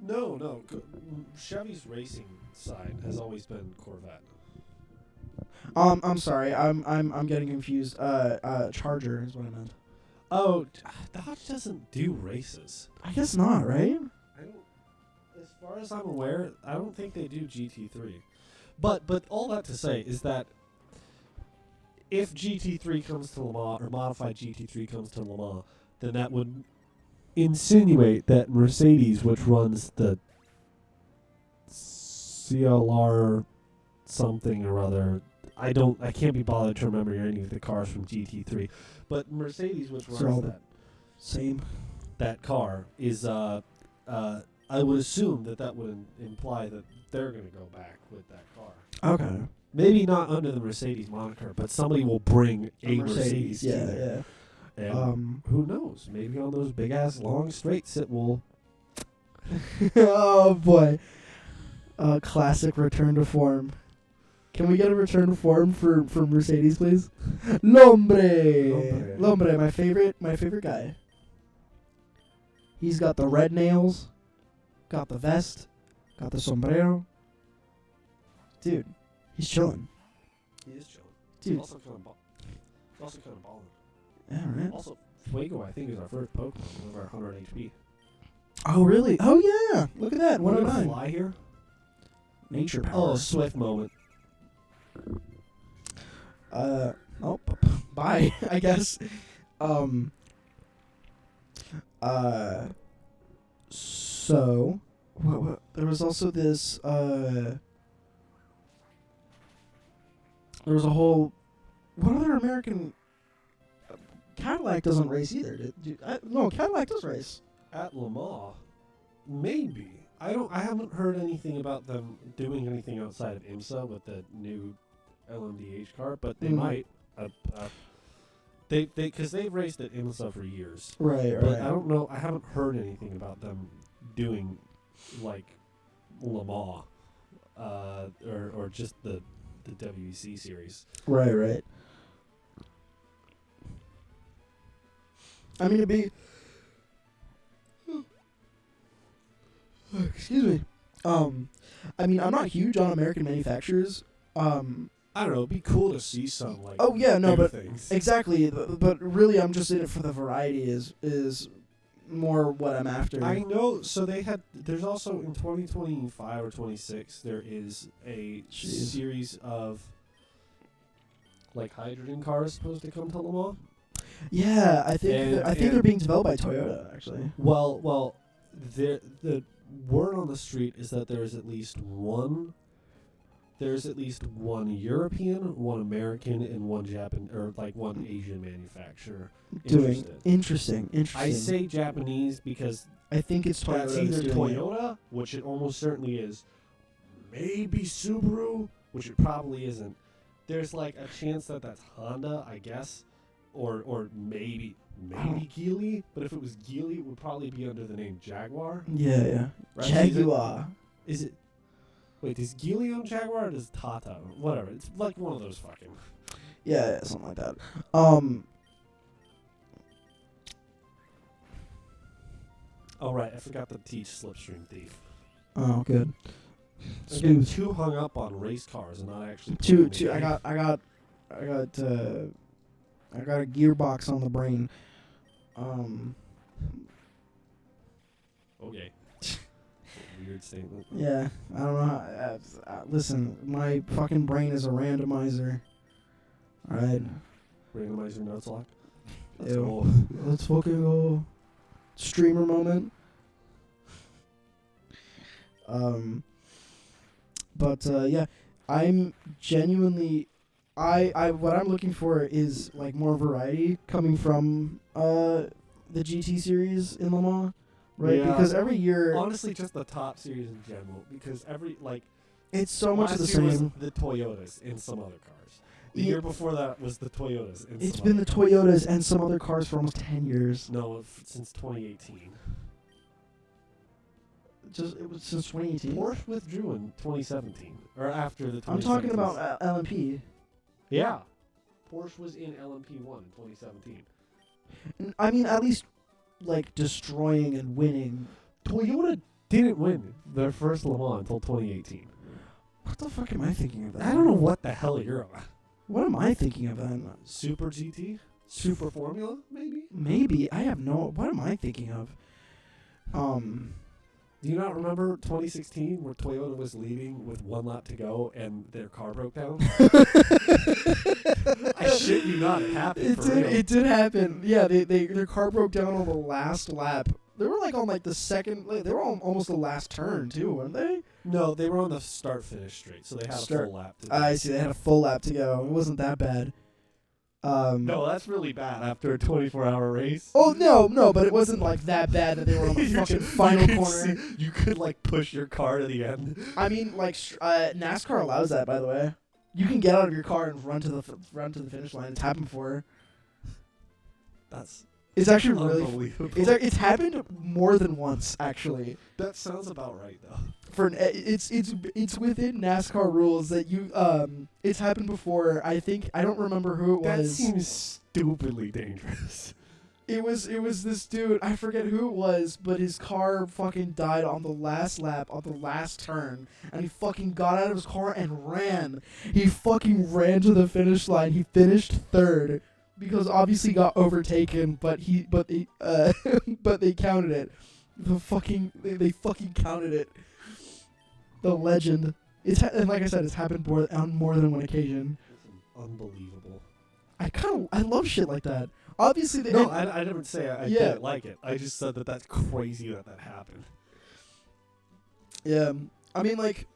No. Chevy's racing side has always been Corvette. I'm sorry. I'm getting confused. Charger is what I meant. Oh, Dodge doesn't do races. I guess not, right? I don't. As far as I'm aware, I don't think they do GT3. But all that to say is that if GT3 comes to Le Mans or modified GT3 comes to Le Mans, then that would insinuate that Mercedes, which runs the CLR something or other, I can't be bothered to remember any of the cars from GT3, but Mercedes, which runs that car, is I would assume that would imply that they're going to go back with that car. Okay. Maybe not under the Mercedes moniker, but somebody will bring a Mercedes to there. And who knows? Maybe on those big ass long straights it will. Oh boy. Classic return to form. Can we get a return to form for Mercedes, please? Lombre, my favorite guy. He's got the red nails, got the vest, got the sombrero. Dude, he's chilling. He is chilling. Dude. He's also kind of balling. Yeah, right. Also, Fuego, I think, is our first Pokemon over 100 HP. Oh, really? Oh, yeah. Look at that. What 109. Fly here? Nature power. Oh, Swift moment. Bye, I guess. So, what, there was also this, there was a whole, what other American, Cadillac doesn't race either. No, Cadillac does race. At Le Mans, maybe. I haven't heard anything about them doing anything outside of IMSA with the new LMDH car, but they might. Because they've raced at IMSA for years. Right. But I don't know. I haven't heard anything about them doing like Le Mans, or just the WEC series. Right. I mean, it'd be. Excuse me. I mean, I'm not huge on American manufacturers. I don't know. It'd be cool to see some like. Oh yeah, no, but things. exactly. But really, I'm just in it for the variety. Is more what I'm after. I know. So there's also in 2025 or 26 there is a series of like hydrogen cars supposed to come to Le Mans. Yeah, I think they're being developed by Toyota actually. Well, the word on the street is that there's at least one European, one American, and one Japan or like one Asian manufacturer Interesting. I say Japanese because I think it's Toyota. That's either Toyota, which it almost certainly is, maybe Subaru, which it probably isn't. There's like a chance that that's Honda, I guess, or maybe Geely. But if it was Geely, it would probably be under the name Jaguar. Yeah. Right? Jaguar. Is it? Wait, does Geely own Jaguar or does Tata? Whatever. It's like one of those fucking. Yeah, something like that. Oh right, I forgot to teach Slipstream Thief. Oh, good. I'm getting too hung up on race cars and not actually. Too. I got a gearbox on the brain. Okay. Weird statement. Yeah, I don't know. Listen, my fucking brain is a randomizer. All right. Randomizer notes lock. Let's fucking go. Streamer moment. Yeah, I'm genuinely, what I'm looking for is like more variety coming from the GT series in Le Mans, right? Yeah. Because every year, honestly, just the top series in general. Because it's so much of the last year was same. the Toyotas and some other cars. The year before that was the Toyotas. And It's some been other the cars. Toyotas and some other cars for almost 10 years. No, since 2018. it was since 2018. Porsche withdrew in 2017, or after the 2017. I'm talking about LMP. Yeah. Porsche was in LMP1 in 2017. I mean, at least, like, destroying and winning. Toyota didn't win their first Le Mans until 2018. What the fuck am I thinking of that? I don't know what the hell you're on. What am I thinking of then? Super GT? Super Formula, maybe? Maybe. I have no... What am I thinking of? Do you not remember 2016 where Toyota was leading with 1 lap to go and their car broke down? I shit you not, it happened. It did happen. Yeah, their car broke down on the last lap. They were like on like the second. They were on almost the last turn too, weren't they? No, they were on the start-finish straight, so they had a full lap to go. I see. They had a full lap to go. It wasn't that bad. No, that's really bad after a 24-hour race. Oh no, but it wasn't like that bad that they were on the fucking final corner. You could like push your car to the end. I mean, like NASCAR allows that, by the way. You can get out of your car and run to the finish line. It's happened before. It's actually really unbelievable. It's happened more than once, actually. That sounds about right, though. It's within NASCAR rules that you it's happened before. I don't remember who it was. That seems stupidly dangerous. It was this dude. I forget who it was, but his car fucking died on the last lap, on the last turn, and he fucking got out of his car and ran. He fucking ran to the finish line. He finished third. Because obviously got overtaken, but they counted it. They fucking counted it. The legend. And like I said, it's happened on more than one occasion. Unbelievable. I love shit like that. Obviously, I didn't say I didn't like it. I just said that's crazy that happened. Yeah, I mean, like,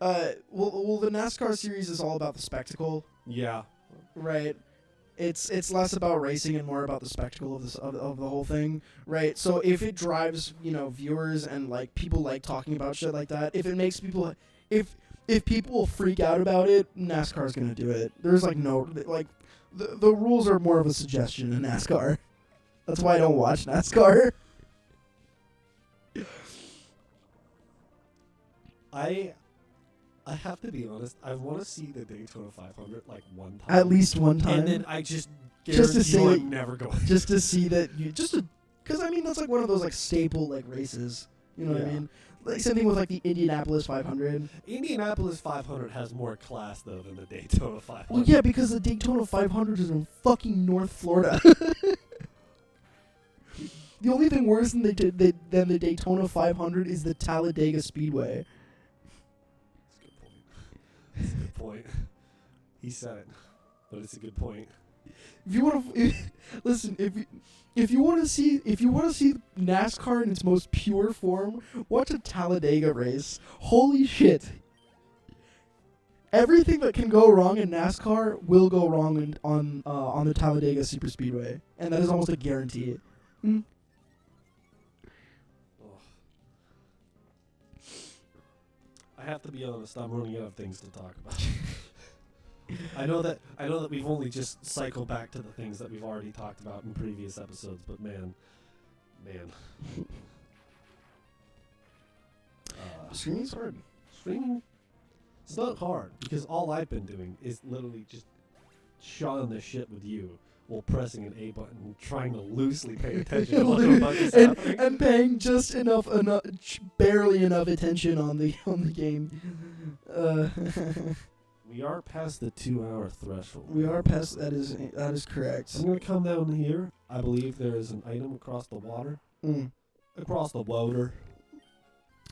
well, the NASCAR series is all about the spectacle. Yeah. Right. It's less about racing and more about the spectacle of the whole thing, right? So if it drives, viewers and like people like talking about shit like that, if it makes people, if people freak out about it, NASCAR's gonna do it. There's like no like the rules are more of a suggestion in NASCAR. That's why I don't watch NASCAR. I have to be honest. I want to see the Daytona 500 like one time. At least one time. And then I just to see I'm never going. Just to see that because I mean that's like one of those like staple like races. You know what I mean? Like same thing with like the Indianapolis 500. Indianapolis 500 has more class though than the Daytona 500. Well, yeah, because the Daytona 500 is in fucking North Florida. The only thing worse than the Daytona 500 is the Talladega Speedway. That's a good point. He said it, but it's a good point. If you want to listen, if you want to see NASCAR in its most pure form, watch a Talladega race. Holy shit! Everything that can go wrong in NASCAR will go wrong on the Talladega Superspeedway, and that is almost a guarantee. Mm. I have to be honest, I'm running out of things to talk about. I know that we've only just cycled back to the things that we've already talked about in previous episodes, but man. Streaming's hard. Streaming, it's not hard, because all I've been doing is literally just shotting the shit with you while pressing an A button and trying to loosely pay attention to what the fuck is happening. And paying just barely enough attention on the game. We are past the 2-hour threshold. We are past. That is correct. I'm gonna come down here. I believe there is an item across the water. Across the water.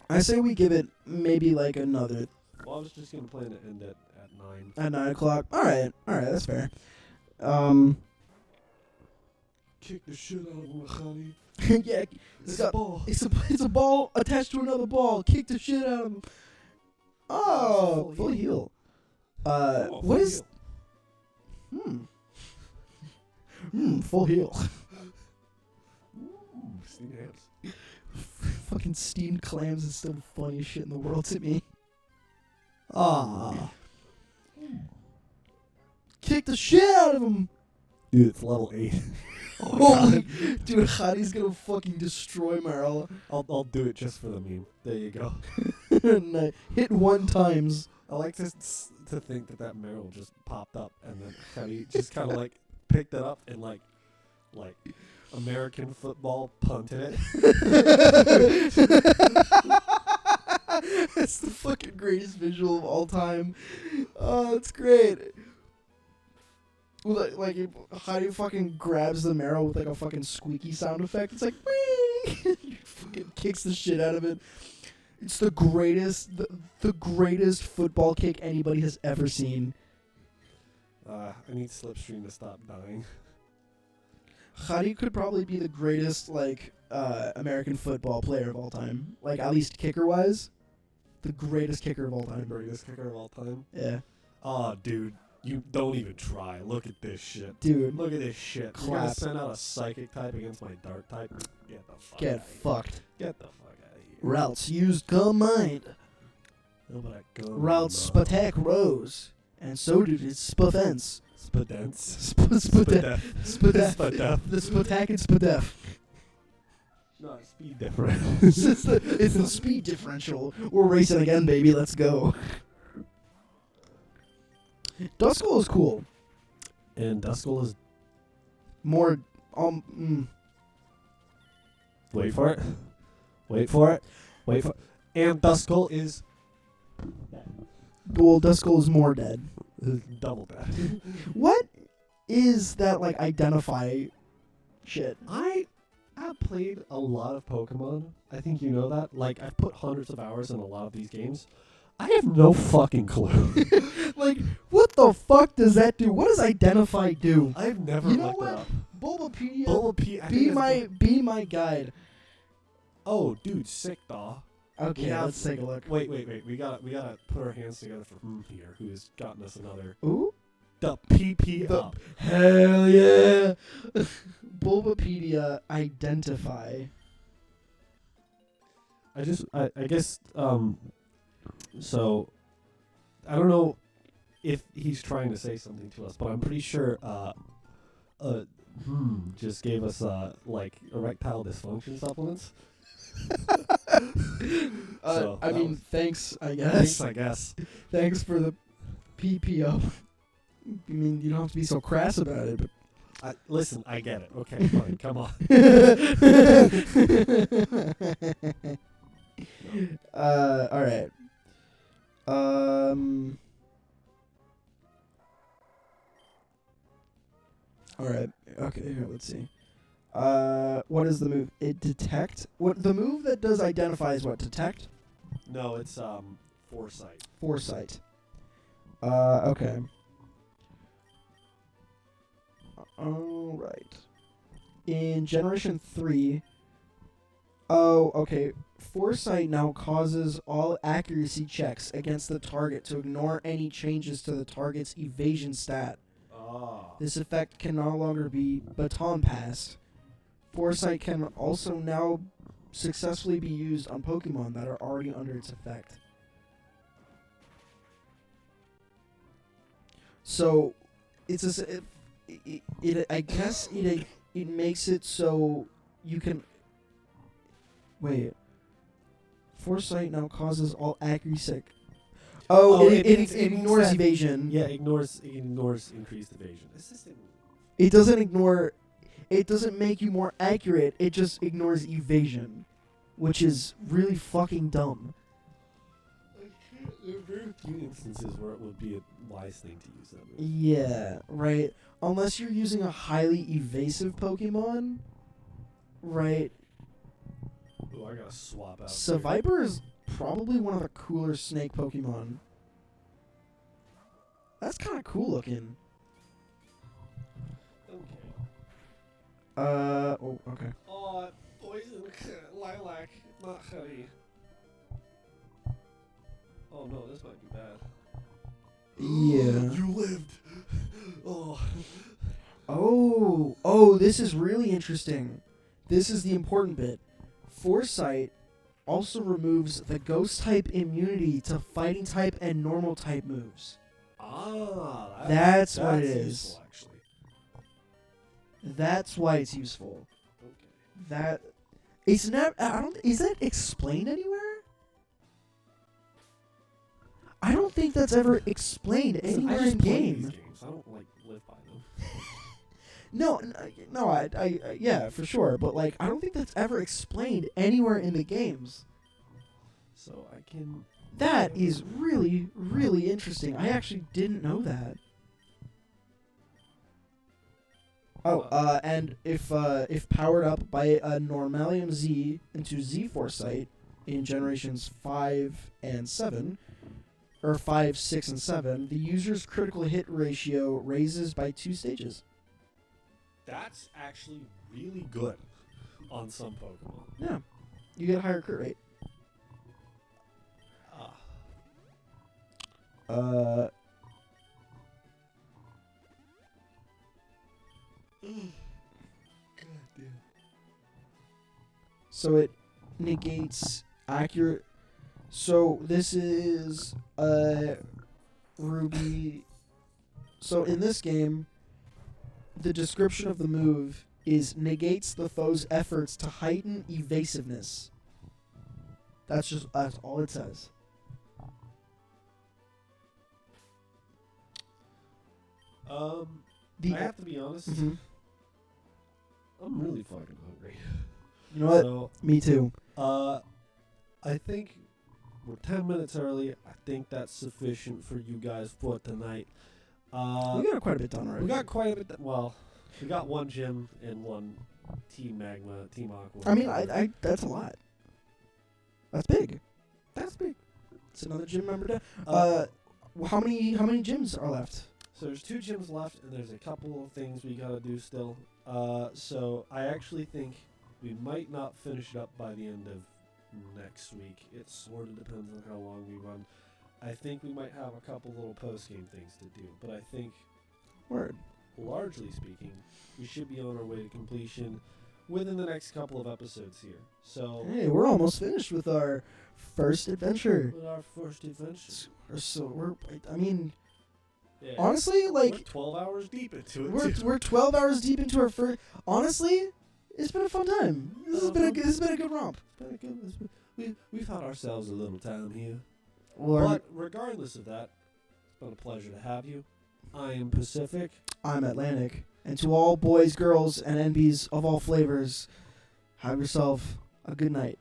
I say we give it maybe like another. Well, I was just gonna plan to end it at 9. At 9 o'clock. All right, that's fair. Kick the shit out of him, honey. Yeah, it's a ball. It's a ball attached to another ball. Kick the shit out of him. Oh, full heal. What is? Full heal. Steamed hams. Fucking steamed clams is still the funniest shit in the world to me. Kick the shit out of him. Dude, it's level 8. Holy, dude, Hadi's gonna fucking destroy Meryl. I'll do it just for the meme. There you go. And, hit 1 times. I like to think that Meryl just popped up and then Hadi just kind of like picked it up and like American football punted it. That's the fucking greatest visual of all time. Oh, that's great. Like Heidi fucking grabs the marrow with like a fucking squeaky sound effect. It's like, he fucking kicks the shit out of it. It's the greatest, the greatest football kick anybody has ever seen. I need Slipstream to stop dying. Hadi could probably be the greatest American football player of all time. Like at least kicker wise, the greatest kicker of all time. Greatest kicker of all time. Yeah. Oh, dude. You don't even try. Look at this shit. Dude. Look at this shit. You're gonna send out a psychic type against my dark type? Get the fuck Get fucked. Get the fuck out of here. Routes used combined. Routes spatak rose. And so did its spafence. Spadence. Spadef. Spadef. The spatak and spadef. No, speed difference. It's the speed differential. We're racing again, baby. Let's go. Duskull is cool. And Duskull is... More... Wait for it. Wait for it. Wait for it. And Duskull is... Well, Duskull is more dead. Double dead. What is that, like, identify shit? I have played a lot of Pokemon. I think you know that. Like, I've put hundreds of hours in a lot of these games. I have no fucking clue. Like, what the fuck does that do? What does identify do? I've never looked it up. Bulbapedia, be my guide. Oh, dude, sick, though. Okay, let's take a look. Wait. We gotta put our hands together for here, who has gotten us another. Ooh? The PP up. Hell yeah! Bulbapedia identify. I guess, so, I don't know if he's trying to say something to us, but I'm pretty sure, just gave us, like, erectile dysfunction supplements. I mean, thanks, I guess. Thanks for the PPO. I mean, you don't have to be so crass about it, but... Listen, I get it. Okay, fine, come on. Alright. Alright, okay, here, let's see. What is the move? It detect? What the move that does identify is what? Detect? No, it's Foresight. Foresight. Okay. Alright. In Generation 3... Oh, okay. Foresight now causes all accuracy checks against the target to ignore any changes to the target's evasion stat. This effect can no longer be baton passed. Foresight can also now successfully be used on Pokemon that are already under its effect. So, it's I guess it makes it so you can... Wait. Foresight now causes all accuracy... Oh, it ignores evasion. Yeah, ignores increased evasion. It doesn't ignore... It doesn't make you more accurate, it just ignores evasion. Which is really fucking dumb. There are very few instances where it would be a wise thing to use that move. Yeah, right. Unless you're using a highly evasive Pokemon. Right. Ooh, I gotta swap out. Seviper is probably one of the cooler snake Pokemon. That's kind of cool looking. Oh, okay. Oh, poison lilac, not honey. Oh no, this might be bad. Yeah. You lived. Oh. Oh, this is really interesting. This is the important bit. Foresight also removes the ghost type immunity to fighting type and normal type moves. Ah, that's what it is. Useful, actually. That's why it's useful. Okay. That it's not. I don't. Is that explained anywhere? I don't think that's ever explained Listen, anywhere I just in play game. these games. I don't like live by them. No, I, yeah, for sure. But like, I don't think that's ever explained anywhere in the games. So I can. That is really, really interesting. I actually didn't know that. Oh, and if powered up by a Normalium Z into Z Foresight in generations 5 and 7, or 5, 6, and 7, the user's critical hit ratio raises by 2 stages. That's actually really good on some Pokemon. Yeah, you get a higher crit rate. So it negates accurate. So this is Ruby. So in this game, the description of the move is negates the foe's efforts to heighten evasiveness. That's all it says. I have to be honest. Mhm. I'm really fucking hungry. You know what? So, Me too. I think we're 10 minutes early. I think that's sufficient for you guys for tonight. We got quite a bit done already. We got quite a bit. Well, we got one gym and one Team Magma, Team Aqua. I mean, I that's a lot. That's big. That's big. It's another gym member down. How many gyms are left? So there's 2 gyms left, and there's a couple of things we gotta do still. So I actually think we might not finish it up by the end of next week. It sort of depends on how long we run. I think we might have a couple little post-game things to do, but I think, Word. largely speaking, we should be on our way to completion within the next couple of episodes here. So, Hey, we're almost finished with our first adventure. with our first adventure. I mean, Yeah. honestly, We're like 12 hours deep into it. we're 12 hours deep into our first. Honestly, it's been a fun time. This has been a good romp. We've had ourselves a little time here. Well, But regardless of that, it's been a pleasure to have you. I am Pacific. I'm Atlantic, and to all boys, girls, and NBs of all flavors, have yourself a good night.